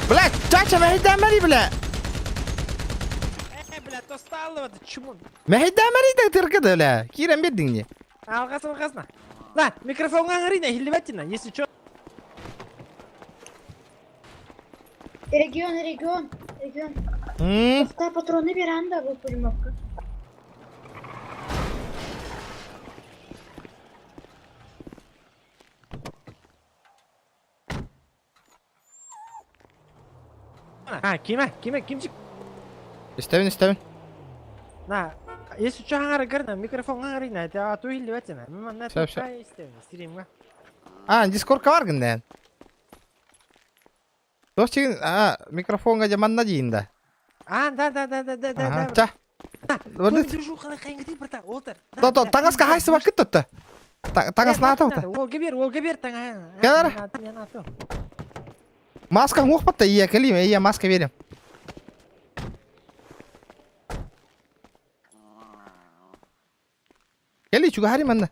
[SPEAKER 1] Блядь, чача, махидамари, бля.
[SPEAKER 5] Блядь, достал, ты чему?
[SPEAKER 1] Махидамари да тыркады, бля. Кирем бердиңне.
[SPEAKER 5] Алғасына. На, микрофонға аңырина, хилебеттина, если что.
[SPEAKER 9] Регион. Тоқта патроны берем да, бұл пулеметка.
[SPEAKER 5] Кимчик?
[SPEAKER 1] Истәвен.
[SPEAKER 5] На, если что, аңыры микрофон аңырина, это ату хилебеттина. Мен
[SPEAKER 1] Всё.
[SPEAKER 5] стримға.
[SPEAKER 1] Дискордқа баргын дән. Достигин, микрофонға жаманна дейін да.
[SPEAKER 5] Да.
[SPEAKER 1] Ча.
[SPEAKER 5] Движуханы қайыңғыты бірта, олтыр.
[SPEAKER 1] Таңасқа хайсы вақыт тұтты. Таңасына аты ұты.
[SPEAKER 5] Ол кебер таңа.
[SPEAKER 1] Кәдір? Маскаң оқпатта, ия кәлейм, ия маска берем. Кәлей, чуға харим анна.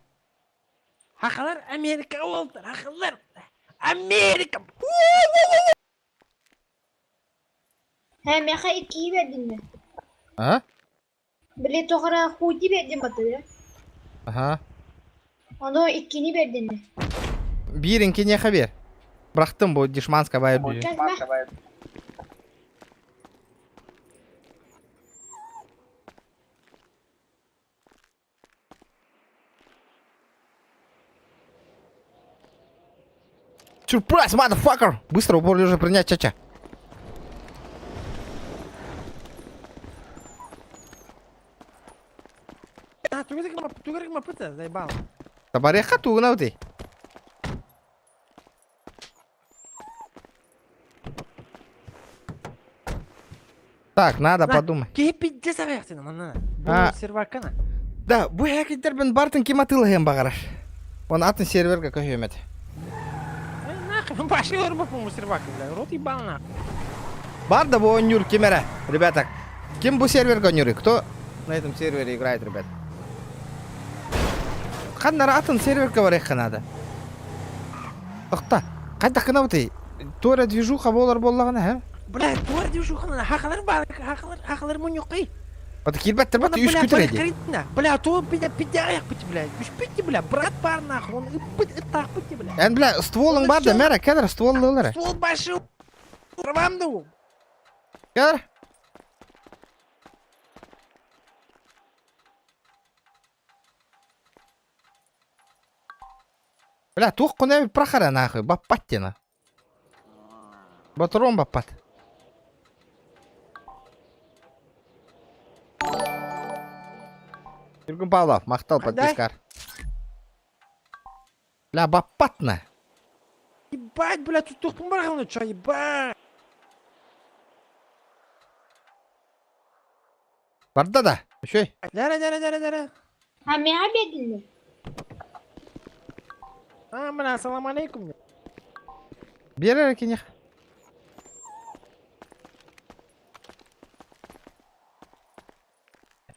[SPEAKER 5] Хақалар Америка олтыр, хақалар. Америка.
[SPEAKER 9] Мәқа 2 бердin mi? Bile toğara hudi verdim batı. Onu 2'ni verdin mi?
[SPEAKER 1] Birinki ne haber? Bıraktım bu dişmanska bayır diyor. Surprise, motherfucker! Быстро упорли уже принять чача.
[SPEAKER 5] Тугарик мапыта, заебал.
[SPEAKER 1] Табареха тугнау ты. Так, надо подумать.
[SPEAKER 5] Кепи десавяхтина, мана. Сервакана.
[SPEAKER 1] Да, bu heketler бартын кематылы хем бағараш. Он атын серверге көйемет.
[SPEAKER 5] Нахуй, пошли рыбу сервак, бля, рот ебал нахуй.
[SPEAKER 1] Бар да bu oynuyor kimere, ребята. Ким bu серверге oynuyor? Кто на этом сервере играет, ребят? Қандар атын серверге бар екен ады. Тоқта, қайда қына бұты? Тура движуха болар боллағына, хем?
[SPEAKER 5] Бля, тура движуха, хақалар бар, хақалар мұнюқи.
[SPEAKER 1] Вот кирбаттар баты үш күтіреді.
[SPEAKER 5] Бля, то пидяяқ бұты, бля. Үш бітті, бля, брат бар нахуй, он ытақ бұты, бля.
[SPEAKER 1] Ән, бля, стволың бар да, мәрі, кәдір стволы олары.
[SPEAKER 5] Ствол башы, рвамды ол.
[SPEAKER 1] Кәдір? Бля, туқ құнәбі прахара нахуй, баппат тена. Батырон баппат. Юрген Павлов, мақтал подпискар. Бля, баппатна.
[SPEAKER 5] Ебать, бля, тут туқпын бар ғаны, ча, ебать.
[SPEAKER 1] Барда да, үшөй.
[SPEAKER 5] Дәрі.
[SPEAKER 9] Мәға бердin mi?
[SPEAKER 5] Мына, ассаламу алейкум.
[SPEAKER 1] Берер екенех.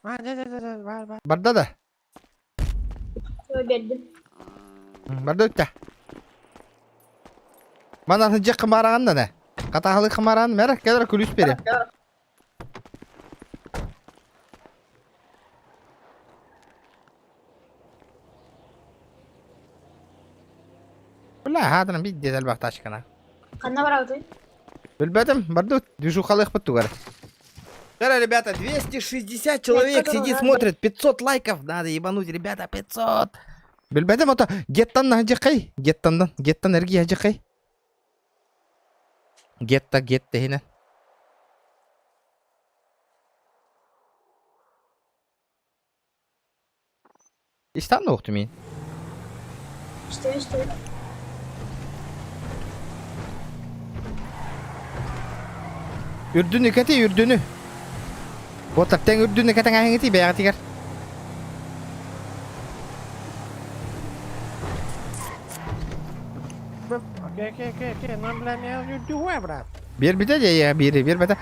[SPEAKER 5] Бар.
[SPEAKER 1] Барда да.
[SPEAKER 9] Бердin.
[SPEAKER 1] Барда өтті. Манағы жек қымарағанда не? Қатағылы қымарағын мәрі кәдір күліс берем. Бля, хадырын бейт дедел бақты ашқана.
[SPEAKER 9] Қанна бар ауды?
[SPEAKER 1] Білбәдім, барды движухалық бұтты көрі. Давай, ребята, 260 человек сидит, смотрит, 500 лайков. Надо ебануть, ребята, 500. Білбәдім, ото, геттан жақай. Геттан әрге жақай. Гетта хені. İstanbul'da okudum ben.
[SPEAKER 9] İşte.
[SPEAKER 1] Ürdünü kati ürdünü. Botaktan ürdünü katan hangiti be atigar.
[SPEAKER 5] Okey. Non bilemiyorum, yürüdü brат.
[SPEAKER 1] Bir de ya biri bir bata.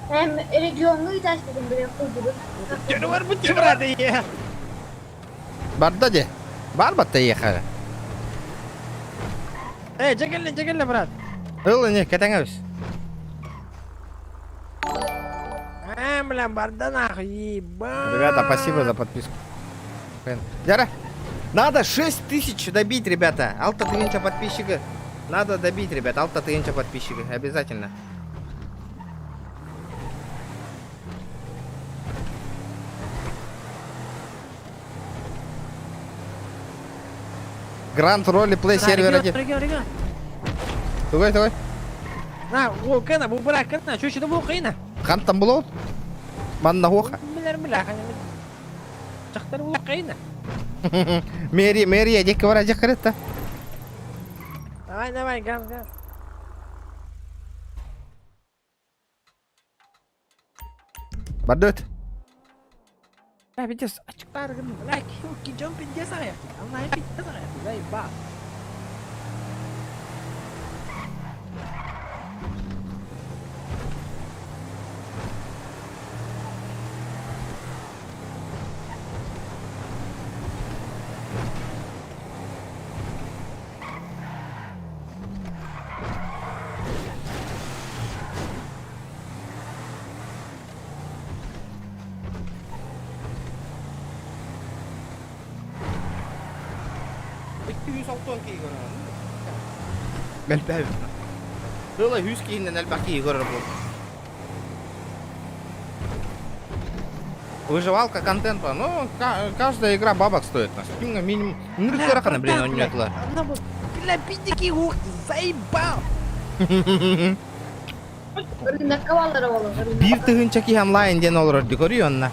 [SPEAKER 9] Hem regionlu itaşladım böyle kurdu.
[SPEAKER 5] Canı var mı çıbradı ya?
[SPEAKER 1] Barda de. Бар batta ехали.
[SPEAKER 5] Çekil брат.
[SPEAKER 1] Ыл не, кетеңебиз.
[SPEAKER 5] Бля, барда нахуй,
[SPEAKER 1] Ребята, спасибо за подписку. Яра, надо 6000 добить, ребята. Алта тыгынча подписчика. Надо добить, ребята. Алта тыгынча подписчика. Обязательно. Гранд ролеплей сервер 1.
[SPEAKER 5] Регион.
[SPEAKER 1] Тугай.
[SPEAKER 5] На, о, кена, bu bırak kena, şu bu kıyına.
[SPEAKER 1] Хантам было? Манна хоха.
[SPEAKER 5] Бля, Çaktır bu kıyına.
[SPEAKER 1] Мерия, дек вара декарета.
[SPEAKER 5] Давай, газ.
[SPEAKER 1] Бардет.
[SPEAKER 5] Ya bir de açıklar gibi. Like, yok ki jump in diye saya. Allah hep diye saya. Zay ba.
[SPEAKER 1] Мельбев. Было хюски на нальбаки город. Выживалка контента. Ну, каждая игра бабок стоит. Минимум. Ну, блин, он не тла.
[SPEAKER 5] Бля, пиздики ух, заебал.
[SPEAKER 9] Rıdak kavalları olur.
[SPEAKER 1] Bir tığınca ki hem line den olur görüyor musun?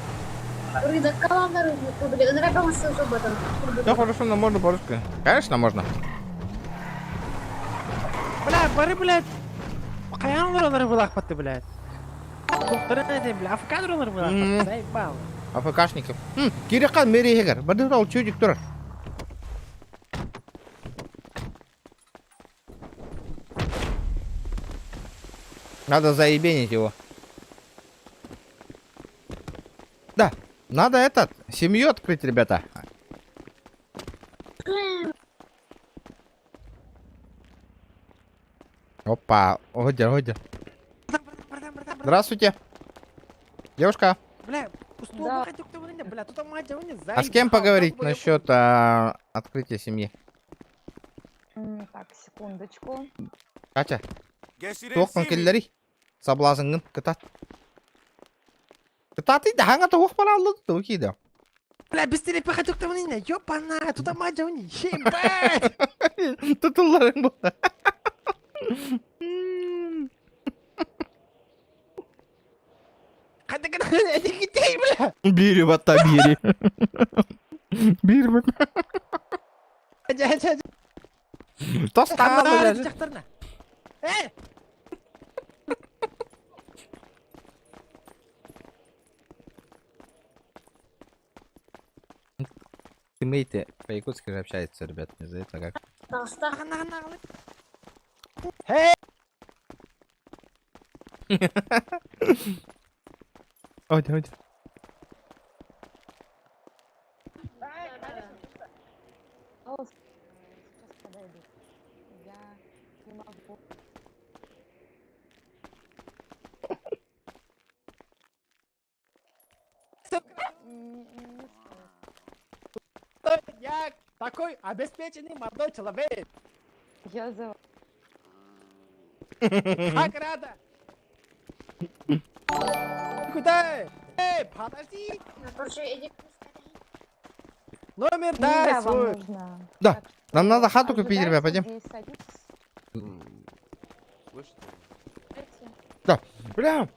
[SPEAKER 9] Rıdak kavalları böyle ınıra kalmasın şu batın.
[SPEAKER 1] Да, хорошо, но можно по-русски. Конечно, можно.
[SPEAKER 5] Бля, бары, блядь. Каян oraları bulakpattı, блядь. Doktora ne diyeyim, bля, Afrikan oraları bulakpattı, заебал.
[SPEAKER 1] АФКшников. Кирикан мерегер. Бадырал чудик тур. Надо заебенить его. Да, надо этот, семью открыть, ребята. Опа, Годя. Здравствуйте. Девушка.
[SPEAKER 5] Бля, пустого хотел кто вынес, бля, тут мать не заебал.
[SPEAKER 1] А с кем поговорить насчет открытия семьи?
[SPEAKER 14] Так, секундочку.
[SPEAKER 1] Катя. Тоқпын келдері. Саблазыңын кытат. Кытат иді, хаңа тоқ пара алды дейді.
[SPEAKER 5] Бля, быстрее походу кто вынес, ёпана, тут мать не ебать.
[SPEAKER 1] Тұтыларың болды.
[SPEAKER 5] Hadi gideyim bля.
[SPEAKER 1] Бері бата, бері. Бері бата.
[SPEAKER 5] Hadi.
[SPEAKER 1] Тостан
[SPEAKER 5] Tamam,
[SPEAKER 1] бля.
[SPEAKER 5] çaktırma. Hey!
[SPEAKER 1] Тиммейты по-якутски же общаются, ребят, не за это как.
[SPEAKER 5] Hey!
[SPEAKER 1] Оди.
[SPEAKER 5] Я такой обеспеченный молодой человек.
[SPEAKER 14] Я за...
[SPEAKER 5] Как рада. Куда? Эй, подожди. Номер дай свой.
[SPEAKER 1] Да, нам надо хату купить, ребят, пойдем. Да, бля.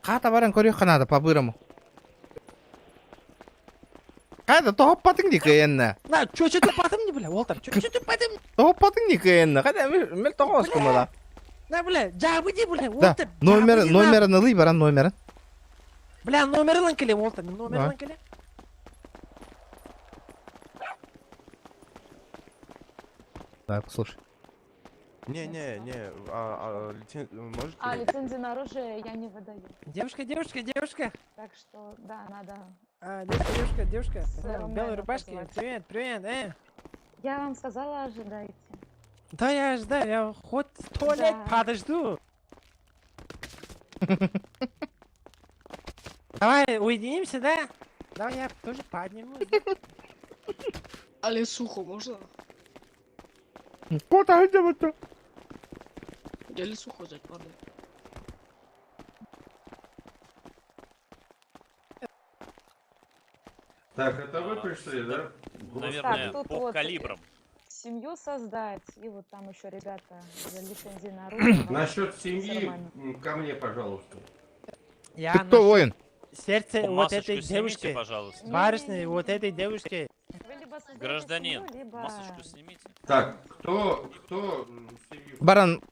[SPEAKER 1] Хата баран көрек надо по-бырому. Қайда тоғаппатың не кайынна?
[SPEAKER 5] На, чё ты потом не, бля, Уолтер, чё ты потом?
[SPEAKER 1] Тоғаппатың не кайынна? Қайда мен тоғас кумала?
[SPEAKER 5] На, бля, жабыди, бля,
[SPEAKER 1] Да,
[SPEAKER 5] Уолтер.
[SPEAKER 1] номерін ылый баран номерін.
[SPEAKER 5] Бля, номерін келе, Уолтер, номерін келе.
[SPEAKER 1] Так, слушай.
[SPEAKER 15] Не, можете?
[SPEAKER 14] А лицензию на оружие я не выдаю.
[SPEAKER 5] Девушка.
[SPEAKER 14] Так что, да, надо.
[SPEAKER 5] Девушка.
[SPEAKER 14] С
[SPEAKER 5] Белой
[SPEAKER 14] Ромео
[SPEAKER 5] рубашки.
[SPEAKER 14] позвать.
[SPEAKER 5] Привет.
[SPEAKER 14] Я вам сказала, ожидайте.
[SPEAKER 5] Да, я ожидаю, я хоть 100 лет
[SPEAKER 14] Да.
[SPEAKER 5] подожду. Давай уединимся, да? Давай я тоже поднимусь.
[SPEAKER 8] Але сухо можно?
[SPEAKER 1] Куда идем-то?
[SPEAKER 8] Я лесуху взять, пардon.
[SPEAKER 15] Так, это вы пришли, да?
[SPEAKER 14] Так, тут вот семью создать, и вот там еще ребята за лицензии на оружие.
[SPEAKER 15] Насчет
[SPEAKER 14] С
[SPEAKER 15] семьи,
[SPEAKER 14] Ромами.
[SPEAKER 15] ко мне, пожалуйста.
[SPEAKER 5] Я
[SPEAKER 1] Ты кто, воин?
[SPEAKER 5] сердце вот
[SPEAKER 16] Масочку
[SPEAKER 5] этой
[SPEAKER 16] снимите,
[SPEAKER 5] девушки.
[SPEAKER 16] пожалуйста.
[SPEAKER 5] Барышни, вот этой девушки.
[SPEAKER 14] Вы либо создаете
[SPEAKER 16] Гражданин,
[SPEAKER 14] семью, либо...
[SPEAKER 16] масочку снимите.
[SPEAKER 15] Так, кто семью?
[SPEAKER 1] Баран.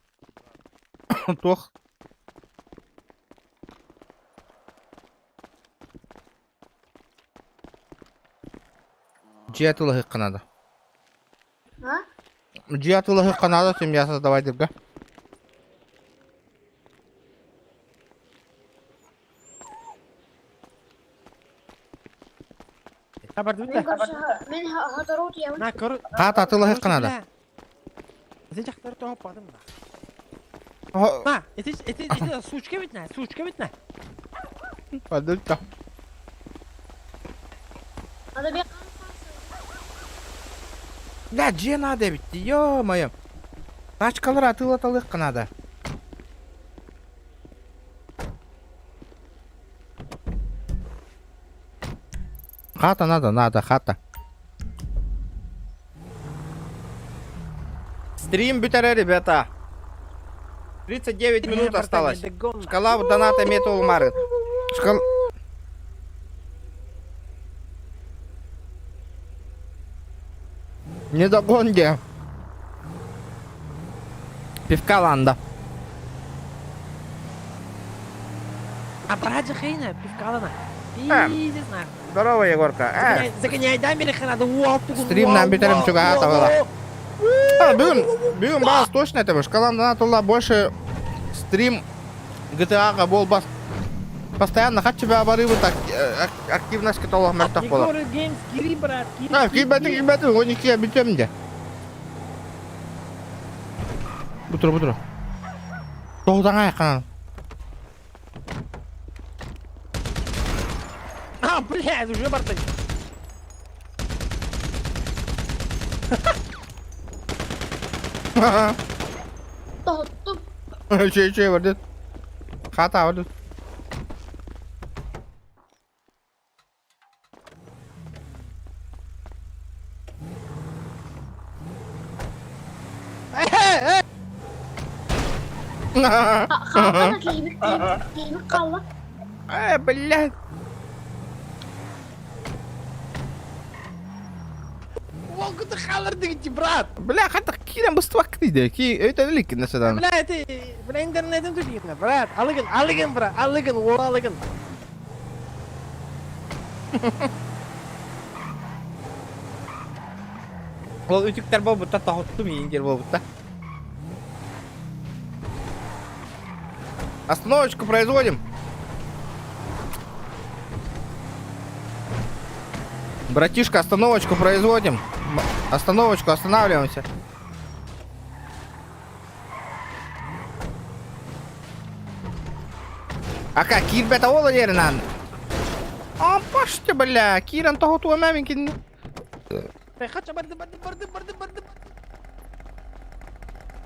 [SPEAKER 1] Тох. Джиатулахи Канада.
[SPEAKER 9] А?
[SPEAKER 1] Джиатулахи Канада, семья создавать, да?
[SPEAKER 9] Мен хатарот я.
[SPEAKER 5] На,
[SPEAKER 1] Хата Атулахи Канада.
[SPEAKER 5] Здесь кто то падам.
[SPEAKER 1] О.
[SPEAKER 5] На, это сучка ведь на.
[SPEAKER 1] Подожди.
[SPEAKER 9] Надо бегать.
[SPEAKER 1] Да, же надо ведь, ё-моё. Тачкалар атылаталык Канада. Хата надо, хата. Стрим бютере, ребята. 39 минут осталось. Шкала в доната метал Марын. Шкала... Не догоньте. Пивка Ланда.
[SPEAKER 5] А брат же хейна, пивкалана. Пиздец на.
[SPEAKER 1] Здорово, Егорка.
[SPEAKER 5] Загоняй, дай мне хрена,
[SPEAKER 1] Стрим нам битерем чуга атавала. Бүгін бас точно это шкалам донатулла больше стрим GTA-га бол бас. Постоянно хочу тебя оборывать активность которого мертв пола.
[SPEAKER 5] Егор Геймс, Кири, брат,
[SPEAKER 1] Кири, гоники обитем где. Бутро. Тоғдаңа яқынан.
[SPEAKER 5] А, блядь, уже бартань.
[SPEAKER 9] Тоттум.
[SPEAKER 1] Че, вардет. Хата, вардет.
[SPEAKER 9] Хатана киymik kallı.
[SPEAKER 1] Блядь.
[SPEAKER 5] Волку ты халардыгти, брат.
[SPEAKER 1] Бля, хата кирен быстывакты. Это великий на седан.
[SPEAKER 5] Бля, ты, бля, интернетом тупикна, брат. Алыгын, брат, алыгын.
[SPEAKER 1] Ол үтіктер бол бұтта тағытты мейіндер бол бұтта. Остановочку производим. Братишка, остановочку производим. Остановочку, останавливаемся. Ака, кир бета ола жерінен. А, пашты, бля, кирен тағытуа мәмінкен.
[SPEAKER 5] Барды.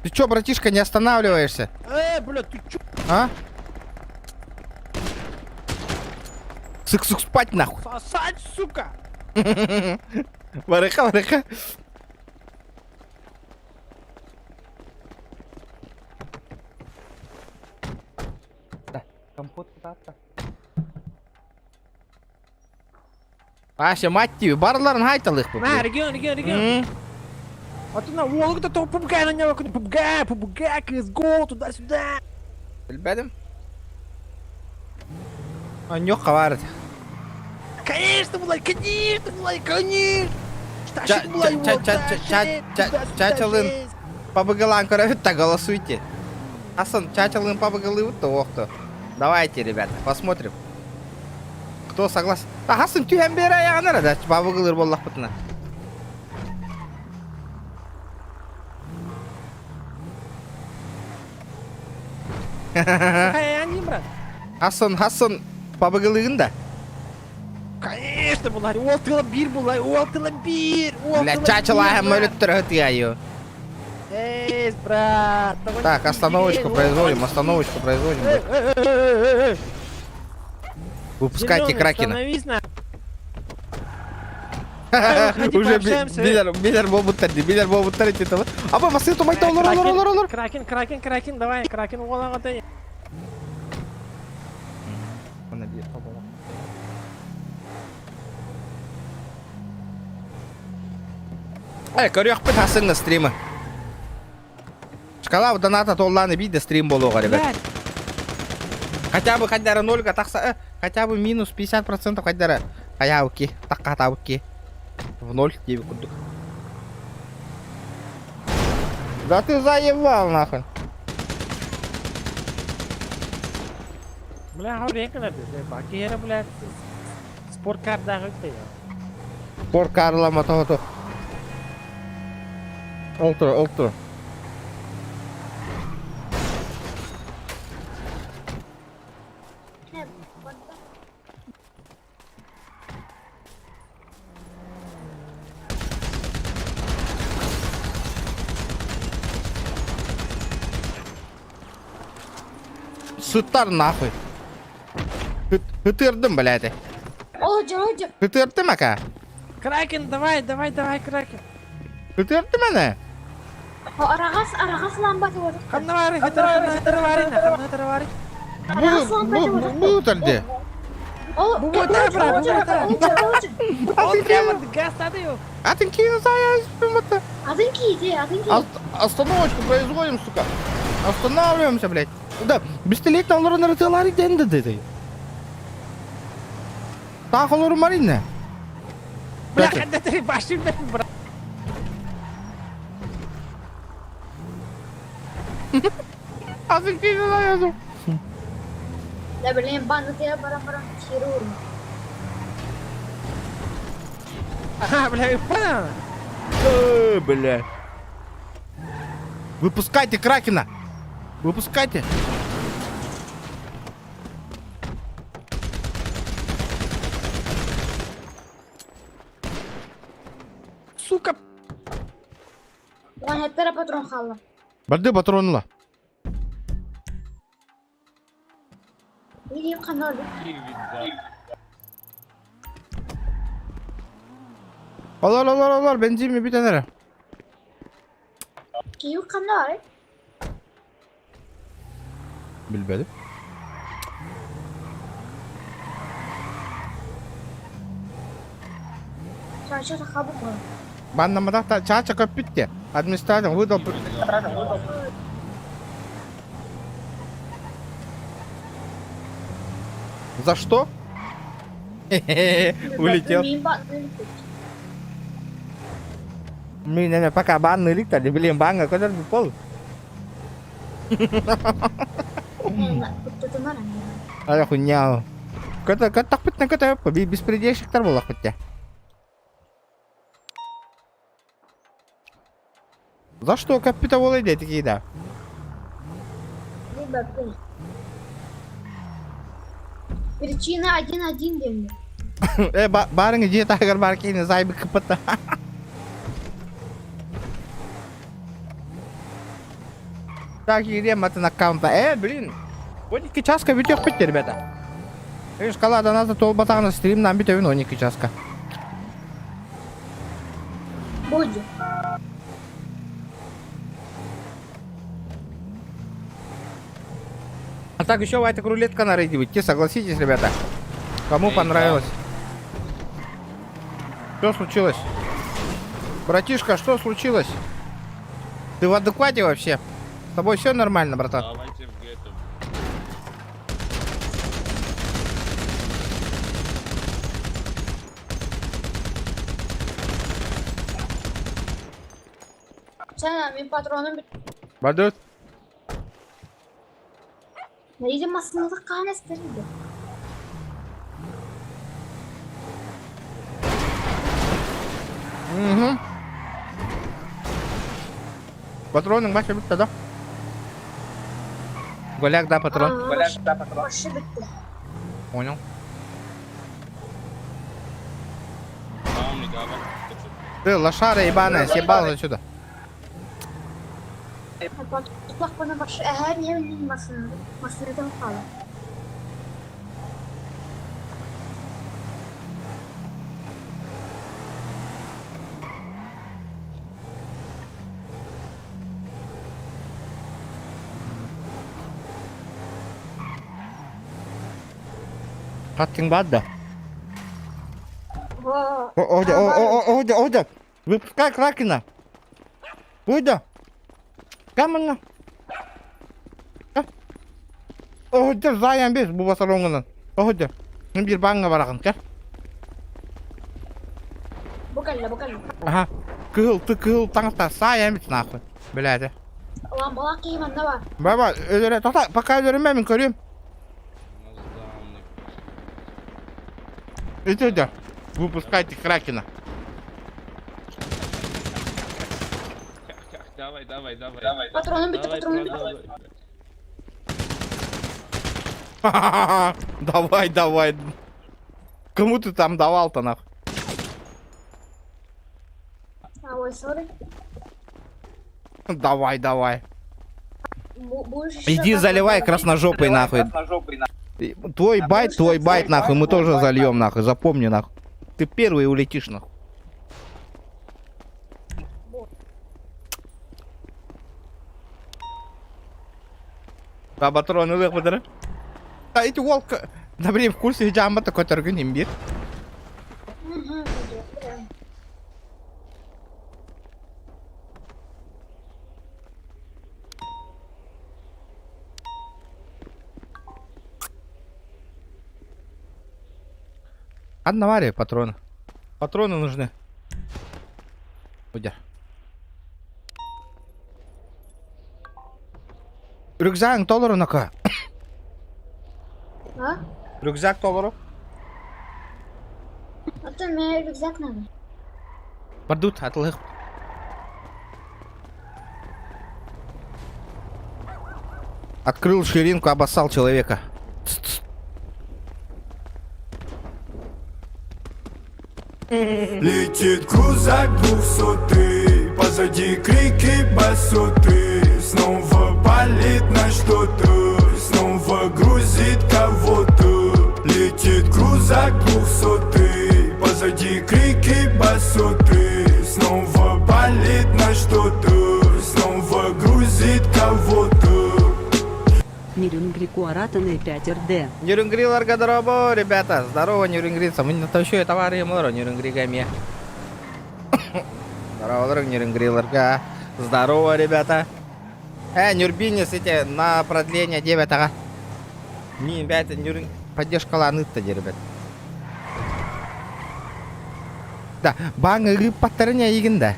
[SPEAKER 1] Ты чё, братишка, не останавливаешься?
[SPEAKER 5] Бля, ты чё?
[SPEAKER 1] А? Сык-сык спать нахуй.
[SPEAKER 5] Сосать, сука.
[SPEAKER 1] Варыха. Да, компот куда-то. Аша, мать тебе, барларын айталых бұл.
[SPEAKER 5] На, регион. А ты на Волгу-то того попугая на него, попугай, CSGO, туда-сюда.
[SPEAKER 1] Білбәдім? Нёқа барыды.
[SPEAKER 5] Конечно, Булай. Тащит Булай его,
[SPEAKER 1] Чачалын. По БГЛам, так голосуйте. Асан, чачалын по БГЛы, ох то. Давайте, ребята, посмотрим. Кто согласен? Асан, тюхен бері аяғанар, да, по БГЛыр боллақ бұтына.
[SPEAKER 5] Аян, брат.
[SPEAKER 1] Асан, по БГЛыгын да.
[SPEAKER 5] Конечно, булар. Уолтыла бир, булар. Уолтыла бир.
[SPEAKER 1] Бля, чачалаем өліп тұрғы тияю.
[SPEAKER 5] Эй, брат.
[SPEAKER 1] Так, остановочку производим. Выпускайте Кракена.
[SPEAKER 5] Остановись, на.
[SPEAKER 1] Уже билер бол бұттарды етті. Аба, басын томайты, олар.
[SPEAKER 5] Кракен, давай, Кракен оған қатай.
[SPEAKER 1] Көрек пен асыңны стримі. Шкала доната толланы бейді стрим болуға, ребят. Хотя бы қайдары 0-ға тақса, хотя бы минус 50% қайдары. Қаяуки, таққа табыки. В 0 тебе кудук. Да ты заебал, нахуй.
[SPEAKER 5] Бля, хорекна, баки ера, бля, спорткар да хөкте.
[SPEAKER 1] Спорткарлы мотото. Олтур. Суттар нахуй. Хытырдым, блядь.
[SPEAKER 9] Олжа.
[SPEAKER 1] Хытырды мака?
[SPEAKER 5] Кракен, давай, Кракен.
[SPEAKER 1] Хытырды мәне?
[SPEAKER 9] Арағас ламбаты var.
[SPEAKER 5] Ханнавари.
[SPEAKER 1] Бұл өтірді.
[SPEAKER 5] Bu botar, bravo, bu botar. Он прямо газ отдаю.
[SPEAKER 1] Атынки, заяз,
[SPEAKER 9] Адынки.
[SPEAKER 1] Остановочку производим, сука. Останавливаемся, блядь. Да, бестелетті оларын рытылары денді деді. Так олары маринне.
[SPEAKER 5] Бля, когда ты башим, брат.
[SPEAKER 1] Атынки, заязу.
[SPEAKER 9] Да, блин, банды барам-барам хирург.
[SPEAKER 5] Ага, бля, понял?
[SPEAKER 1] Бля. Выпускайте Кракена. Выпускайте.
[SPEAKER 5] Сука.
[SPEAKER 9] Lan hep patron kaldı.
[SPEAKER 1] Бірді патронла.
[SPEAKER 9] Ne diyeyim kanalı?
[SPEAKER 1] Alır, benzin mi bir tane?
[SPEAKER 9] Kiyu kanalı.
[SPEAKER 1] Bilmedim.
[SPEAKER 9] Çarşı kabuk var.
[SPEAKER 1] Баннамада чача копитте. Администратор выдал. За что? Улетел. Не, пока банный ликтор, блин, банга, куда ты пол? Ада хуйня. Ката так пытна ката беспредельщиктер был хотя. За что капита володе такие да?
[SPEAKER 9] Причина 1-1 демir.
[SPEAKER 1] Барың где тагар бар кейіне зайбы кыпыта. Так, идем от аккаунта. Блин. Вот 2 часка битёк пить, ребята. Видишь, шкалада надо то батана стрим нам битё вино 2 часка.
[SPEAKER 9] Будет.
[SPEAKER 1] А так еще Вайтек рулетка на рейде выйти, согласитесь, ребята? Кому понравилось? Что случилось? Братишка, что случилось? Ты в адеквате вообще? С тобой все нормально, братан?
[SPEAKER 16] Давайте в гетто.
[SPEAKER 9] Sen benim patronum
[SPEAKER 1] Badut.
[SPEAKER 9] neydi masasında kanestirdi.
[SPEAKER 1] Патроның башы бітті да. Голяк да патрон.
[SPEAKER 9] Başı bitti.
[SPEAKER 1] Понял. Ты лошара ебаная, съебал отсюда.
[SPEAKER 9] Tutlak bana başı her yerin masasında kaldı.
[SPEAKER 1] Каттың бад да.
[SPEAKER 9] Во.
[SPEAKER 1] Ода. Выпускай Кракена. Ода. Камена. Ода, заян без bu basarongынан. Oda. Bir banga baragın kar.
[SPEAKER 9] Bu kelle.
[SPEAKER 1] Aha. Kıl tangta sayan bit nahı. Biladi.
[SPEAKER 9] Ulan balak yiyeyim ne var?
[SPEAKER 1] Baba öyle tata пока ölürüm ben görüyorum. Это да. Выпускайте Кракена.
[SPEAKER 7] Давай.
[SPEAKER 9] Patronum bitti.
[SPEAKER 1] Давай. Кому ты там давал-то нахуй?
[SPEAKER 9] Ой, sorry.
[SPEAKER 1] Давай.
[SPEAKER 9] Будешь
[SPEAKER 1] Иди заливай красножопый нахуй. Твой байт нахуй, мы тоже зальем нахуй, запомни нахуй. Ты первый улетишь нахуй. Патроны выхода. А эти волка. Добре, в курсе джамба такой торган имбир. Одна авария, патроны. Патроны нужны. Уйдя. Рюкзак доллару на-ка.
[SPEAKER 9] А?
[SPEAKER 1] Рюкзак доллару.
[SPEAKER 9] А то мне рюкзак надо.
[SPEAKER 1] Бардут, атлых. Открыл ширинку, обоссал человека.
[SPEAKER 13] Летит крузак 200, позади крики басоты. Снова палит на что-то, снова грузит кого-то. Летит крузак 200, позади крики басоты. Снова палит на что-то, снова грузит кого-то.
[SPEAKER 6] Нюрингрику Аратаны 5РД.
[SPEAKER 1] Нюрингриларга здорово, ребята. Здорово, нюрингринцы. Мы на то еще товары мору нюрингригами. Здорово, нюрингриларга. Здорово, ребята. Нюрбинис, эти на продление 9, ага. Не, ребята, нюринг... Поддержка ланыт-то, ребят. Да, бангы паттерня игинда.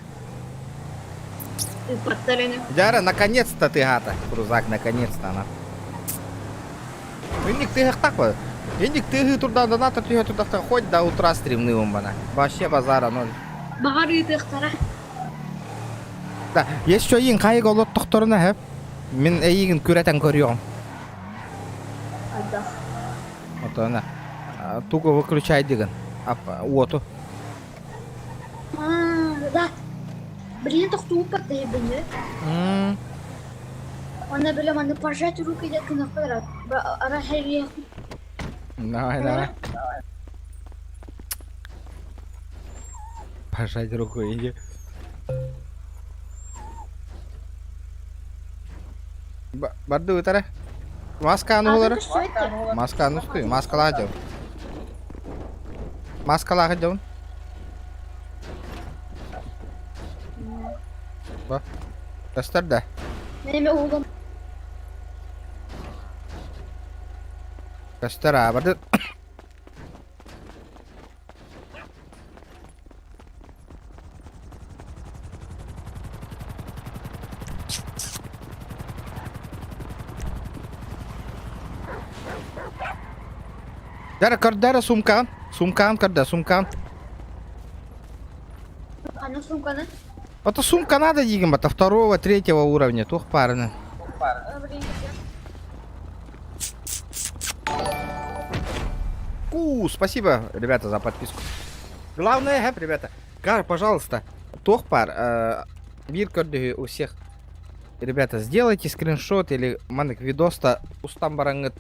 [SPEAKER 1] Жара, наконец-то ты, гата. Крузак, наконец-то она. Индик ты так вот. Индик ты туда донатор ты туда хоть до утра стримны умбана. Вообще базара ноль.
[SPEAKER 9] Багары тыхтара.
[SPEAKER 1] Да, есть что ин кайга олот тохторуна хеп. Мен эйгин күрәтен көрüyorum.
[SPEAKER 9] Отдох.
[SPEAKER 1] Вот она. Туго выключай деген. Оту.
[SPEAKER 9] Да. Блин, тохту упаде бене. Она белем, она пожать руки идет на квадрат. Арахерия.
[SPEAKER 1] Давай. Пожать руку иди. Барду утара. Маска нулар. Маска нусты. Маска ладжал. Маска ладжал. Ба. Кастарда.
[SPEAKER 9] Неме угом.
[SPEAKER 1] Кастара барду. Дара, кардара, сумка. Сумкан, карда, сумкан.
[SPEAKER 9] Ана сумканы.
[SPEAKER 1] Это сумка надо, Дигам, это второго, третьего уровня. Тух парны. Спасибо, ребята, за подписку. Главное, хэп, ребята, пожалуйста, тохпар, мир у всех. Ребята, сделайте скриншот или манек видоста устам барангат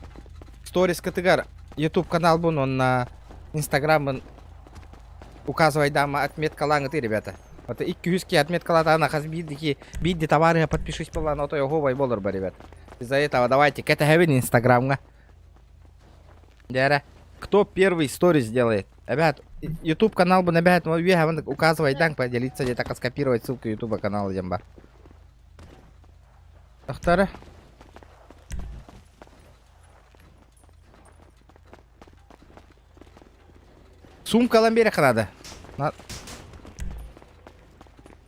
[SPEAKER 1] сторис категар. YouTube канал бун, он на Instagram указывает дама отметка лангаты, ребята. Это 200 отметкалата на хазбидики, бидди товары, подпишись была на то его вайболер, ребят. Из-за этого давайте к это хэвен Instagram. Дяра. Кто первый сторис сделает? Ребят, YouTube канал бы набирает, указывает данк, поделиться, где так скопировать ссылку YouTube канала Демба. Ахтара. Сумка ламберах надо.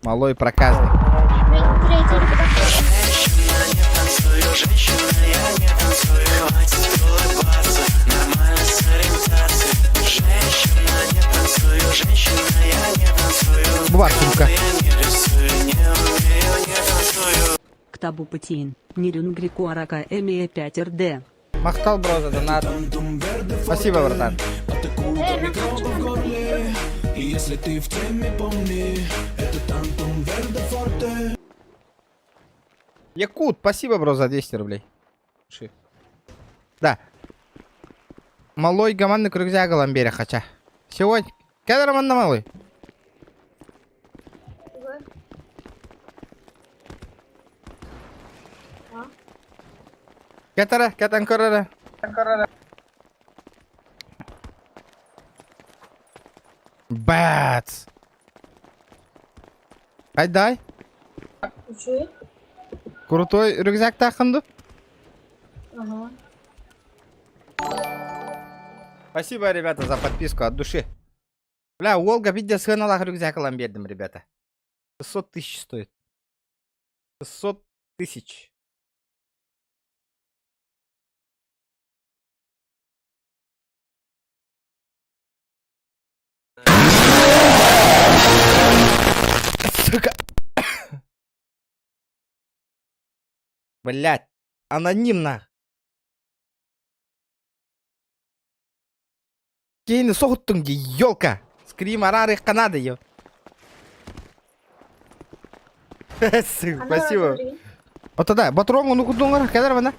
[SPEAKER 1] Малой проказник. Бывает сумка.
[SPEAKER 6] Ктабу Патин. Нирюн Грикуарака Эмия 5РД.
[SPEAKER 1] Махтал, бро, за донат. Спасибо, братан.
[SPEAKER 13] Если ты в теме, помни, это Тантум Верде Форте.
[SPEAKER 1] Якут, спасибо, бро, за 200 рублей. Да. Малой гаманный крюкзак ламберя хотя. Сегодня. Когда роман на малый? Кетара, кетан корара. Бац. Айдай. Крутой рюкзак таханду.
[SPEAKER 9] Ага.
[SPEAKER 1] Спасибо, ребята, за подписку от души. Бля, Волга, видео с канала рюкзак ламбердом, ребята. 600 тысяч стоит. 600 тысяч. Сука. Блять, анонимно. Кейны соғыттың де, елка. Скрим арары қанады, ел. Спасибо. Отада, батырон, оны күдіңір, кәдір бана?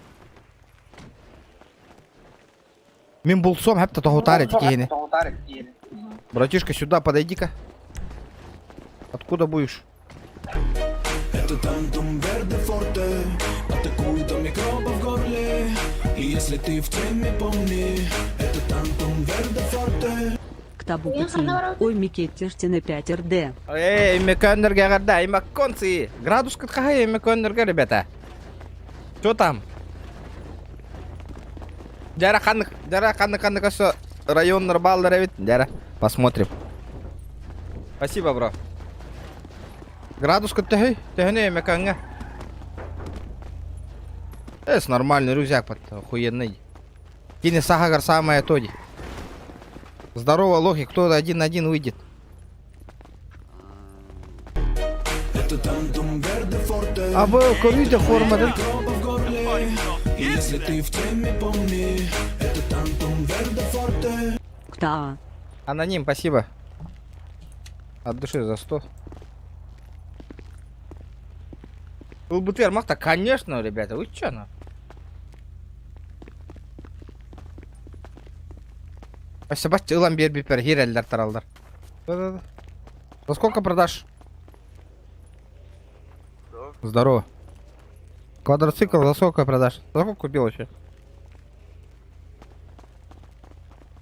[SPEAKER 1] Мен болсом, әпті тоғытар еті кейні. Братишка, сюда подойди-ка. Откуда будешь?
[SPEAKER 13] Это Тантум Верде Форте. Атакуй до микроба в горле. И если ты в теме, помни, это Тантум Верде Форте.
[SPEAKER 6] Ктабу Патин. Ой, Микеттиртины 5РД.
[SPEAKER 1] Эй, меконерга гарда, и макконцы. Градус катхая, меконерга, ребята. Что там? Дяра ханны касы район нормалдары ведь. Дяра, посмотрим. Спасибо, бро. Градус катхай, тяни меконга. Это нормальный рюкзак, охуенный. Кини сахагар самое тоди. Здорово, лохи, кто один на один выйдет. А вы курите форма, да?
[SPEAKER 13] Если ты в теме, помни, это Тантум Верде Форте.
[SPEAKER 6] Кта.
[SPEAKER 1] Аноним, спасибо. От души за 100. ЛБТР махта, конечно, ребята, вы чё, на? Спасибо, ламбер бипер, гирельдер таралдар. Да-да-да. За сколько продашь? Здорово. Квадроцикл за сколько продашь? За сколько купил вообще?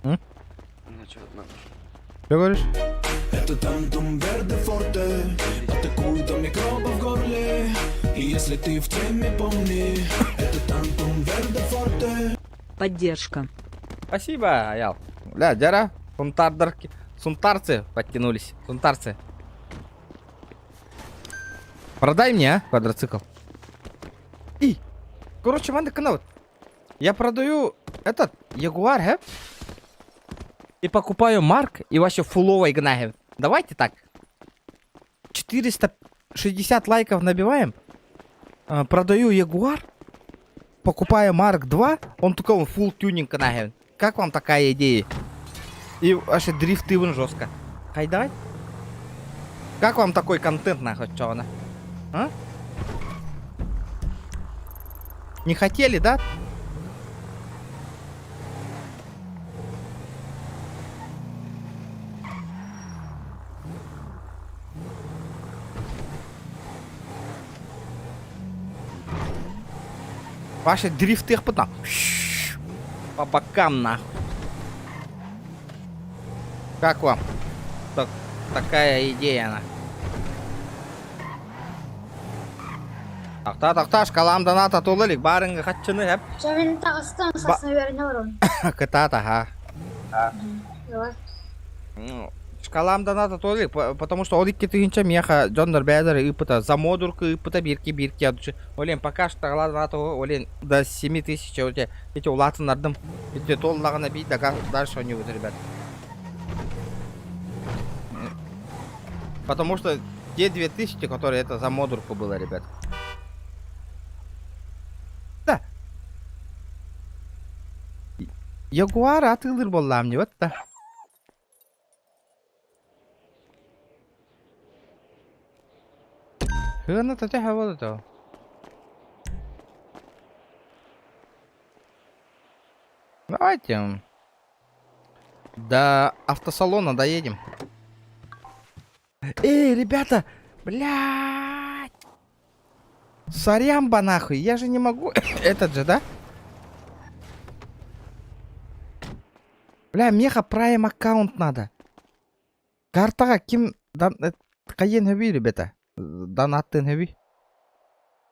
[SPEAKER 1] Что говоришь?
[SPEAKER 13] Это Тантум Верде Форте. Атакуй до микроба в горле. И если ты в теме, помни, это Тантум Верде Форте.
[SPEAKER 6] Поддержка.
[SPEAKER 1] Спасибо, Аял. Бля, дяра, сунтарцы подтянулись. Сунтарцы. Продай мне, а, квадроцикл. Короче, манда канал. Я продаю этот Ягуар, хэп. И покупаю Марк и вообще фуловый гнагев. Давайте так. 460 лайков набиваем. Продаю Ягуар. Покупаю Марк 2. Он такой фул тюнинг гнагев. Как вам такая идея? И вообще дрифты вон жестко. Хай давай. Как вам такой контент, нахуй, чё она? А? Не хотели, да? Ваши дрифты их потом по бокам, нахуй. Как вам такая идея, она? Тақта, шкалам доната толылик, барыңғы қатшыны, әп.
[SPEAKER 9] Жамин тағыстан сасына веріне барон.
[SPEAKER 1] Кытата, ха.
[SPEAKER 9] Давай.
[SPEAKER 1] Шкалам доната толылик, потому что олик кетігінші меха Джондар Бәдір үпіта, замодурка үпіта бирки адучы. Олен, пока что доната олен до 7000, өте, эти улатын ардым. Эти толлағына бей, дальше он не будет, ребят. Потому что те 2000, которые это за модурку было, ребят. Да. Ягуар атылыр боллам не вот да. Хына татяха вот это. Давайте до автосалона доедем. Эй, ребята! Блядь! Сорямба нахуй, я же не могу. Этот же, да? Бля, меха прайм аккаунт надо. Картага ким... Каен хэви, ребята. Донаттен хэви.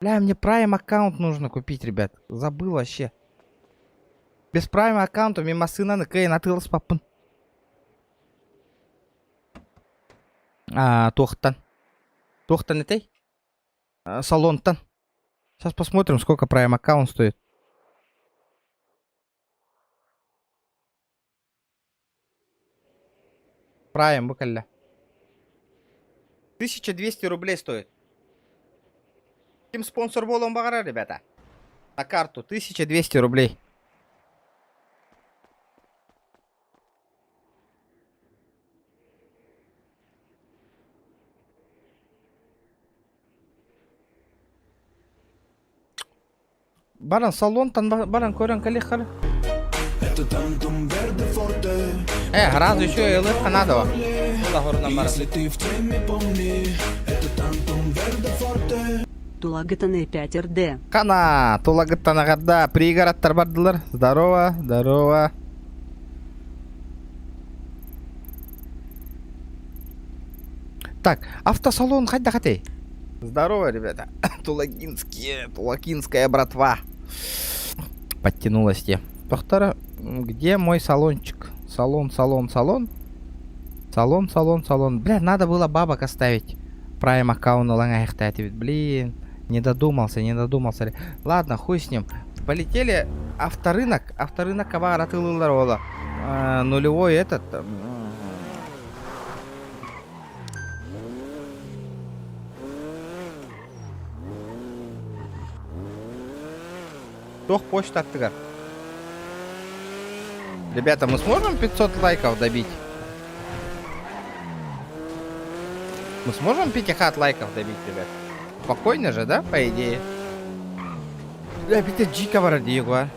[SPEAKER 1] Бля, мне прайм аккаунт нужно купить, ребят. Забыл вообще. Без прайм аккаунта мимо сына на каен атылыс папын. Тохтан. Тохтан этой? Салонтан. Сейчас посмотрим, сколько прайм аккаунт стоит. Прайм, буквально. 1200 рублей стоит. Ким спонсор болом багара, ребята. На карту 1200 рублей. Баран салонтан, баран көрен калехар. Гразу еще и лыжка надо.
[SPEAKER 6] Тулагытаны 5
[SPEAKER 1] Кана, тулагытаны гадда, пригородтар бардылар. Здорово, здорово. Так, автосалон хоть да хотей. Здорово, ребята. Тулагинская братва. Подтянулась те. Доктора, где мой салончик? Салон. Бля, надо было бабок оставить. Прайм аккаунт лангайхтать. Блин, не додумался. Ладно, хуй с ним. Полетели авторынок. Авторынок кабара тылылар. Нулевой этот. Тох почта аттыгар. Ребята, мы сможем 500 лайков добить? Мы сможем 500 лайков добить, ребят? Спокойно же, да, по идее? Бля, бите джика ягуар.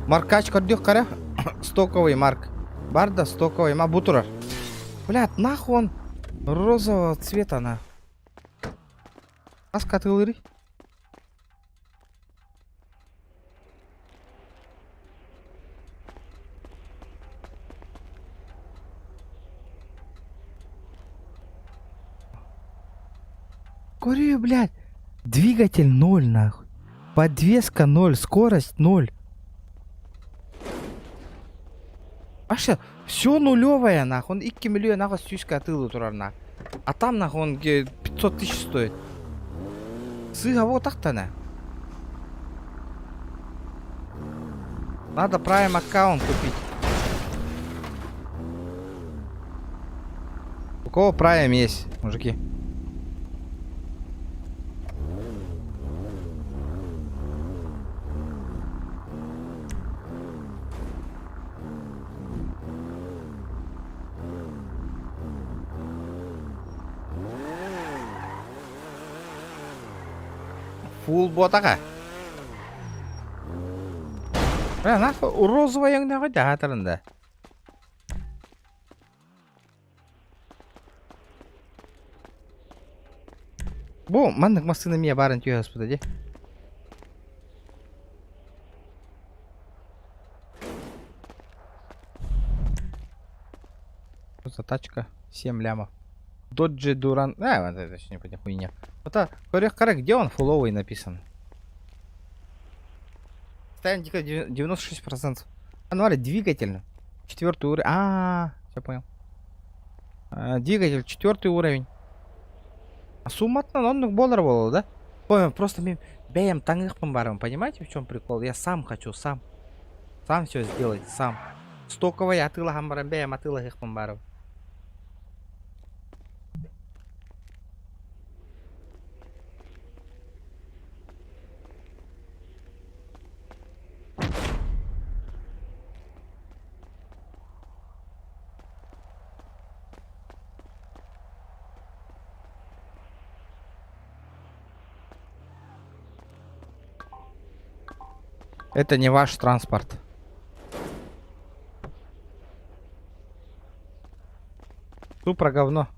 [SPEAKER 1] Маркач көрдік қара. Стоковый марк. Барда стоковый ма бутурар. Блядь, нахуй он розового цвета на. Аскатылыры. Курю, блядь. Двигатель 0, нахуй. Подвеска 0, скорость 0. Аша, все нулевое, нахуй. Он 2 миллион нахуй сюшка тылы турар, нахуй. А там нахуй он 500 тысяч стоит. Сыга вот так-то на. Надо Prime аккаунт купить. У кого Prime есть, мужики? Фул ботаға. Нахуй розовый еңдегі жағатырында. Бұл мандық машина мия барын түйе господа де. За тачка 7 лямов. Доджи Дуран. Вот это не понял хуйня. Вот коррек, где он фуловый написан? Ставим 96%. А, ну, двигатель. 4-й уровень. Все понял. Двигатель 4-й уровень. А сумматно он болар было, да? Понял, просто бэм тангых помбаром. Понимаете, в чем прикол? Я сам хочу, сам. Сам все сделать, сам. Стоковый атыла хамбаром, бэм атыла их помбаром. Это не ваш транспорт. Супра говно.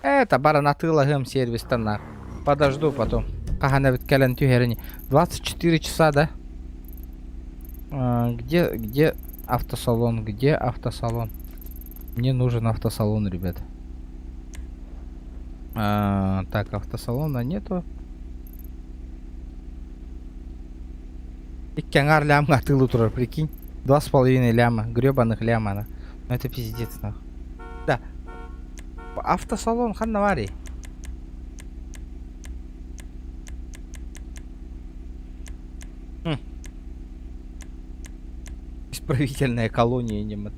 [SPEAKER 1] Это баранатыла сервис тонар. Подожду потом. Ага, ведь калентюгерни. 24 часа, да? Где автосалон? Где автосалон? Мне нужен автосалон, ребят. Так, автосалона нету. Иккянгар лям атылы турар, прикинь. 2,5 ляма, гребаных ляма. Ну это пиздец, нахуй. Да. Автосалон ханнавари. Исправительная колония немат.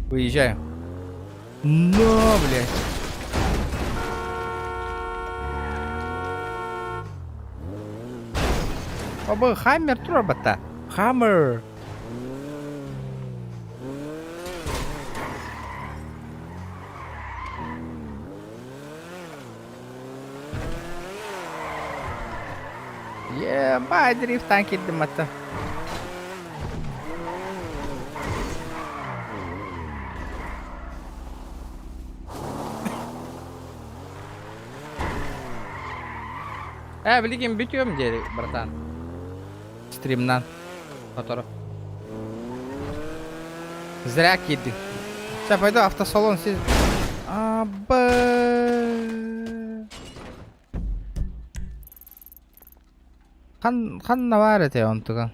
[SPEAKER 1] Выезжаем. Но, блядь. Оба Хаммер турбата. Хаммер. Ебать, дрифтан киддим ата. Білген бітем деді, братан. Стримнан. Фотора. Зря киды. Сейчас пойду автосалон сидеть. Хан наварите он туган.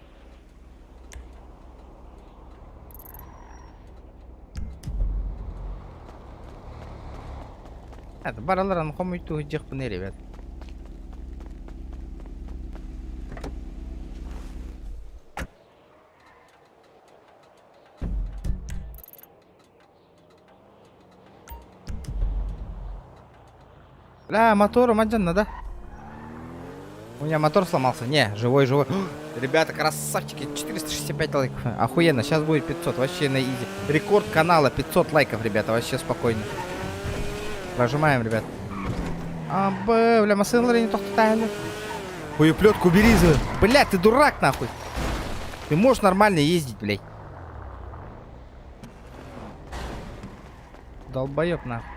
[SPEAKER 1] Это бараларан хомуйту хиджих пune, ребят. Бля, мотор маджанна, да? У меня мотор сломался. Не, живой. Ребята, красавчики, 465 лайков. Охуенно, сейчас будет 500, вообще на изи. Рекорд канала, 500 лайков, ребята, вообще спокойно. Прожимаем, ребят. Бля, машина не тохтает. Хуеплетку бери за... Блядь, ты дурак, нахуй. Ты можешь нормально ездить, блядь. Долбоёб, нахуй.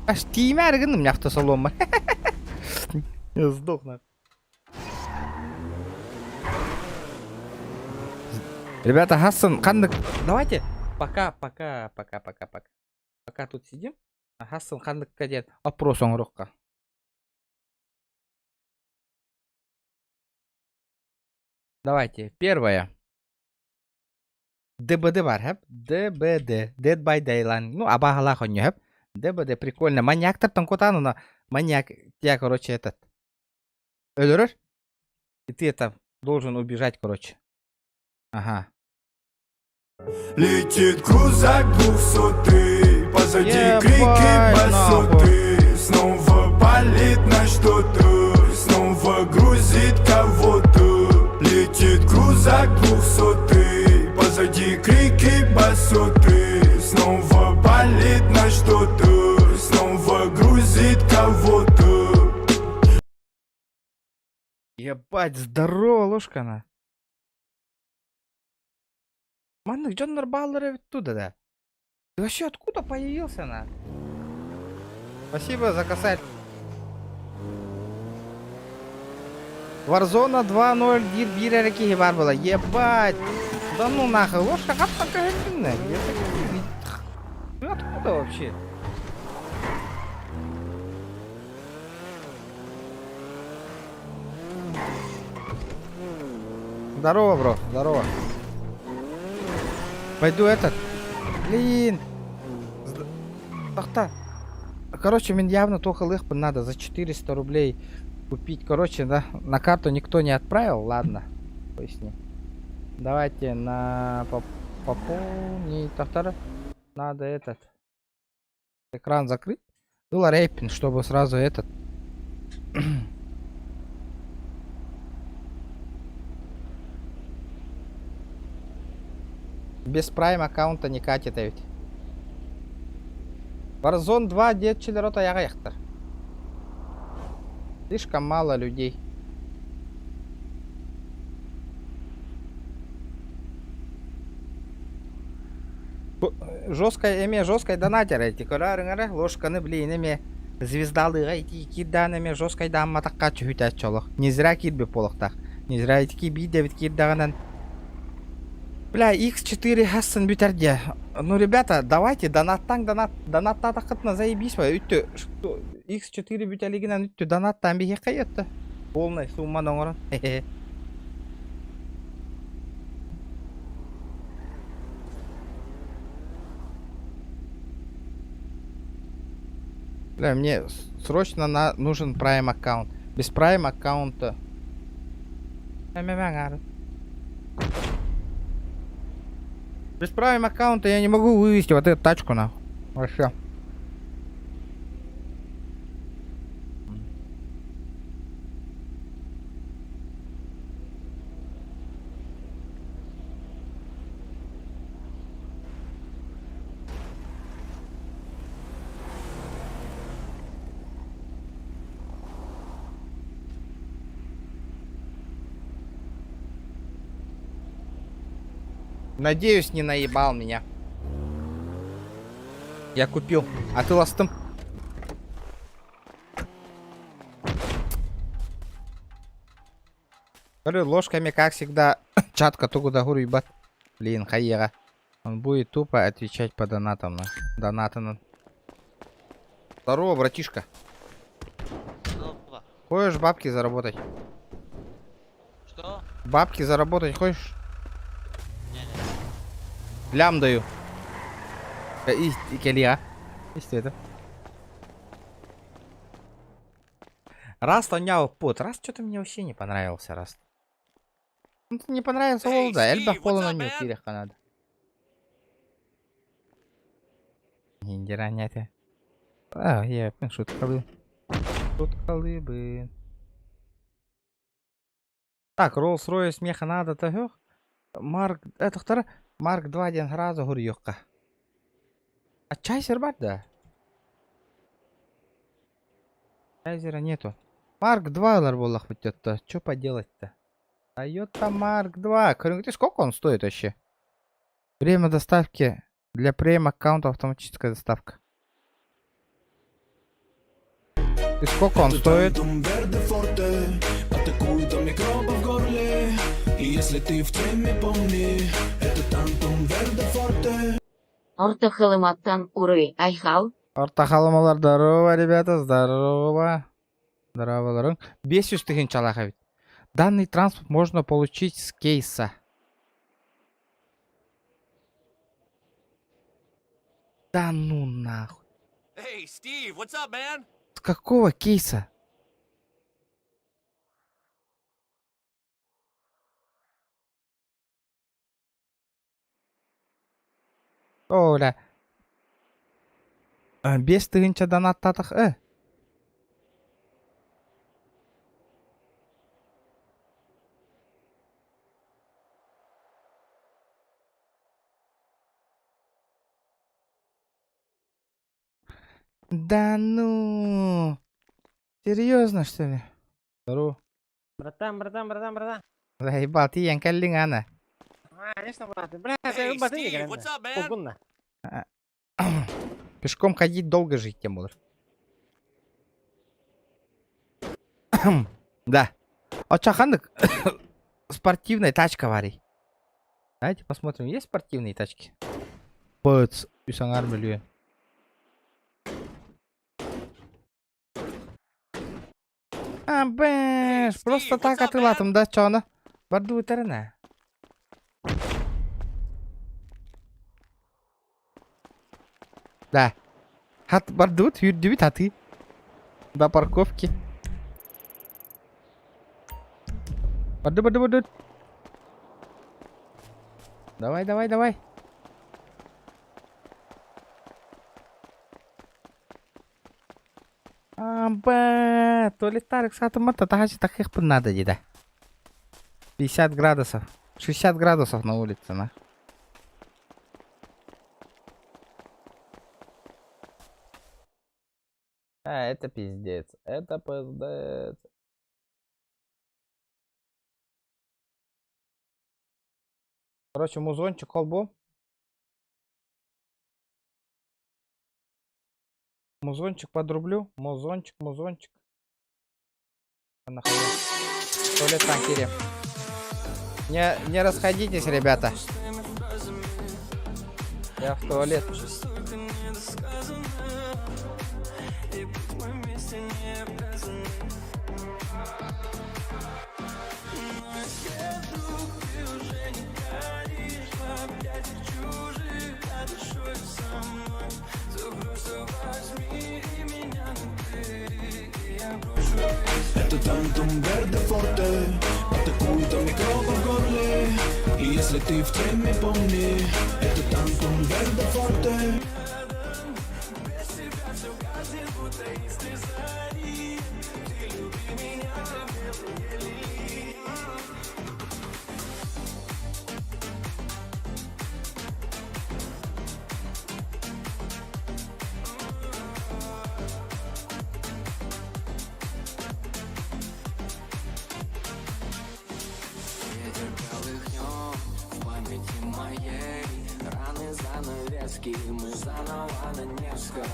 [SPEAKER 1] Аж тимя рыгын у меня автосалон. Я сдох, нахуй. Ребята, Хасан, кандык. Давайте. Пока. Пока тут сидим. Хасан кандык кадет. Опрос оңрокка. Давайте. Первое. ДБД бар, хэп? ДБД. Dead by Daylight. Ну, абахала хоню, хэп? ДБД прикольно. Маньяктар танкотану на маньяк. Тебя, короче, этот. Өлөрөр? И ты это должен убежать, короче. Ага.
[SPEAKER 13] Летит крузак 200, позади крики басоты. Снова палит на что-то, снова грузит кого-то. Летит крузак 200, позади крики басоты. Снова палит на что-то, снова грузит кого-то.
[SPEAKER 1] Ебать, здорово, ложка-на. Маны, где нарбаллеры оттуда, да? Ты вообще откуда появился, на? Спасибо за косарь. Warzone 2.0 бирерки бар была. Ебать. Да ну нахуй, ложка как такая длинная? Ты откуда вообще? Здорово, бро, здорово. Пойду этот. Блин. Тахта. Короче, мне явно только лыхпы надо за 400 рублей купить. Короче, да, на карту никто не отправил. Ладно, поясни. Давайте на пополнить. Тахтара. Надо этот. Экран закрыть. Был рейпинг, чтобы сразу этот. Без прайм аккаунта не катит ведь. Warzone 2 детчилер от аяга яхтар. Слишком мало людей. Жесткой донатер эти көрәріңірі ложканы блин эме звездалыға кирдан эме жесткой дамматаққа чүхітәт чолық. Не зря кирбе полықтақ. Не зря этики биде вид кирдағынан. Бля, X4 Хасан бютерде. Ну, ребята, давайте донаттан тақытна заебись. Үтті, X4 бютерлигінен үтті донаттан беге қайетті. Полный сумма номерын. Бля, мне срочно нужен прайм аккаунт. Без прайм аккаунта. Без прайм аккаунта я не могу вывести вот эту тачку нахуй. Вообще. Надеюсь, не наебал меня. Я купил. А ты ластым? Ложками, как всегда, чатка тугуда гуру ебать. Блин, хаера. Он будет тупо отвечать по донатам. Донатам. Здорово, братишка. Хочешь бабки заработать?
[SPEAKER 5] Что?
[SPEAKER 1] Бабки заработать хочешь? Лям даю. И келия. Есть это. Раст он нял пот. Раст что-то мне вообще не понравился, Раст. Ну, не понравился Олда. Эльба полно не утирих надо. Ниндира нятя. А, я шутка бы. Шутка бы. Так, Rolls-Royce смеха надо того. Марк, это вторая. Марк 2 ден сразу гурьёка. А чайзер бар, да? Чайзера нету. Марк 2 ларбола хватит-то. Чё поделать-то? Тойота Марк 2. Ты сколько он стоит вообще? Время доставки для прем аккаунта автоматическая доставка. И сколько он стоит?
[SPEAKER 13] если ты в теме, помни, это Тантум Верде Форте.
[SPEAKER 16] Орта Халыматтан Уры Айхал.
[SPEAKER 1] Орта халымалар, здорово, ребята, здорово. Здорово, 500 тысяч чалаха. Данный транспорт можно получить с кейса. Да ну нахуй.
[SPEAKER 17] Hey, Steve, what's up, man?
[SPEAKER 1] С какого кейса? Оля. 5 тыгынчадан аттадық, Да ну. Серьезно, что ли? Здорово.
[SPEAKER 5] Братан.
[SPEAKER 1] Заебал, ты янкалин, Анна.
[SPEAKER 5] Конечно, брат. Бля, ты
[SPEAKER 17] Steve, what's up, man?
[SPEAKER 5] Полгунна.
[SPEAKER 1] Пешком ходить долго жить тем буду. Да. А чахандык спортивная тачка варей. Давайте посмотрим, есть спортивные тачки. Быц, Юсангар Милюя. Бэш, просто так атылатым да, чоно. Барду өтеріне. Да. Хат бардут, юрдюбит хаты. До парковки. Барду. Давай. То ли Тарик сатымата, тахачи таких надо, деда. 50 градусов. 60 градусов на улице, на. Это пиздец. Это пиздец. Короче, музончик колбо. Музончик подрублю. Музончик. Туалет в танкере. Не расходитесь, ребята. Я в туалет.
[SPEAKER 13] Это Тантум Верде Форте, атакует микробы в горле. И если ты в теме, помни, это Тантум Верде Форте.
[SPEAKER 18] Мы заново на Невском.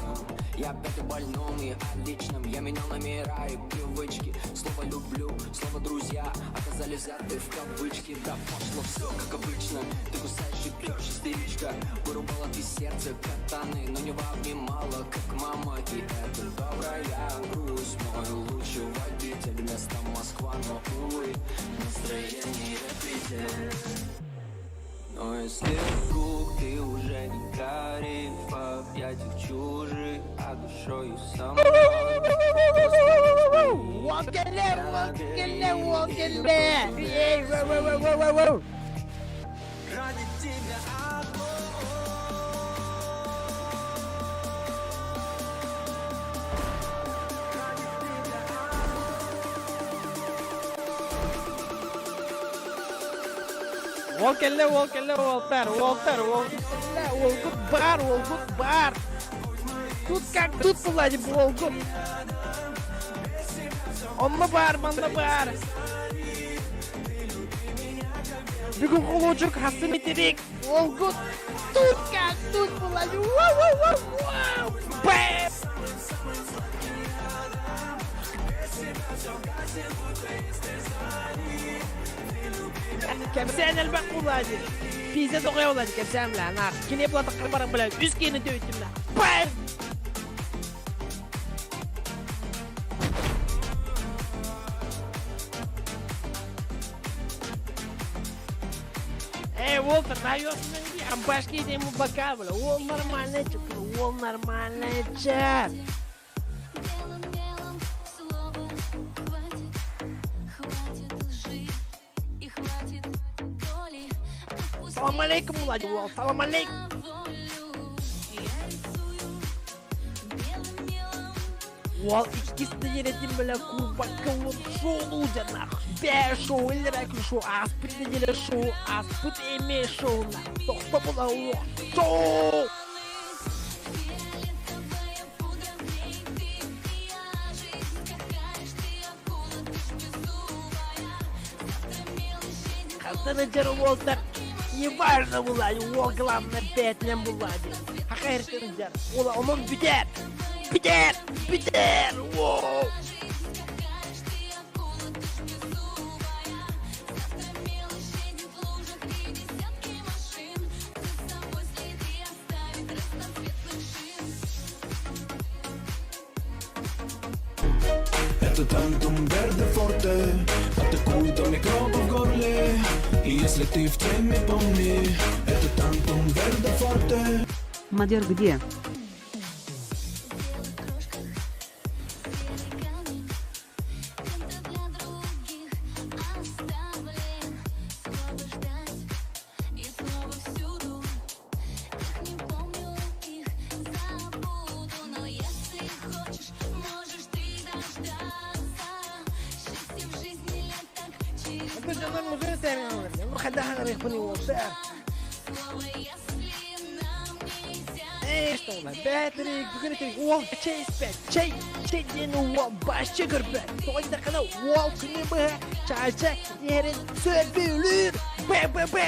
[SPEAKER 18] Я пятый больном и отличным. Я менял номера и привычки. Слово люблю, слово друзья оказались взяты в кавычки. Да пошло все как обычно. Ты кусаешь и пьешь, истеричка. Вырубала ты сердце катаны, но не обнимала, как мама. И это добрая грусть. Мой лучший водитель вместо Москва. Но увы, настроение предел. Но если вдруг ты уже не горишь в объятиях чужих, а душою со мной. Ради тебя
[SPEAKER 5] Волгуд бар. Тут как тут, Влади, Волгуд. Он на бар. Бүгін құлуджук хасым етерек. Волгуд. Тут как тут, Влади. Бэм. Кәпсән әлбәк Влади. Пиздец оқай Влади кәпсән білән. Келе бұлады қырбарың білән. Үскені төйттім білән. Байр! Волтер, даёшь мне башки ему бока, бля. Он нормальный чек, он нормальный чек. Салам алейкум, Владимир, салам алейкум. Вал ikisi de yönetim böyle kurbakalım şoğlu canak. Be şoğu ilerek şoğu aspit de yere şoğu aspit eme şoğuna. Dokta bula o şoğu. Калтаны жару болтак. Неважно Влади, ол главное бетнен Влади. Хакайртен жар, ола onun biter. Битер! Битер! Воу!
[SPEAKER 13] Это тантум верде форте, атакует микробы в горле. И если ты в теме, помни, это тантум верде форте.
[SPEAKER 6] Мадер где?
[SPEAKER 5] Бәтірек, бүгінетірек, ол чей спәт, чей дені ол башчы көрбәт. Тоғайда қана ол күні бұға, чайча ерін сөбілір, бә.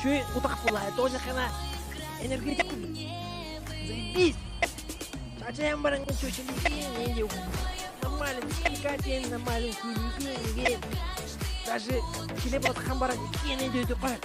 [SPEAKER 5] Чуй, утах пулай, тоже хана энергетик. Заебись. Чачаем баран чучи не дел. Нормально, катен на маленький не. Даже телепорт хамбаран не дают пар.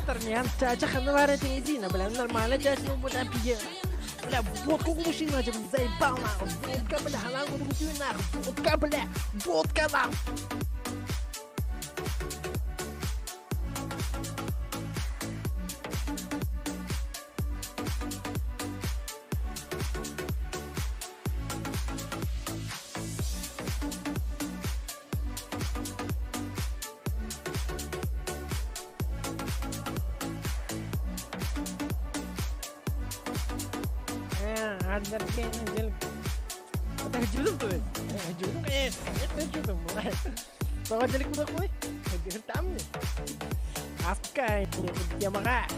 [SPEAKER 5] Ternyata caca kan kemarin tinggi Cina, belah normal aja sih buat apa ya? Belah buat kau mesti macam saya bangla, buat kau belah halang untuk tujuan, buat kau belah, buat kau bang. Ada kayaknya jelek. Kita julung tuh. Julung kayak itu julung. Bawa jelek udah kue. Jadi hitam nih. Askai dia makan.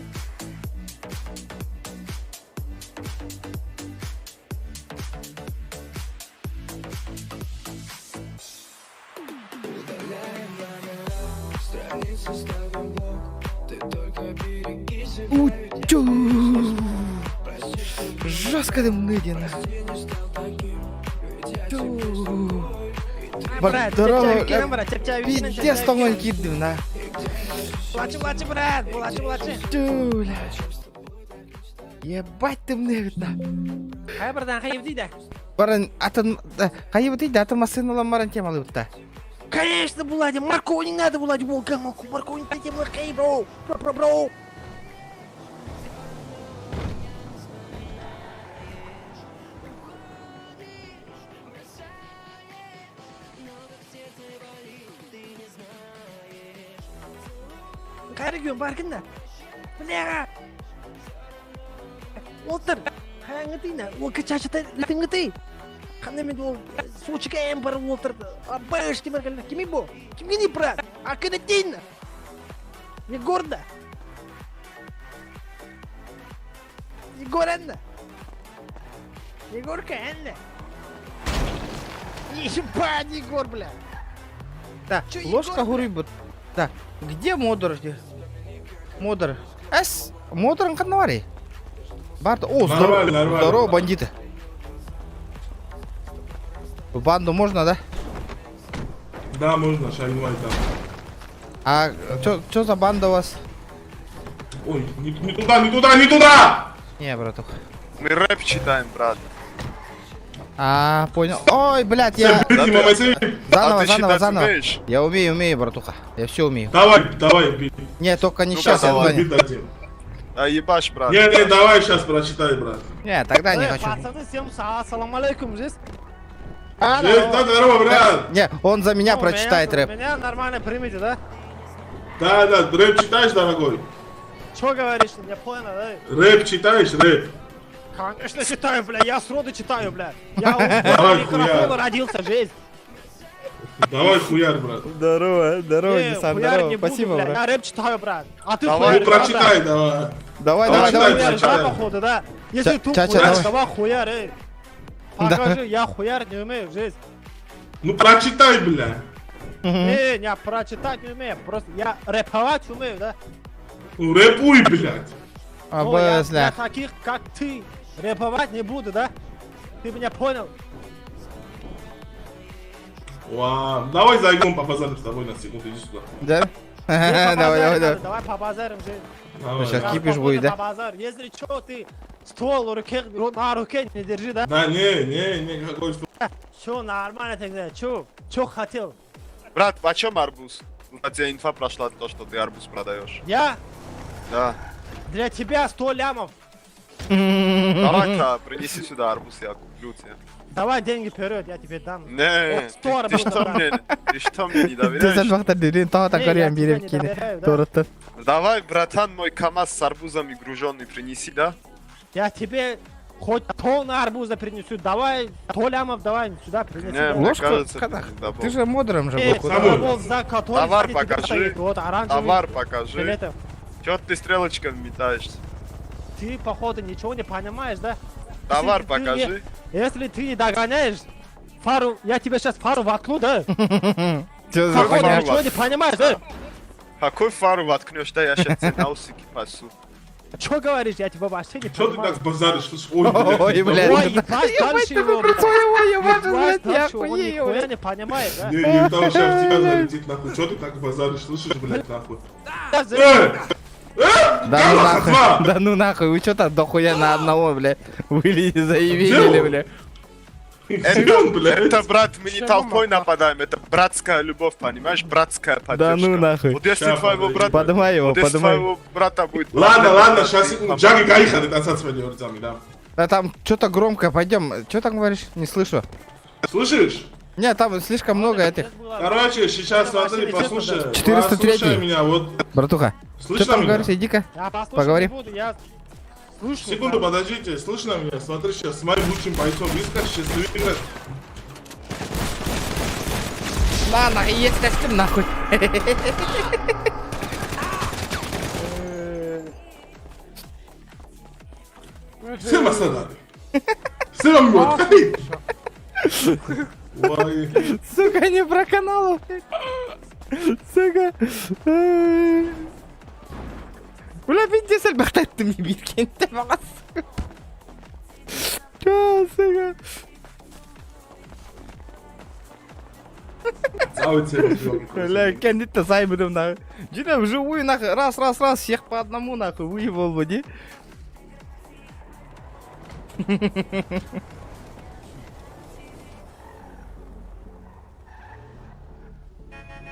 [SPEAKER 1] Жестко ты мныдин.
[SPEAKER 5] Брат,
[SPEAKER 1] пиздец тongol кидdim на.
[SPEAKER 5] Плачу, брат, плачу.
[SPEAKER 1] Тюля. Ебать ты мне на.
[SPEAKER 5] Хай братан, хай иди да.
[SPEAKER 1] Баран атын, хай иди да, атын машина ламаран тем алып-та.
[SPEAKER 5] Конечно, Влади, Марко не надо, Влади, Марко не хотим, хай, бро. Қай регион баркында? Бля! Отыр! Қаңытыйна, ол качашытай літіңгітай! Қандай мен ол сочка әм бар отырды. Абаш демер кәлі. Кеме бұл? Кемге не брат? Ақыны дейін! Егорда! Егор әнді! Егорка әнді! Ебать, Егор, бля!
[SPEAKER 1] Так, ложка гурибут. Так, где модер? Модер. Модерың қандай бар ей? Барды. О, здорово, бандиты. В банду можно, да?
[SPEAKER 12] Да, можно, шагнуть там.
[SPEAKER 1] А чё за банда у вас?
[SPEAKER 12] Ой, не туда, не туда, не туда!
[SPEAKER 1] Не, братух.
[SPEAKER 11] Мы рэп читаем, брат.
[SPEAKER 1] А, понял. Ой, блядь, я... Заново. Я умею, братуха. Я все умею.
[SPEAKER 12] Давай, бей.
[SPEAKER 1] Не, только не сейчас, я
[SPEAKER 12] дадим.
[SPEAKER 11] А ебашь, брат.
[SPEAKER 12] Не, давай сейчас прочитай, брат.
[SPEAKER 1] Не, тогда не хочу.
[SPEAKER 5] Пацаны, всем ассаламу алейкум, здесь.
[SPEAKER 12] Здорово, брат.
[SPEAKER 1] Не, он за меня прочитает рэп.
[SPEAKER 5] Меня нормально примите, да?
[SPEAKER 12] Да, рэп читаешь, дорогой?
[SPEAKER 5] Чё говоришь, не понял, да?
[SPEAKER 12] Рэп читаешь, рэп?
[SPEAKER 5] Конечно читаю, бля, я сроду читаю, бля. Я
[SPEAKER 12] Давай,
[SPEAKER 5] у микрофона родился, жизнь.
[SPEAKER 12] Давай, хуяр, брат.
[SPEAKER 1] Здорово, Нисан, здорово, спасибо,
[SPEAKER 5] бля.
[SPEAKER 1] брат.
[SPEAKER 5] Я рэп читаю, брат. А ты
[SPEAKER 12] Давай, прочитай, давай.
[SPEAKER 1] Давай.
[SPEAKER 5] Да, походу, да. Если ты хуяр, давай хуяр, эй. Покажи, я хуяр не умею, жизнь.
[SPEAKER 12] Ну прочитай, бля.
[SPEAKER 5] Не, прочитать не умею, просто я рэповать умею, да?
[SPEAKER 12] Ну рэпуй, блядь.
[SPEAKER 5] Я таких, как ты, рэповать не буду, да? Ты меня понял?
[SPEAKER 12] Вау, давай зайдем побазарим с тобой на секунду, иди сюда.
[SPEAKER 1] Да? Давай.
[SPEAKER 5] Давай побазарим, жизнь.
[SPEAKER 1] Сейчас кипиш будет, да?
[SPEAKER 5] Побазар. Если чё, ты ствол на руке не держи, да?
[SPEAKER 12] Да не, какой ствол.
[SPEAKER 5] Чё, нормально тогда, чё хотел?
[SPEAKER 11] Брат, почем арбуз? У тебя инфа прошла то, что ты арбуз продаешь.
[SPEAKER 5] Я?
[SPEAKER 11] Да.
[SPEAKER 5] Для тебя 100 лямов.
[SPEAKER 11] Давай-ка, принеси сюда арбуз, я куплю тебе.
[SPEAKER 5] Давай деньги вперед, я тебе дам.
[SPEAKER 11] Не, ты что мне не
[SPEAKER 5] доверяешь?
[SPEAKER 11] Давай, братан, мой КамАЗ с арбузами груженный принеси, да?
[SPEAKER 5] Я тебе хоть тонну арбуза принесу, давай 100 лямов, давай сюда принеси.
[SPEAKER 11] Не, мне кажется,
[SPEAKER 1] Ты же модером же был.
[SPEAKER 11] Товар покажи, товар покажи. Чё ты стрелочками метаешься?
[SPEAKER 5] Ты, походу, ничего не понимаешь, да?
[SPEAKER 11] Товар покажи.
[SPEAKER 5] Если ты не догоняешь фару, я тебе сейчас фару воткну, да?
[SPEAKER 1] Чё за
[SPEAKER 5] Походу,
[SPEAKER 1] хуйня?
[SPEAKER 5] ничего не понимаешь, да?
[SPEAKER 11] Какой фару воткнешь, да? Я сейчас тебе на усики пасу.
[SPEAKER 5] Чё говоришь, я тебя вообще не
[SPEAKER 12] Чё ты
[SPEAKER 5] понимаю.
[SPEAKER 12] так базаришь? Ой,
[SPEAKER 1] блядь.
[SPEAKER 5] Ой, ебать, дальше его, блядь.
[SPEAKER 1] Ебать,
[SPEAKER 5] Ебать,
[SPEAKER 1] я
[SPEAKER 5] дальше он нихуя не понимает, да?
[SPEAKER 12] Не, там сейчас в тебя залетит, нахуй. Чё ты так базаришь, слышишь, блядь, нахуй?
[SPEAKER 1] Да ну нахуй, вы чё так дохуя на одного, бля? Вы заявили, бля?
[SPEAKER 11] Это, брат, мы не толпой нападаем, это братская любовь, понимаешь? Братская поддержка.
[SPEAKER 1] Да ну нахуй.
[SPEAKER 11] Вот если твоего брата...
[SPEAKER 1] Подымай его,
[SPEAKER 11] вот если
[SPEAKER 1] подымай.
[SPEAKER 11] твоего брата будет...
[SPEAKER 12] Ладно, сейчас Джаги Гаиха, ты отца своими ордами, да.
[SPEAKER 1] Да там что-то громко, пойдем. Что там говоришь? Не слышу.
[SPEAKER 12] Слышишь?
[SPEAKER 1] Нет, там слишком много этих.
[SPEAKER 12] Короче, сейчас смотри, послушай.
[SPEAKER 1] 403.
[SPEAKER 12] Послушай меня, вот.
[SPEAKER 1] Братуха,
[SPEAKER 12] Слышно
[SPEAKER 1] что там
[SPEAKER 12] меня?
[SPEAKER 1] говоришь? Иди-ка,
[SPEAKER 5] Я послушать
[SPEAKER 1] поговорим.
[SPEAKER 5] не буду, я слушаю.
[SPEAKER 12] Секунду, подождите, слышно меня? Смотри, сейчас с моим лучшим бойцом выскочишь, сейчас ты выиграешь.
[SPEAKER 1] На, нахуй, есть костюм, нахуй.
[SPEAKER 12] Всем осадали. Всем вот. Ой.
[SPEAKER 1] Сука, не про канал. Сука. Бля, пиздец, альбахтать ты мне битки. Ты молодец. Чё, сука? Бля, кандидат займем нахуй. Джина вживую нахуй, раз, всех по одному нахуй выебал бы, не?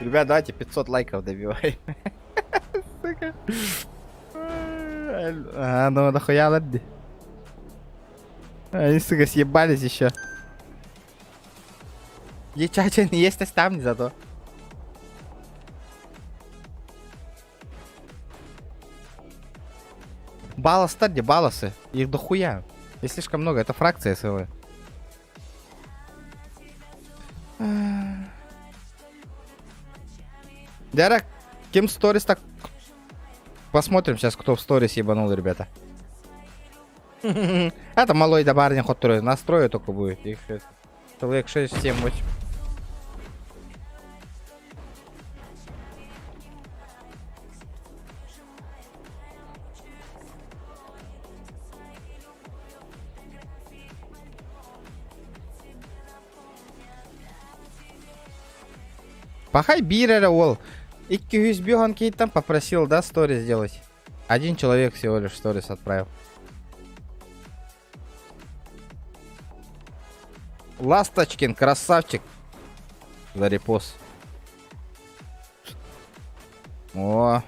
[SPEAKER 1] Ребят, давайте 500 лайков добиваем. Сука. А, ну нахуя ладно. Они, сука, съебались еще. Дичача не есть, оставь зато. баллас-то где балласы? Их дохуя. Их слишком много, это фракция целая. Дярак, кем сторис так... Посмотрим сейчас, кто в сторис ебанул, ребята. Это малой да барня ход трое. Настрою только будет. Их человек 6, 7, 8. Пахай бирера ол. 200 бёган кейтан попросил, да, сторис сделать. Один человек всего лишь сторис отправил. Ласточкин, красавчик. За репост. О.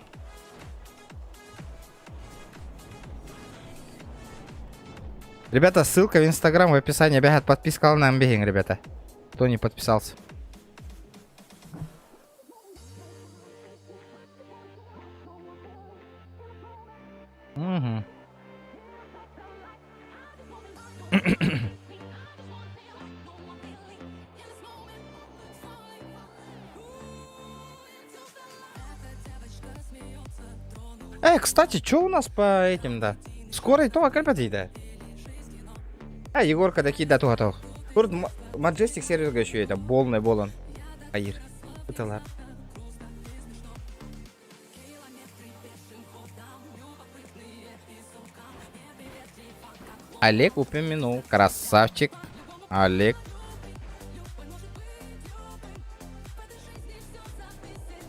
[SPEAKER 1] Ребята, ссылка в инстаграм в описании. Бегает подписка на Амбегин, ребята. Кто не подписался. Угу. Кстати, что у нас по этим, да? Скоро и то, как подойдет. Егорка такие, да, то. Тут Majestic сервис еще это, полный болон. Аир. Это ладно. Олег упомянул. Красавчик. Олег.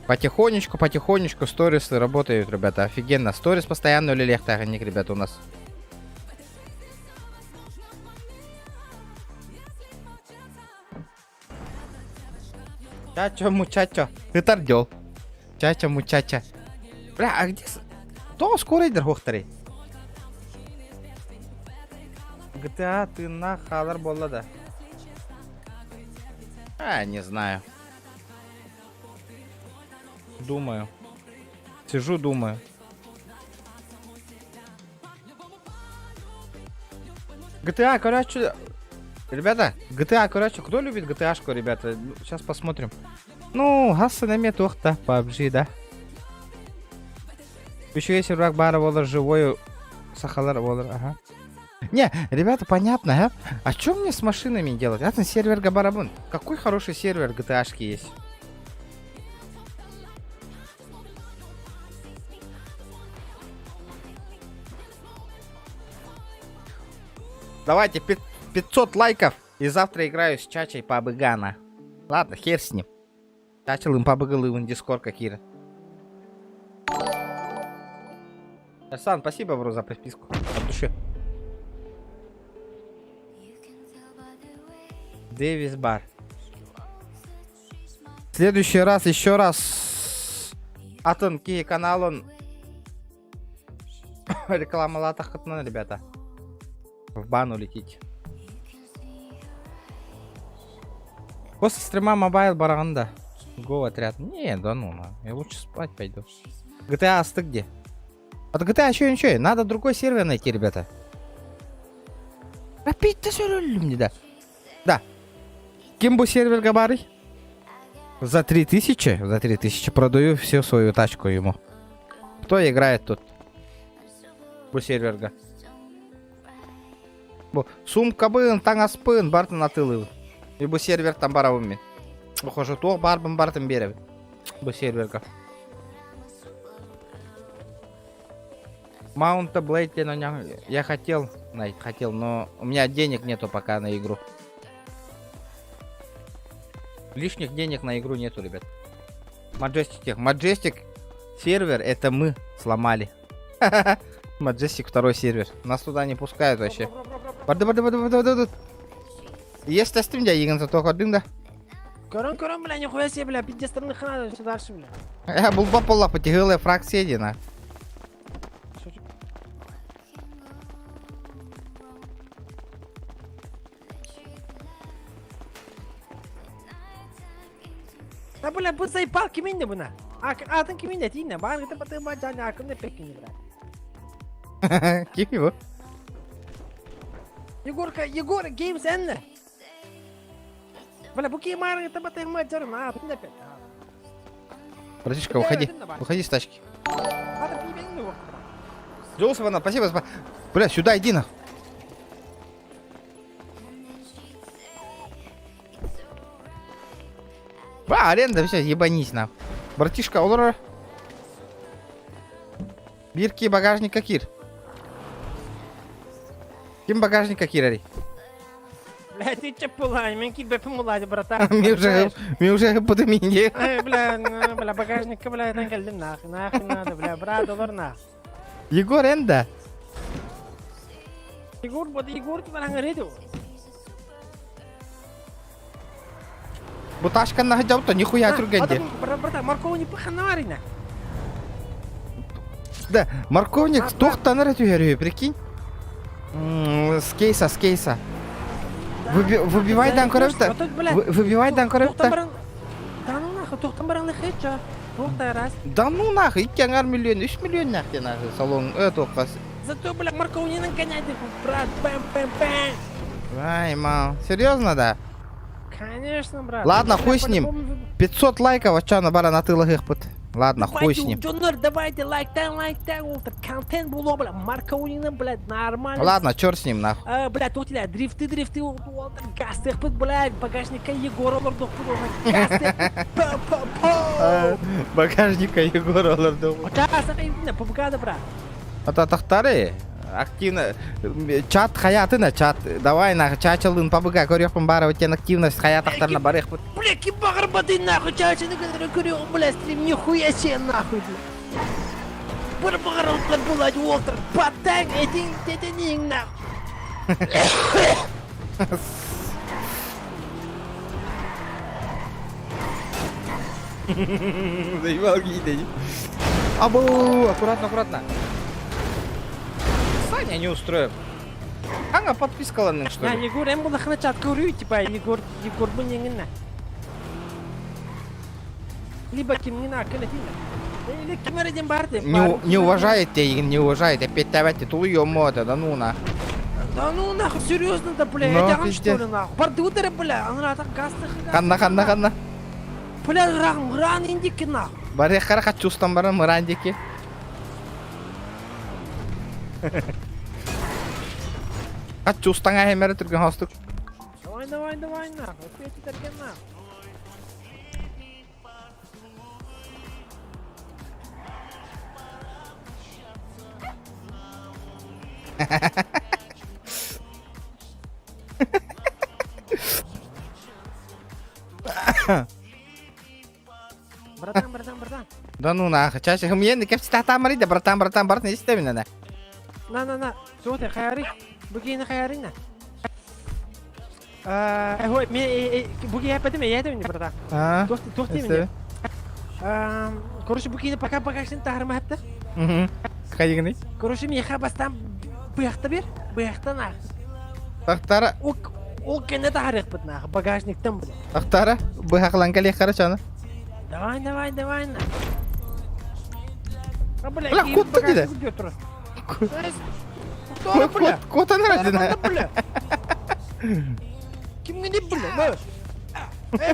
[SPEAKER 1] Потихонечку сторисы работают, ребята. Офигенно. Сторис постоянно или лехтаганик, ребята, у нас. Чачо мучачо. Ты тордел. Чачо мучача. Бля, а где... Кто скоро идет хохтари? GTA ты на халар была, да? Не знаю. Думаю. Сижу, думаю. GTA, короче... Ребята, GTA, короче, кто любит GTA-шку, ребята? Сейчас посмотрим. Ну, гасы на метохта, PUBG, да? Еще есть враг бара волар живой, сахалар волар, ага. Не, ребята, понятно, а? А что мне с машинами делать? Это сервер Габарабун. Какой хороший сервер GTA-шки есть? Давайте 500 лайков. И завтра играю с Чачей по Абыгана. Ладно, хер с ним. Чачал им побыгал в Дискорд какие-то. Арсан, спасибо, бро, за подписку. От души. Дэвис бар. В следующий раз, еще раз. Атын ки каналон. Реклама латахатна, ребята. В бану летите. После стрима мобайл баранда. Го отряд. Не, да ну, я лучше спать пойду. GTA, ты где? От GTA еще ничего. Надо другой сервер найти, ребята. Опять-то все мне, да. Да. Кимбу сервер Габары? За 3000? За 3000 продаю всю свою тачку ему. Кто играет тут? Бу серверга. Сумка бын, таңаспын, бартын атылы. И бу сервер там баравыми. Похоже, то барбым бартын берем. Бу серверга. Маунта Блейд я хотел, но у меня денег нету пока на игру. Лишних денег на игру нету, ребят. Majestic сервер это мы сломали. Majestic второй сервер. Нас туда не пускают вообще. Есть тестим, я играю только один, да?
[SPEAKER 5] Көрін, бля, нихуя себе, бля, пиздестерный храна, все дальше, бля.
[SPEAKER 1] Бұл бапылла потягылая фракция дина.
[SPEAKER 5] Да, бля, бұл заебал кемінде бұна. Атын кемінде дейіне, баған ғыты баты бачаны ақымды пеккені, бля.
[SPEAKER 1] Kim bu?
[SPEAKER 5] Егор, Геймс Энна. Бля, буки мары, это батай мадер, на, опять.
[SPEAKER 1] Братишка, уходи. Уходи с тачки. Джоусмана, спасибо. Бля, сюда иди нахуй. Аренда, все, ебанись нахуй. Братишка, олора. Бирки багажника кир. Ким багажника кирари?
[SPEAKER 5] Бля, ты че пулай, мен ки бепи мулай, братан.
[SPEAKER 1] Ми уже подымини.
[SPEAKER 5] Бля, багажника, бля, это geldim нахуй надо, бля, брат, олор нахуй.
[SPEAKER 1] Егор энда.
[SPEAKER 5] Егор, ты баран реду.
[SPEAKER 1] Буташка нахуй, нихуя трюгенде.
[SPEAKER 5] Братан, морковь паханарина.
[SPEAKER 1] Да, морковник тоқтаныр әтугері, прикинь. С кейса. Выбивай дан көріпті. Выбивай дан көріпті.
[SPEAKER 5] Да ну нахуй, тоқтан баран лихетча. Тоқта раз.
[SPEAKER 1] Да ну нахуй, 2 миллион, 3 миллион нахуй салон тоққас.
[SPEAKER 5] Зато, бля, морковнинен гоняйте, брат, бэм.
[SPEAKER 1] Ай, мал, серьезно, да?
[SPEAKER 5] Конечно, брат.
[SPEAKER 1] Ладно, хуй с ним. 500 лайков, а чё на бара на тылах их пыт. Ладно, хуй с ним.
[SPEAKER 5] Давайте лайктан, Уолтер, контент было, бля, морковнинен, блядь, нормально.
[SPEAKER 1] Ладно, чёрт с ним, нахуй.
[SPEAKER 5] Блядь, вот, бля, дрифты, Уолтер, гастых пыт, блядь, багажника Егора, лордов, гастых,
[SPEAKER 1] Багажника Егора, лордов.
[SPEAKER 5] Побгада, брат.
[SPEAKER 1] Ата тахтары. Активно. Чат хаятына, чат. Давай нахуй, чачылын побыга, көрёкпын бары өтен активность хаят тахтарына барых пыт.
[SPEAKER 5] Бля, ки багыр бады нахуй, чачыны көрём, бля, стрим, нихуя себе нахуй, бля. Бір багырылықлар болады, Уолтер, баттан, этің нахуй.
[SPEAKER 1] Заебал гида. Абу, аккуратно. Саня не устроим. Ага, подписка ладно, что ли?
[SPEAKER 5] Егор, я буду хватать курю, типа, Егор бы не на. Либо кем не на, или кем барды.
[SPEAKER 1] Не уважает тебя, не уважает. Опять давайте тулуё мода, да ну на.
[SPEAKER 5] Да ну нахуй, серьезно, да, бля, я тяган что ли нахуй. Барды удари, бля, она так гастых.
[SPEAKER 1] Ханна.
[SPEAKER 5] Бля, ран индики нахуй.
[SPEAKER 1] Баре харахат чувствам барам рандики. Ат чувстанга хемере түрген хостук.
[SPEAKER 5] Давай, нахуй, опять терген нахуй. Братан.
[SPEAKER 1] Да ну нахуй, чаще хмьен, кеп стата марида, братан, не истемина на.
[SPEAKER 5] На, слушай, хайри, бугина хайрина. Ой, буги я пойдем, я это не братан. Тухти меня. Короче, бугина пока сен тахрма хапта.
[SPEAKER 1] Хайгни.
[SPEAKER 5] Короче, мне хабастан быхта бер, быхта нах.
[SPEAKER 1] Тахтара.
[SPEAKER 5] Ол кенде тахрих пыт нах, багажник там, бля.
[SPEAKER 1] Тахтара, быхаклан калих харачана.
[SPEAKER 5] Давай на.
[SPEAKER 1] Бля, кот ты где? Кот она родина.
[SPEAKER 5] Ким не бля,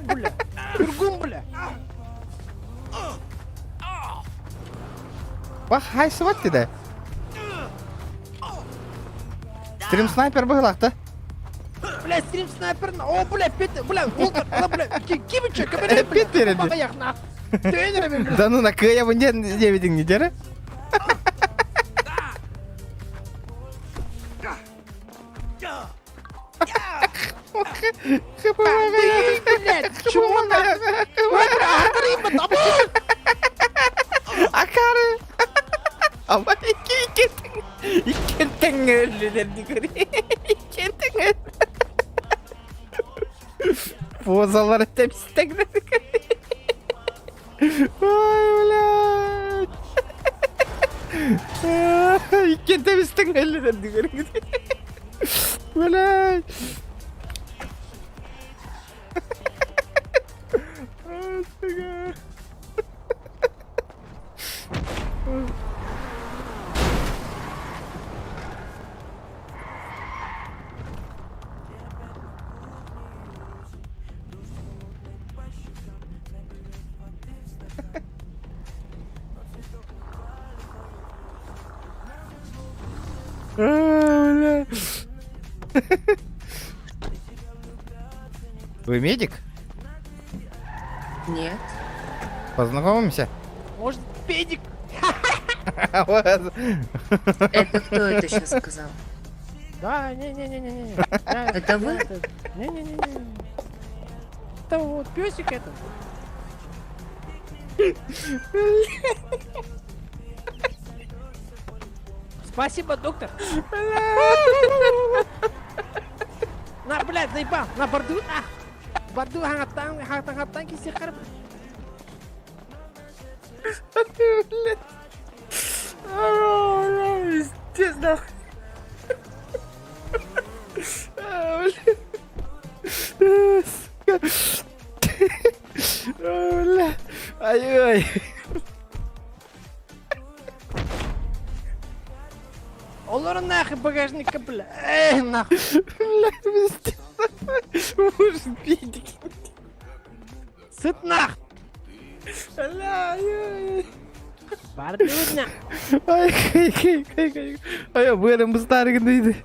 [SPEAKER 5] бля. Кургум, бля.
[SPEAKER 1] Бах, хай сват ты да. Стрим снайпер быглах-то.
[SPEAKER 5] Бля, стрим снайпер, о, бля, бля, кибича, кабель,
[SPEAKER 1] бля,
[SPEAKER 5] багаях нах.
[SPEAKER 1] Да ну на я бы не видел не дера.
[SPEAKER 5] Блядь, чего нахуй?
[SPEAKER 1] Акары. Ama iken ölüler digori. İken Pozalar hepsi tekrar. Vay ulan. İken temizten ölüler digori. Ulan. Astaga. Бля. Вы медик?
[SPEAKER 14] Нет.
[SPEAKER 1] Познакомимся?
[SPEAKER 5] Может, педик?
[SPEAKER 14] Это кто это сейчас сказал?
[SPEAKER 5] Да, не-не-не-не-не.
[SPEAKER 14] Это вы?
[SPEAKER 5] Не-не-не-не. Это вот песик это. Спасибо, доктор. На, блядь, заебал. На борду. Борду хангаттан кисе қарып.
[SPEAKER 1] Пиздец, нахуй. Бля. Ай-ой.
[SPEAKER 5] Олар нахуй багажника, бля. Нахуй.
[SPEAKER 1] Бля, пиздец. Может, педик.
[SPEAKER 5] Сыт нахуй.
[SPEAKER 1] Бля, ай-ой.
[SPEAKER 5] Бардудня.
[SPEAKER 1] Ай, кай. Ай, бәрім старый дейді.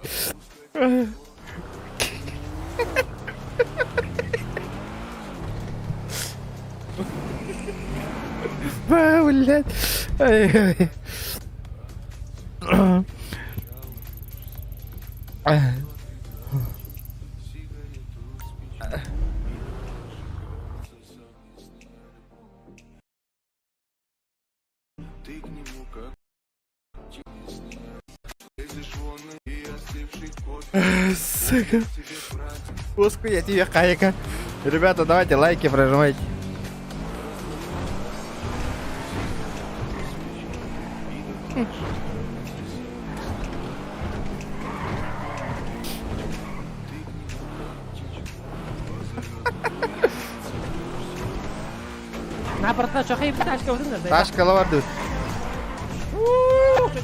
[SPEAKER 1] Блядь. Ай. Сука. Пуску я тебе, Кайка. Ребята, давайте лайки прожимайте.
[SPEAKER 5] На братан, что хай тачка вот это.
[SPEAKER 1] Ташка лаварду.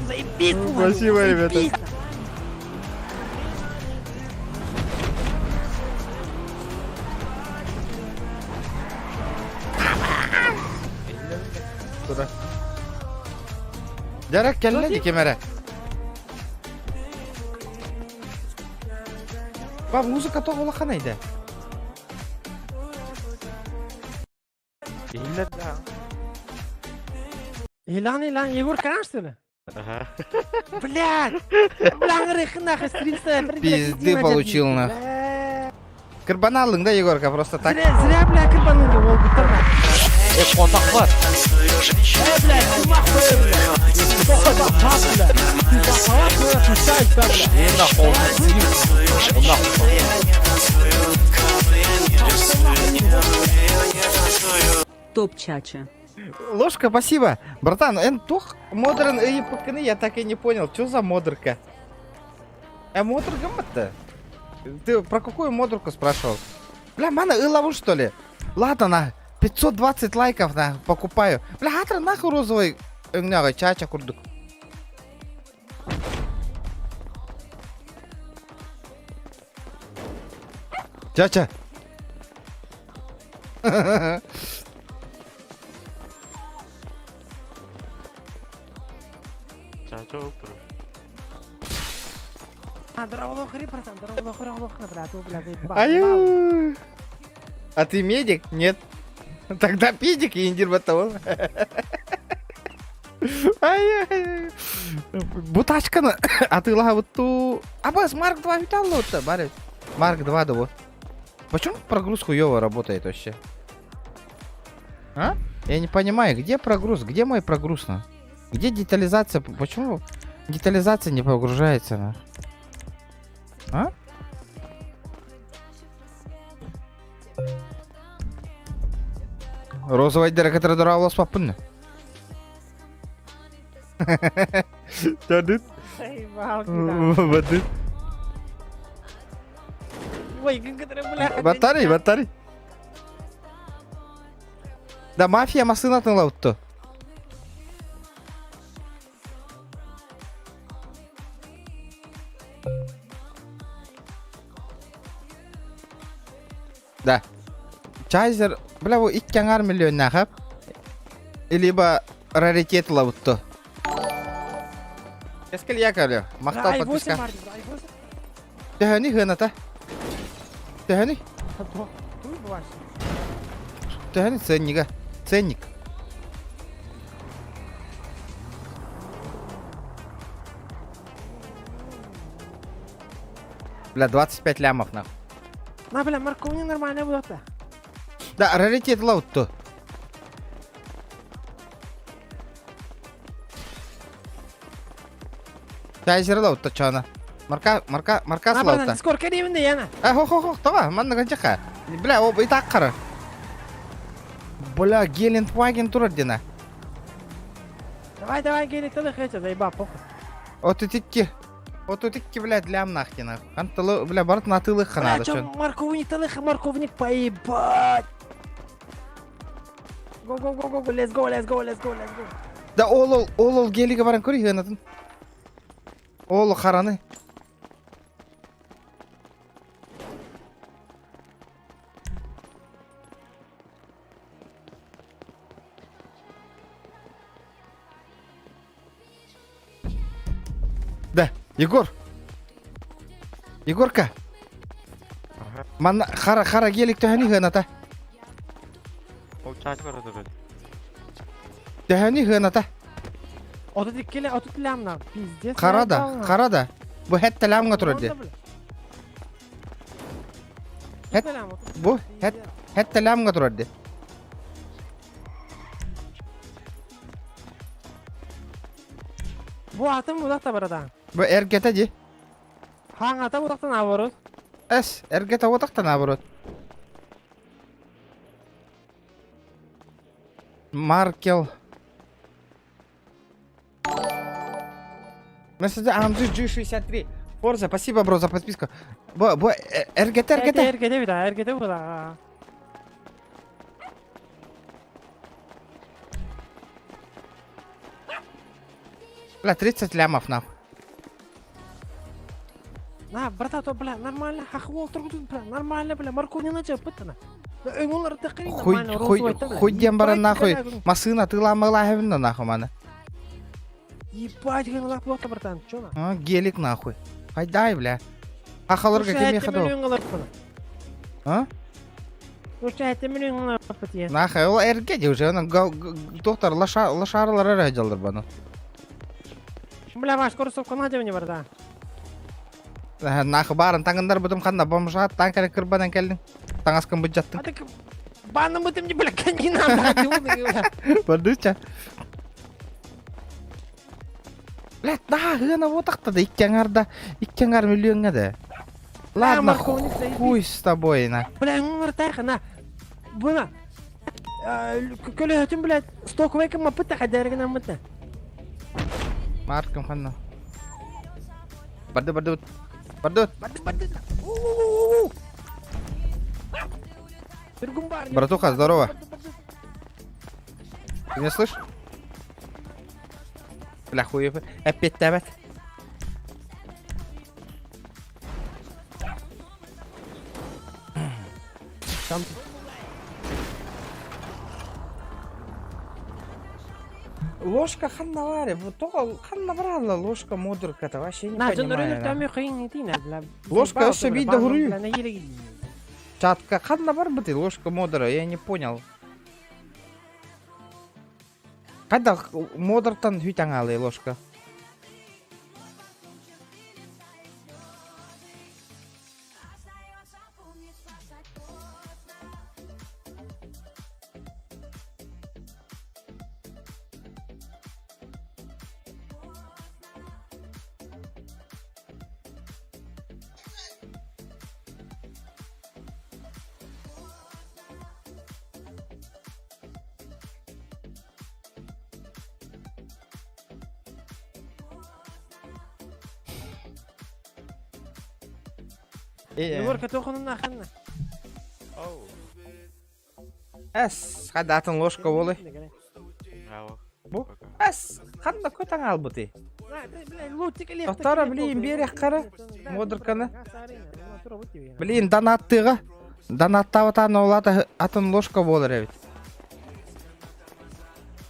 [SPEAKER 5] Заебись.
[SPEAKER 1] Спасибо, ребята. Туда. Жарак келмеді кемері. Ба, музыка тоғылы қанайды?
[SPEAKER 5] Илан, Егор, кран, что ли? Ага. Блядь! Блядь, нахуй, стрельца.
[SPEAKER 1] Пизды получил, нахуй. Кырбаналың да, Егорка, просто так.
[SPEAKER 5] Зря, бля, кырбаның да, ол бұттырма.
[SPEAKER 3] Контакт бар.
[SPEAKER 5] Блядь, сумақ қой, блядь. Тоқта бақ, блядь. Ты бақалақ қоя, тұшайт, блядь.
[SPEAKER 6] Топ чача.
[SPEAKER 1] Ложка, спасибо. Братан, энтух модерн и покны, я так и не понял, что за модерка? Модерка это? Ты про какую модерку спрашивал? Бля, мана лову что ли? Ладно, на 520 лайков на покупаю. Бля, атра нахуй розовый. Няга чача курдук. Чача. Аю. А ты медик? Нет. Тогда педик и индир батон. Ай-яй. Бутачканы. А ты лага вот ту. А бас Марк 2 витал лот-то, баре. Марк 2 да вот. Почему прогруз хуёво работает вообще? А? Я не понимаю, где прогруз? Где мой прогруз, на? Где детализация? Почему детализация не прогружается, на? А? Розовый директор дуралос папын. Тадыт. Бадыт.
[SPEAKER 5] Ой, как бля.
[SPEAKER 1] Батарей. Да мафия масынатын лаутто. Да. Чайзер, бля, वो 2 миллион нахап. Либо раритет лаутто. Кескел якорь. Мақтал
[SPEAKER 5] Ай, 8
[SPEAKER 1] подписка.
[SPEAKER 5] бар дейді, ай, 8.
[SPEAKER 1] Тәһәни гыната. Тәһәни.
[SPEAKER 5] Туй бываешь.
[SPEAKER 1] Тәһәни ценнига. Ценник. Бля, 25 лямов нахуй.
[SPEAKER 5] На, бля, морковь нормально будет, да.
[SPEAKER 1] Да, раритет лаутто. Тайзер лаутто чана. Марка
[SPEAKER 5] На,
[SPEAKER 1] лаутто.
[SPEAKER 5] бля, сколько ревны, яна.
[SPEAKER 1] Хо, тога, мана ганчака. Бля, о, итак қара. Бля, Гелендваген турар дена.
[SPEAKER 5] Давай, гели, ты хотя, заеба, похуй.
[SPEAKER 1] Отутикки, блядь, лям нахти нахуй. Антылы, бля, барат натылых
[SPEAKER 5] Бля,
[SPEAKER 1] ханада
[SPEAKER 5] чё,
[SPEAKER 1] чон.
[SPEAKER 5] морковник, поебать. Go, let's go.
[SPEAKER 1] Да ол гелиге баран көри гынатын. Ол хараны. Да, Егорка. Мана хара гелик тәһәни гыната.
[SPEAKER 3] Ол чач бар да.
[SPEAKER 1] Тәһәни гыната.
[SPEAKER 5] Отут иккеле, отут лямна, пиздец.
[SPEAKER 1] Қара да. Бу хәтта лямга турар де. Бу хәтта лямга турар де.
[SPEAKER 5] Бу атым удакта барадан.
[SPEAKER 1] Бу эргете де.
[SPEAKER 5] Хаң ата удактан авырыз.
[SPEAKER 1] Эс, эргете отакта наоборот. Маркел. Месседж Амджи G63. Форза, спасибо, бро, за подписку. Бо эргете.
[SPEAKER 5] Эргете буда.
[SPEAKER 1] Бля, 30 лямов нахуй.
[SPEAKER 5] На, брата, то, бля, нормально, хахвол тургутун, бля, нормально, бля, морковь не начал пытана. Öngünler tıkırıyım nормально,
[SPEAKER 1] Хуй дем бара нахуй. Масына тыла-мыла хевна нахуй мана.
[SPEAKER 5] Ебать, как лап лота, братан, чё на?
[SPEAKER 1] Гелик нахуй. Хайдай, бля. Ахалырга кеме хадо. А?
[SPEAKER 5] Ну что, это миллион лапати.
[SPEAKER 1] Нахуй, ол эрге уже, он доктор лошарылар радиалдар бана.
[SPEAKER 5] Бля, ваш курсовка надо мне, братан.
[SPEAKER 1] Нахуй барын таңындар бұдым қанда бомжат, танкалі кірбадан келдің. Таңасқын бұд жаттың.
[SPEAKER 5] Баным бұдым не, бля, не надо, бля.
[SPEAKER 1] Бардыча. Блядь, да, ғына отақта да, 2 миллионға да. Ладно, хуй с тобой, на.
[SPEAKER 5] Бля, умыр тайха, на. Бұна. Көлі өтін, блядь, стоковай кім мапыта, қадәрігін амыта.
[SPEAKER 1] Маркым қанна. Барды. Братуха, здорово. Ты меня слышишь? Бля, хуев. Опять табат. Ложка ханна вот только ханна брала ложка мудрка, это вообще не понимаю. Ложка еще бить до горы. Чатка ханна барбаты, ложка модера, я не понял. Когда модер тан хютангала ложка?
[SPEAKER 5] Егорка, тохуну нахрена.
[SPEAKER 1] Эс, хада атын ложка болы. Бу? Эс, ханда көтан албыты. Тоқтара, блин, берек қара. Модырканы. Блин, донаттыға. Донаттаватан олаты атын ложка болыр әбет.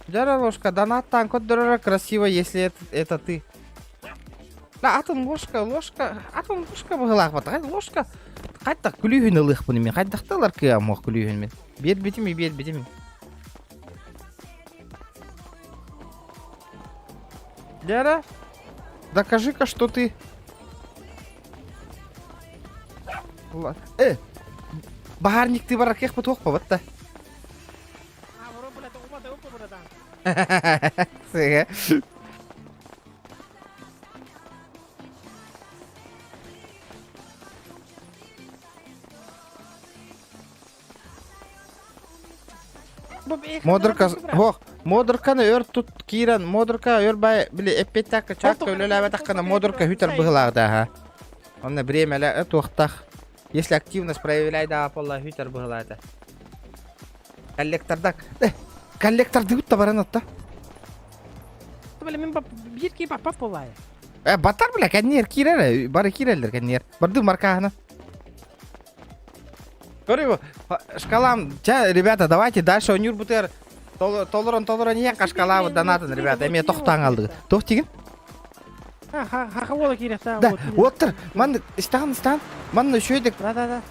[SPEAKER 1] Жара ложка, донаттан көт дұрара красиво, если это ты. Ла атын ложка бұғылақ бата. Қайда ложка? Қайда күлүйін ылық бұны мен. Қайда қыталар күйамық күлүйін мен. Бер бетіме. Лера, докажи-ка, что ты... Багарник ты бар кех потох па бата. Сега. Модырканы өр тут киран, модырка өр бай, били эппеттакка чакка өлеләбә таккана модырка хүтер быгыларда, ха. Онна бремеле туктах. Если активность проявляет, да, полла хүтер быгыларда. Коллекторды үтті баран отта.
[SPEAKER 5] Бля, мен бирки папа полай.
[SPEAKER 1] Батар, бля, кәннер кирелер, бары кирелер кәннер. Барды маркахана. Говорю, шкалам, ребята, давайте дальше онюр бутер. Толырын ек шкала вот донатын, ребята. Эме тоқтан алды. Тоқ деген?
[SPEAKER 5] Хақауылы керек, да.
[SPEAKER 1] Да, оттыр. Ман, istан. Ман шөйдік.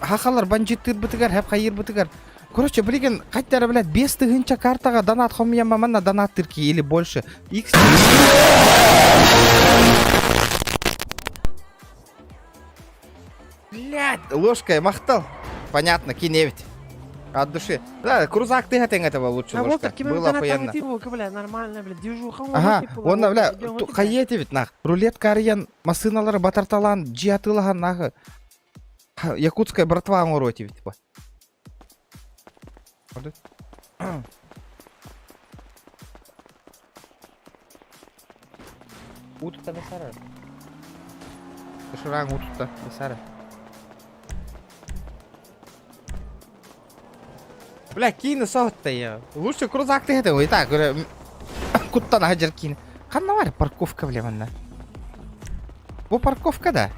[SPEAKER 1] Хақалар банжеттір бітігер, хәп қайыр бітігер. Короче, білген, қайттары білет, 5-тігінші картаға донат қомияма манна донат тірки, или больше. X. Блядь, ложкой махтал. Понятно, киневить. От души. Да, крузак ты хотел этого лучше ложка. Было охуенно.
[SPEAKER 5] Нормально, блядь, движуха.
[SPEAKER 1] Ага, он, бля, қайеті бит, нах. Рулетка ариян, масыналары батарталан, джиатылаған, нахы. Якутская братва аңыроти бит, типа. Утта бесара. Шураң утта бесара. Бля, кино сотта я. Лучше крузак ты это, и так, кутта на хаджар кино. Ханна парковка, бля, манна. Во парковка, да.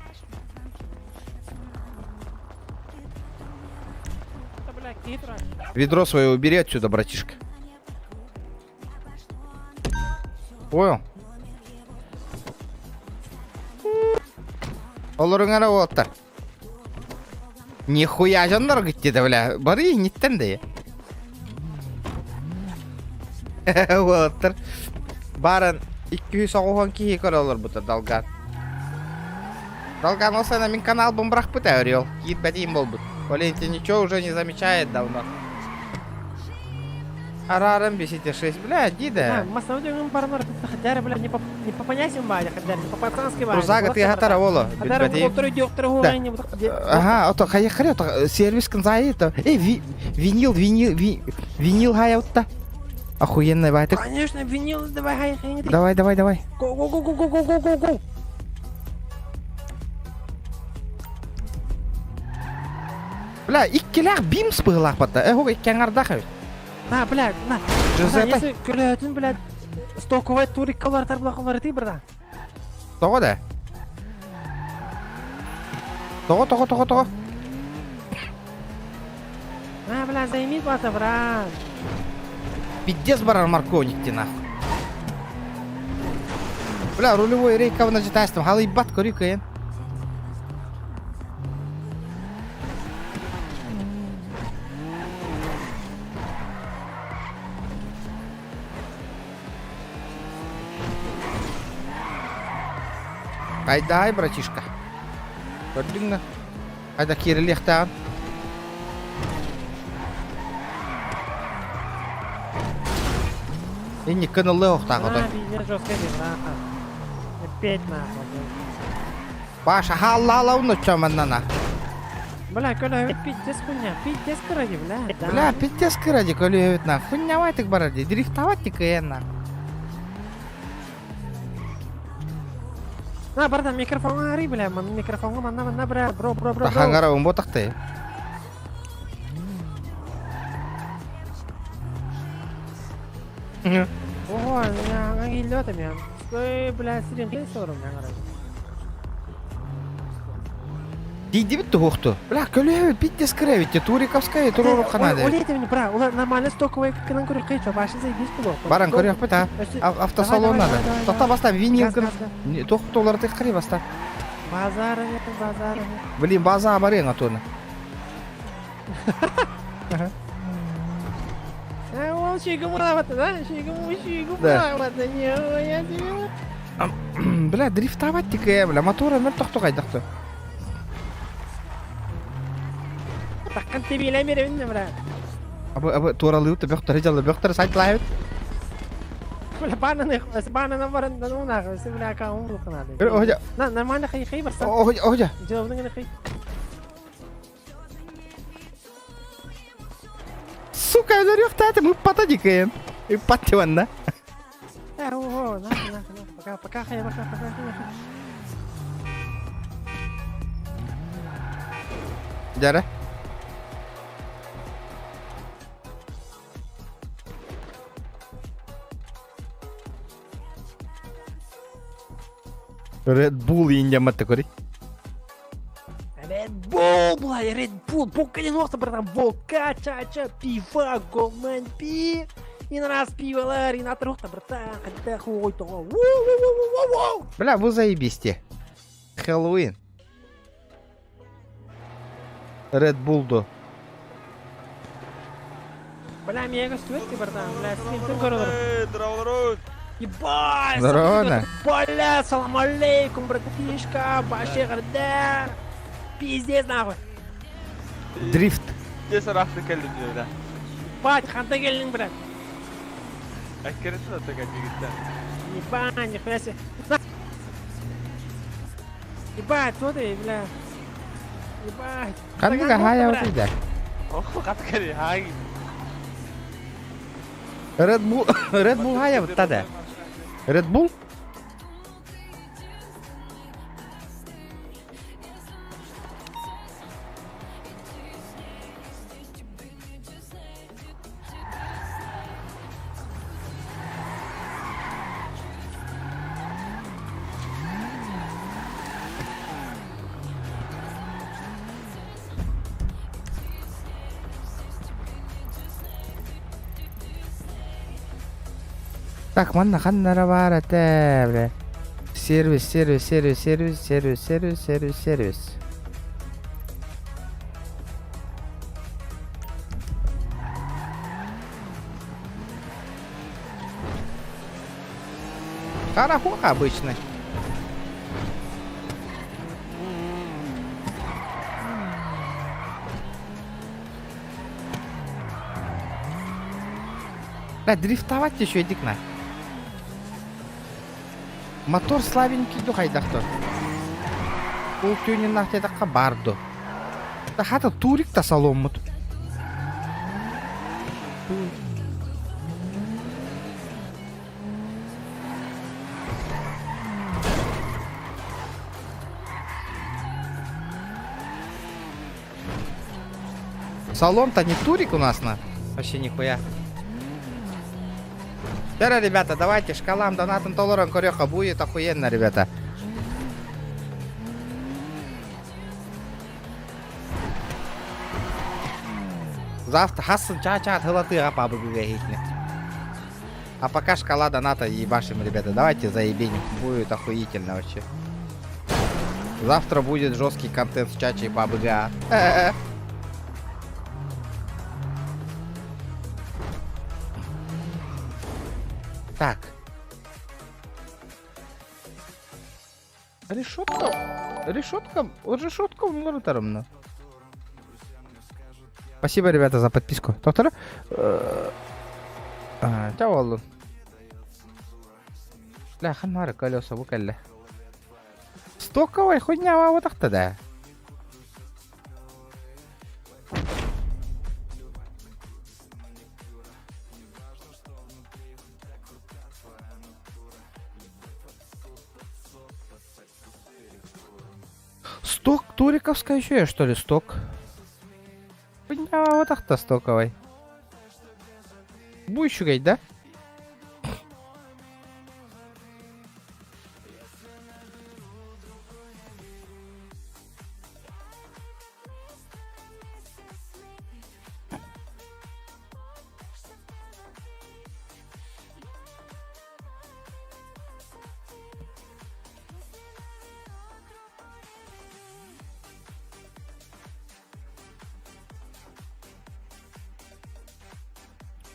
[SPEAKER 1] Ведро свое убери отсюда, братишка. Понял? Олорыңара оттар. Нихуя жандар гитти-да, бля. Бары ниттен да я. Оттар. Барын 200 оған кейі көралар бұта далган. Далган олса на мен канал бомбрах бұта өрел. Кит бәдейм бол бұт. Валентин ничего уже не замечает давно. Арарам 56, бля, дида.
[SPEAKER 5] Масаудингом парнор, хадяра, бля, не по понятиям баде, хадяра, не по пацански баде.
[SPEAKER 1] Крузага ты хатара воло. Ага, ото хаяхаре, ото сервис канзай это. Винил хаятта. Охуенный байтик.
[SPEAKER 5] Конечно, винил, давай.
[SPEAKER 1] Давай. Го. Бля, иккелер бимс быгылак бата. Хога иккеңарда хавит.
[SPEAKER 5] На, блядь, на.
[SPEAKER 1] Если
[SPEAKER 5] күлөтүн, блядь, стоковай туриккалар тарблакалар ти бирда.
[SPEAKER 1] Того да. Того.
[SPEAKER 5] На, блядь, займи бата, брат.
[SPEAKER 1] Пиздец барар марковник ти нахуй. Бля, рулевой рейка в начитайством, халы ебат корюка ен. Айдай, братишка. Көрдің, айда керілі ектаған. Енді кінілі оқтағы отой. Баша, халла ұнытша маннана.
[SPEAKER 5] Бля, көлі пиздес хуйня, пиздес кыради, бля.
[SPEAKER 1] Бля, пиздес кыради көлі өтна. Хуйнявайтық баради, дрифтаваттик кыенна.
[SPEAKER 5] На, братан, микрофонға ари, бля, микрофонға манна, бля, бро.
[SPEAKER 1] Тахангара он ботақты.
[SPEAKER 5] Ого, аңа келді өтім, я. Бля, сирен қай сорым, аңа.
[SPEAKER 1] Дейді бітті хоқты. Бля, көлі бітті скіревітті, Туриковская, Туруру қанады.
[SPEAKER 5] Олейте мне, бра, олар нормально стоковый кінін көрі қийтшо, башын заебись было.
[SPEAKER 1] Баран көрек біт, а? Автосалон надо. Тоқта бастап, винилкін. Тоқты олар тек қыри бастап.
[SPEAKER 5] Базары, базары.
[SPEAKER 1] Блин, база барен атуны.
[SPEAKER 5] Он шигу мураватты, да? Шигу
[SPEAKER 1] Да.
[SPEAKER 5] мураватты, не, я тебе...
[SPEAKER 1] Бля, дрифтовать текая, бля, моторы мен тоқты қайдақты.
[SPEAKER 5] Таққан тебелей беремін, бра.
[SPEAKER 1] Абы, туралы өті бөқтірі жалы, бөқтірі сайтлай өт.
[SPEAKER 5] Бля, бананы барында, ну нахуй, если, бля, каун рух надо.
[SPEAKER 1] Охджа.
[SPEAKER 5] Нормально хай барсан.
[SPEAKER 1] Охджа.
[SPEAKER 5] Жауабын ғана хай.
[SPEAKER 1] Сука, өлер өқтәтім, үппата декейін. Үппатты ванна.
[SPEAKER 5] Ого, нахуй, пока хай.
[SPEAKER 1] Жара. Red Bull инде матты кори.
[SPEAKER 5] Red Bull, бля, Red Bull, полка не носа, братан, волка, чача, пива, голмен, пи. И на раз пива, и на трухта, братан, хотя хуй то. Воу.
[SPEAKER 1] Бля, вы заебисте. Хэллоуин. Red Bull до.
[SPEAKER 5] Бля, мега стюэтки, братан, бля, скинтер городор.
[SPEAKER 17] Здорово,
[SPEAKER 5] Ебать!
[SPEAKER 1] Здорово.
[SPEAKER 5] Бля, салам алейкум, братишка, баши гарда. Пиздец, нахуй.
[SPEAKER 1] Дрифт.
[SPEAKER 7] Где сарахты келдин, бля?
[SPEAKER 5] Бать, ханта келдин, брат.
[SPEAKER 7] Аккеретін ата кәдегіттен.
[SPEAKER 5] Ебать, нихуя себе. Ебать, что ты, бля? Ебать.
[SPEAKER 1] Қандыға хая өтеді.
[SPEAKER 7] Ох, қатқари, хай.
[SPEAKER 1] Red Bull хая өттеді. Red Bull? Так, манна ханнара бар әтә, бля. Сервис. Караху обычный. Бля, дрифтовать еще иди к на. Мотор слабенький ду хайдақты. Ол түйінен нақтайдаққа барды. Хата турик та салон мұт. Салон-то не турик у нас на. Вообще нихуя. Тера, ребята, давайте шкалам донатом $1 корёха будет охуенно, ребята. Завтра хасын ча-ча хылаты апа бігігігігіне. А пока шкала доната ебашим, ребята. Давайте заебень. Будет охуительно вообще. Завтра будет жесткий контент с чачей по БГА. Так. Решетка муратарымна. Спасибо, ребята, за подписку. Доктор? Чау, Аллу. Бля, ханмары колеса букалли. Стоковая хуйня, вот так-то да. Сток туриковская еще, что ли, сток? Хуйня, вот так-то стоковой. Будешь говорить, да?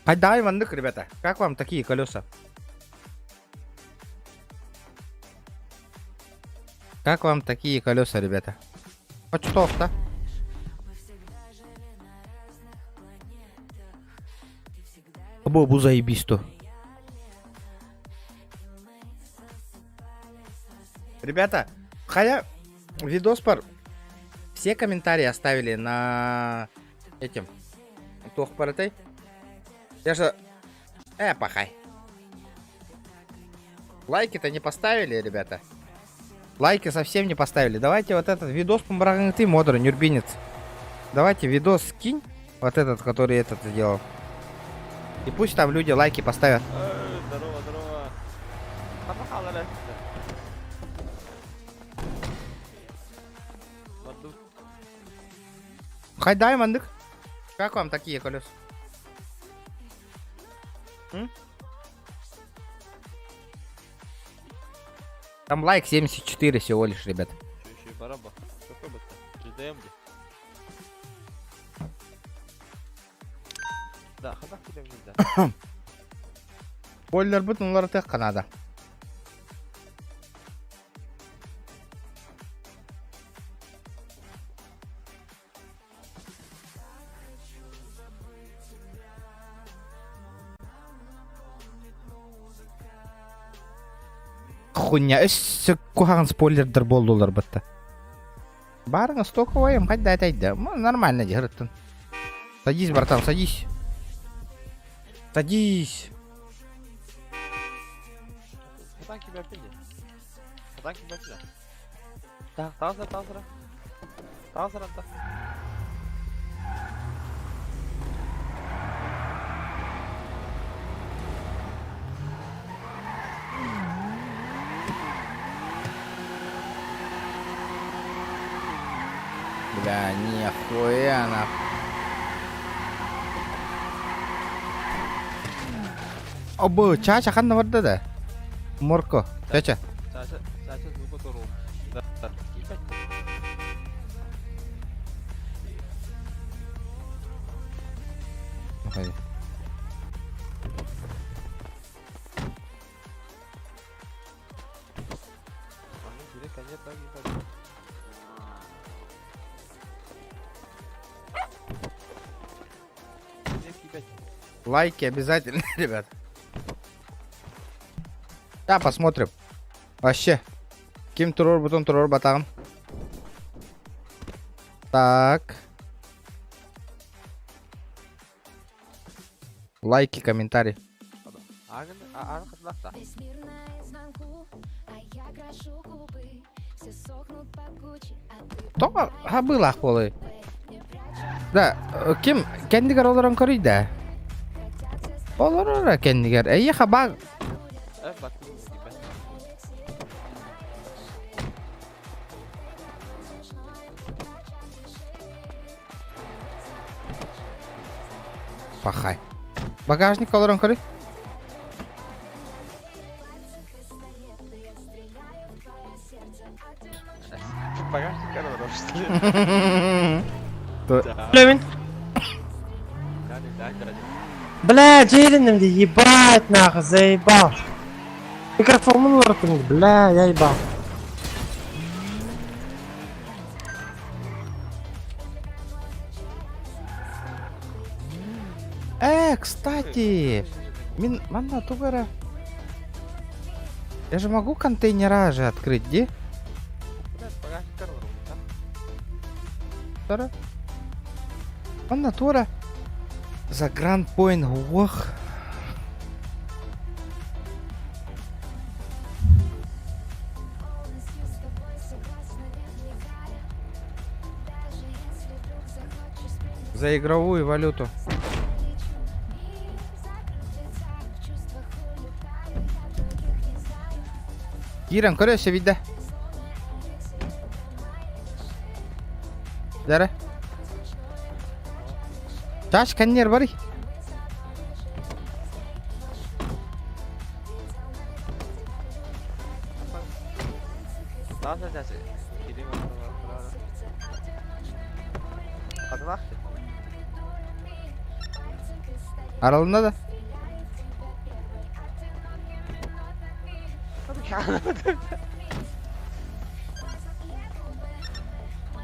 [SPEAKER 1] Хайдай мандык, ребята. Как вам такие колеса? Как вам такие колеса, ребята? Вот что-то. Бобу заебись то. Ребята, хая видос пар. Все комментарии оставили на этим. Тох паратай. Я же... пахай. Лайки-то не поставили, ребята. Лайки совсем не поставили. Давайте вот этот видос помогай ты, модер, нюрбинец. Давайте видос скинь. Вот этот, который этот сделал. И пусть там люди лайки поставят.
[SPEAKER 7] Здорово, здорово.
[SPEAKER 1] Хайдай, мандык. Как вам такие колеса? Там лайк 74 всего лишь, ребят.
[SPEAKER 7] Еще и бараба. Какой бы ты? GDM. Да, хадах куда нельзя.
[SPEAKER 1] Бойлер бит, нолар тех Канада. Хуйня, кухаган спойлердер болдулар бітті. Барыңыз тоқывайым, қайда айтайды. Нормально дегірттін. Садись, братан, садись. Садись.
[SPEAKER 7] Хадах киба пили. Хадах киба пили. Так, тазра. Тазра, так.
[SPEAKER 1] Бля, нихуя нахуй. Оба, чача қанды барды да? Морко, чача.
[SPEAKER 7] Чача звука туру. Да.
[SPEAKER 1] Окей. Лайки обязательно, ребят. Да, посмотрим. Вообще. Ким турор, бутон турор, батаган. Так. Лайки, комментарии. То было ахвалы. Да, ким кендигер олорон көрүйдө. Олорора кендигер. Эйе хабаг. Пахай. Багажник олорон көрүй.
[SPEAKER 7] Багажник олорон, что ли?
[SPEAKER 5] Блин. Бля, Джейлин, ебать нахуй, заебал. Микрофон выртнул, бля, я ебал.
[SPEAKER 1] Кстати, манна тугара. Я же могу контейнера же открыть, где? Манна тура. За Grand Point Walk. За игровую валюту. Киран, көрөсө видде. Дары. Чач каннер бары.
[SPEAKER 7] Таза чача. Кирим
[SPEAKER 1] Aralığında da.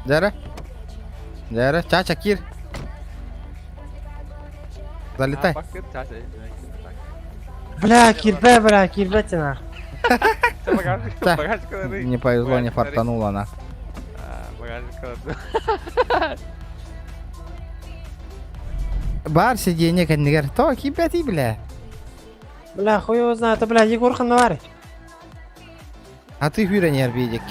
[SPEAKER 1] Jara. Jara, Чача, Кир. Залетай.
[SPEAKER 5] Бля, кирда, бля, кирдайте нахуй.
[SPEAKER 1] Да.
[SPEAKER 7] Багажник рэй.
[SPEAKER 1] Не повезло, не фартануло, на.
[SPEAKER 7] Багажник.
[SPEAKER 1] Бар сиденье, кандигар. То, кипяти, бля.
[SPEAKER 5] Бля, хуй его знает, это, бля, Егор Ханвари.
[SPEAKER 1] А ты хюренер бедик.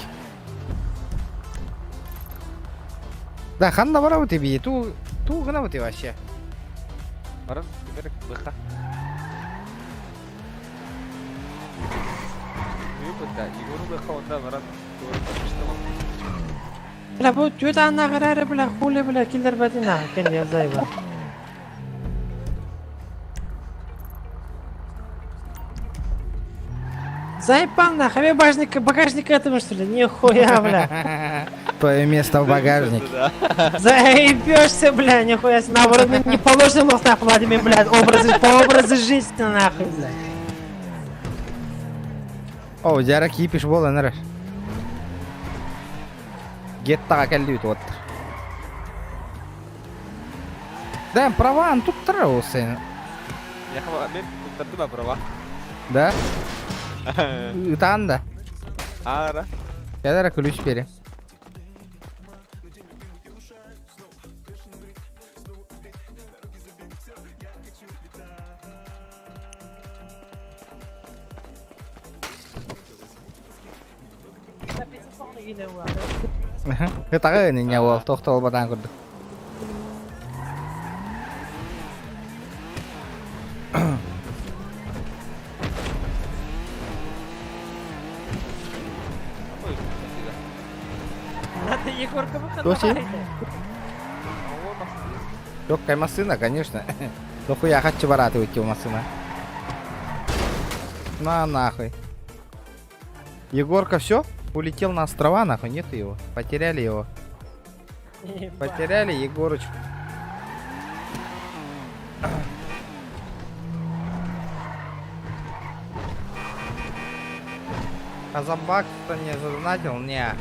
[SPEAKER 1] Да, ханна вара у тебя, ту гна у тебя вообще.
[SPEAKER 7] Баран, теперь быха. Егор быха, он да, баран.
[SPEAKER 5] Бля, вот что-то она гарара, бля, хули, бля, киллер батина, кенди, я зайба. Заебан нахуй, багажник этого что ли? Нихуя, бля.
[SPEAKER 1] Твое место в багажнике.
[SPEAKER 5] Заебешься, бля, нихуя себе. Наоборот, не положено было нахуй, Владимир, блядь, по образу жизни нахуй, блядь.
[SPEAKER 1] О, Jara кипиш бол, нереш. Геттага келди вот. Да, права, тут троусы.
[SPEAKER 7] Я хвалю, тут права.
[SPEAKER 1] Да? Танда.
[SPEAKER 7] Ара.
[SPEAKER 1] Я дара ключ пери. Ketara ini nyawa toh batang kudu.
[SPEAKER 5] Надо Егорка
[SPEAKER 1] Слушай. Легкая машина, конечно. Только я хочу бараты уйти в машину. На нахуй. Егорка все? Улетел на острова, нахуй, нет его. Потеряли его. Потеряли Егорочку. А за бак-то не задонатил? Не.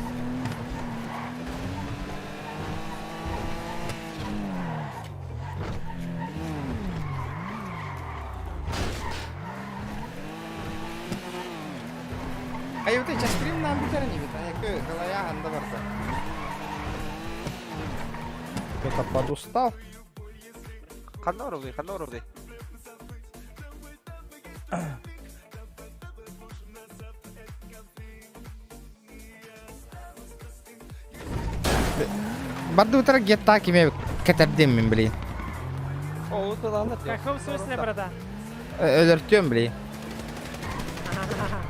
[SPEAKER 1] А и вот эти стрим нам битер не видно, голая анда барда. Кто-то подустал.
[SPEAKER 7] Ханноровый.
[SPEAKER 1] Барда утра гетта киме кетердим, блин.
[SPEAKER 7] О, это ладно.
[SPEAKER 5] В каком смысле, брата?
[SPEAKER 1] Ölürtüyorum, блин.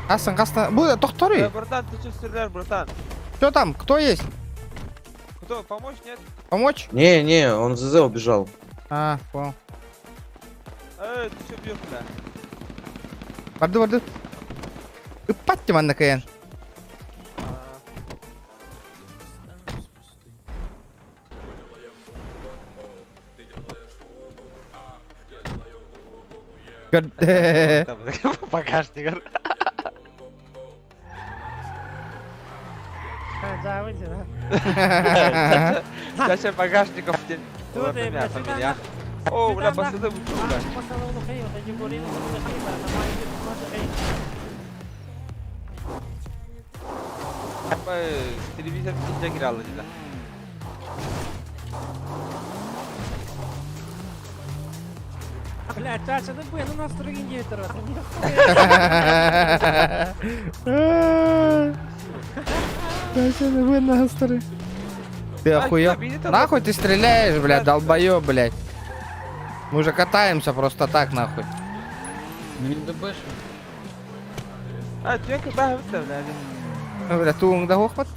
[SPEAKER 1] Асан, Bu doktoru.
[SPEAKER 7] Братан, ты что стреляешь, братан?
[SPEAKER 1] Что там? Кто есть?
[SPEAKER 7] Кто, помочь, нет?
[SPEAKER 1] Помочь?
[SPEAKER 3] Не, он в ЗЗ убежал.
[SPEAKER 1] А, понял.
[SPEAKER 7] Ты что бьешь, бля?
[SPEAKER 1] Барда. Ипатти манна каян.
[SPEAKER 7] Багажник.
[SPEAKER 5] Да, выйди, да.
[SPEAKER 7] Сейчас багажников в день.
[SPEAKER 5] Тут, бля,
[SPEAKER 7] Фамилия. О, бля, пацаны, вы что, бля? Телевизор не играл, да?
[SPEAKER 5] Бля, Чача, ну блин, у нас другие гейтеры.
[SPEAKER 1] Чача, вы настрой. Ты охуел? Нахуй ты стреляешь, блядь, долбоёб, блядь. Мы уже катаемся просто так, нахуй.
[SPEAKER 4] Не добэш.
[SPEAKER 7] А, ты как выставляли?
[SPEAKER 1] Бля, ту да хохпат.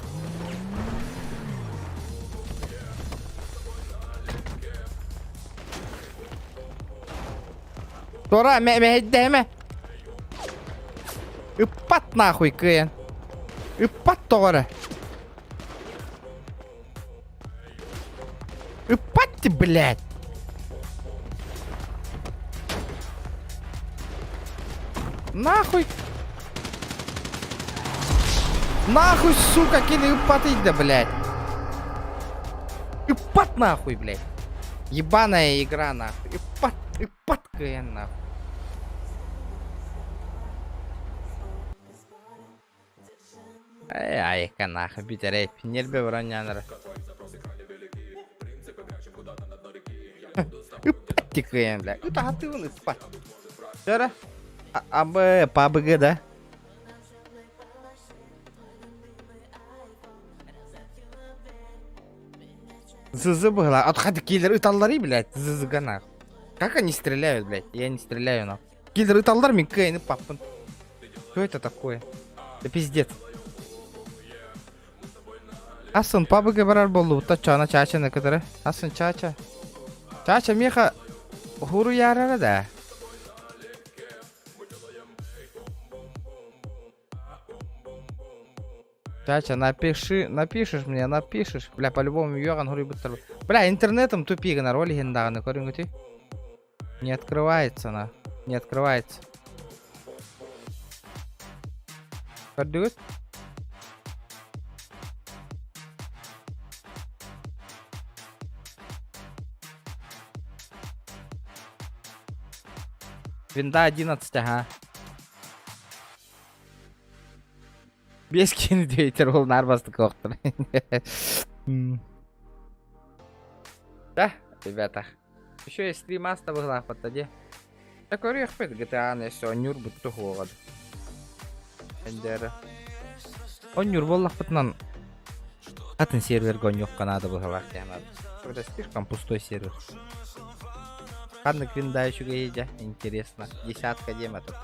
[SPEAKER 1] Тора, мехеддеме. Ипат нахуй, Кэн. Ипат Тора. Ипатти, блядь. Нахуй! Нахуй, сука, кили ипат иди, блядь! Ипат нахуй, блядь! Ебаная игра, нахуй! Ипат КН, нахуй! Ай, нахуй, битерей, нербе вранянер. Ипат КН, блядь! Это ты вон ипат! Вчера? PUBG, да? ЗЗ была. Отходи, киллеры таллари, блядь. ЗЗ нах. Как они стреляют, блядь? Я не стреляю, нах. Киллеры таллар, Миккейн и папан. Что это такое? Да пиздец. Асын, PUBG барар болду. Тачана чача на кадары. Асын, чача. Чача, меха. Хуру ярара, да. Чача, напишешь мне, напишешь. Бля, по-любому Йоган хури бутер. Бля, интернетом тупик на роли гендаганы, корюнгути. Не открывается, на. Не открывается. Кадыгыт. Винда 11, ага. Без киндейтер был нарбасты коктор. Да, ребята. Еще есть 3 маста в глах под таде. Такой рехпет GTA не все, нюр будет туховод. Он нюр воллах патнан. Атын сервер гонёк Канада в глах тянат. Это слишком пустой сервер. Хадный квинда еще едя, интересно. Десятка дема тут.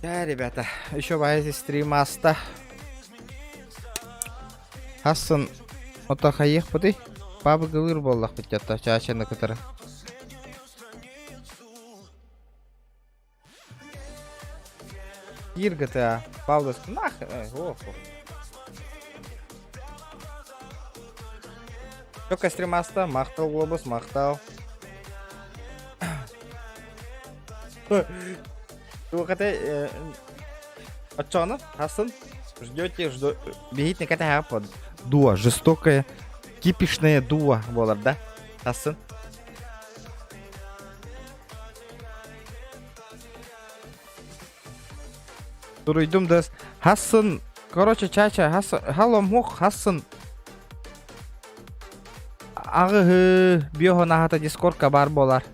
[SPEAKER 1] Да, ребята, еще вайзис 3 маста. Хасан, отахаех поды. PUBG выр боллах битятта, чачана катара. Ир GTA, Павлос, нах, Только 3 маста, махтал глобус, махтал. Вы хотите... Отчана, Хасан, ждете, бегите на КТХ под дуа, жестокая, кипишная дуа, болар, да, Хасан? Туройдум дас, Хасан, короче, чача, Хасан, халом хох, Хасан. Ағы биохо нахата дискордка бар болар.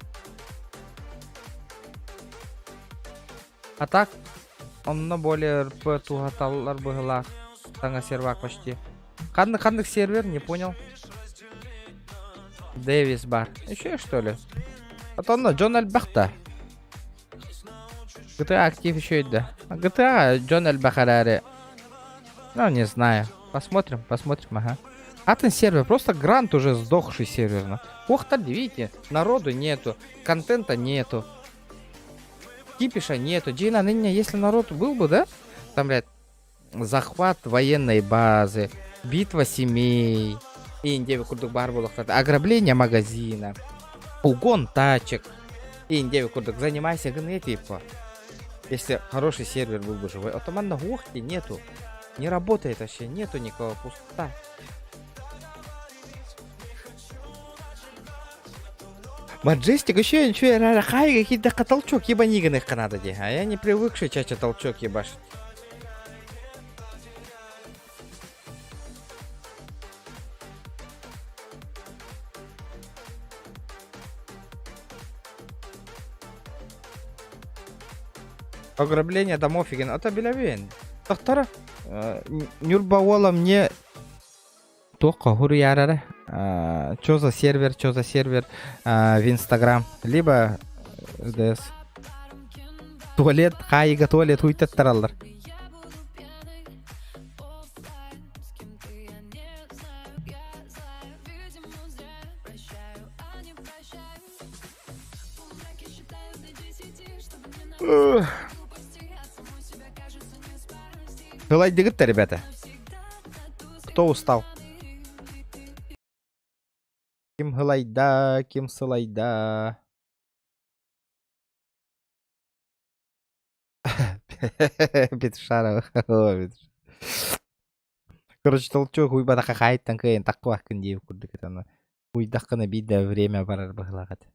[SPEAKER 1] А так, онно более РП тухаталлар быгылах. Таңа сервак почти. Кандык сервер, не понял. Дэвис бар. Еще что ли? А то онно Джон Альбахта. GTA актив еще и да. GTA Джон Альбахараре. Ну, не знаю. Посмотрим, ага. Атен сервер, просто грант уже сдохший сервер. Ох, так видите, народу нету, контента нету. Кипиша нету. Джина, ныне, если народ был бы, да? Там, блядь, захват военной базы, битва семей, индеви курдук барбулах, ограбление магазина, угон тачек. Индеви курдук, занимайся гны, типа. Если хороший сервер был бы живой. Отоман на гохте нету. Не работает вообще, нету никого, пустота. Маджестик еще ничего, рарахай, какие-то толчок ебаниганных канададе. А я не привыкший чача толчок ебашить. Ограбление домов фиген. Это белявен. Доктора, Нюрбауола мне... Только гуру ярара. Что за сервер в Инстаграм, либо РДС. Туалет, хайга туалет, хуйта тараллар. Лайк дигит-то, ребята. Кто устал? Ким хылайда, ким сылайда. Петушаров. Короче, толчок уйбада какайттан кыйын таккыбак күн дейіп күрдік этаны. Уйдаққыны биде время барар бұғылағат.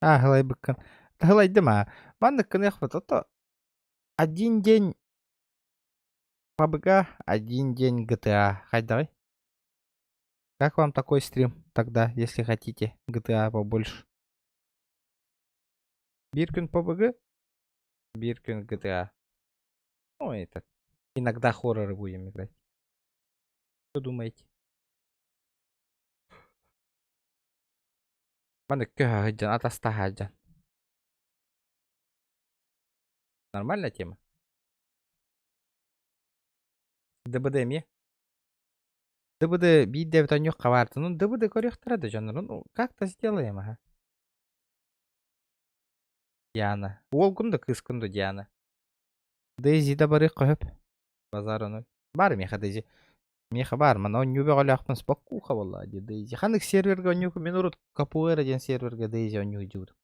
[SPEAKER 1] Хылай быккан. Хылайды ма? Мандыккын яхпат. Ото один день PUBG, один день GTA. Хайдай. Как вам такой стрим тогда, если хотите GTA побольше? Биркин PUBG? Биркин GTA. Ну, это. Иногда хорроры будем играть. Что думаете? Мандыккы хаджан, атаста хаджан. Нормальная тема? ДБД ме? ДБД бидде бітон yok кабарды. Ну, ДБД көректіреді жаныр. Ну, как-то сделаем, ага. Диана. Ол күнді, кыз күнді Диана. Дейзи да бары қөп. Базар оны. Бар меха Дейзи. Меха бар, мана он нюбе ғалі ақпын спокуха болла, Дейзи. Хандық серверге он нюбе, мен ұрыт капуэра ден серверге Дейзи он нюбе жүр.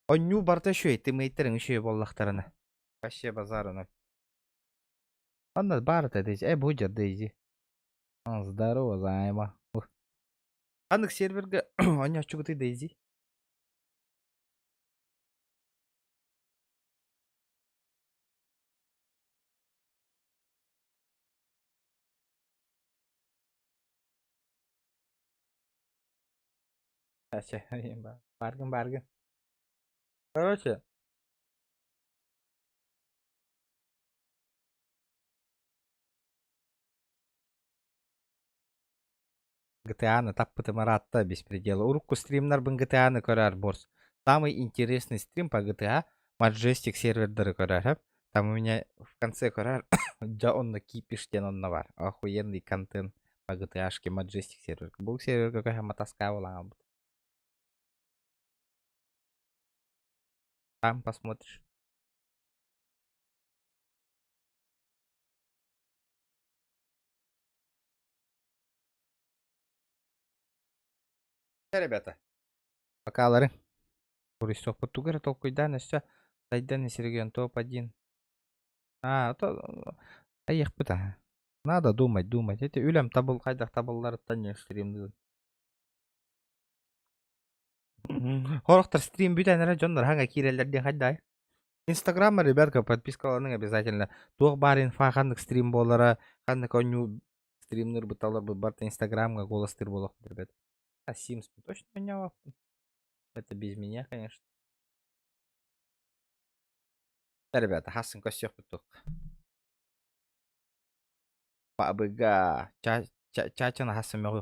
[SPEAKER 1] Он нюбе барда шөй, ты мейтерің шөй боллақтарына. Вообще базар оны. Анда барда Дейзи. Будя Дейзи. Здорово, займа. Хандық серверге он нюбе чүгіті Дейзи. Баргын. Короче. GTA-ны таппыты маратта беспредела. Урукку стримнар бын GTA-ны көрар борс. Самый интересный стрим по GTA Majestic сервердары көрар. Там у меня в конце көрар жа онна кипиштен онна бар. Охуенный контент по GTA-шке Majestic сервер. Бұл серверге көйі матаска олаңа бұд. Там посмотришь. Ребята, покалары. Бурисок потугара толкуйдан все. Сайдан Сергей топ-1. То аяқ бұта. Надо думать. Это үлем табыл қайдақ табылларыттан не стримді. Хорықтар стрим бүтән әрі жондар ханға кирелерден қайдай. Инстаграмма, ребятка, подпискаларының обязательно. Туық бар инфа қандық стрим болары, қандық оню стримнер бұталар барта инстаграмға голостыр болық, ребят. Симс точно меня. Это без меня, конечно. Да, ребята, хасын костюх бутук. PUBG. Чачана хасын мёгух.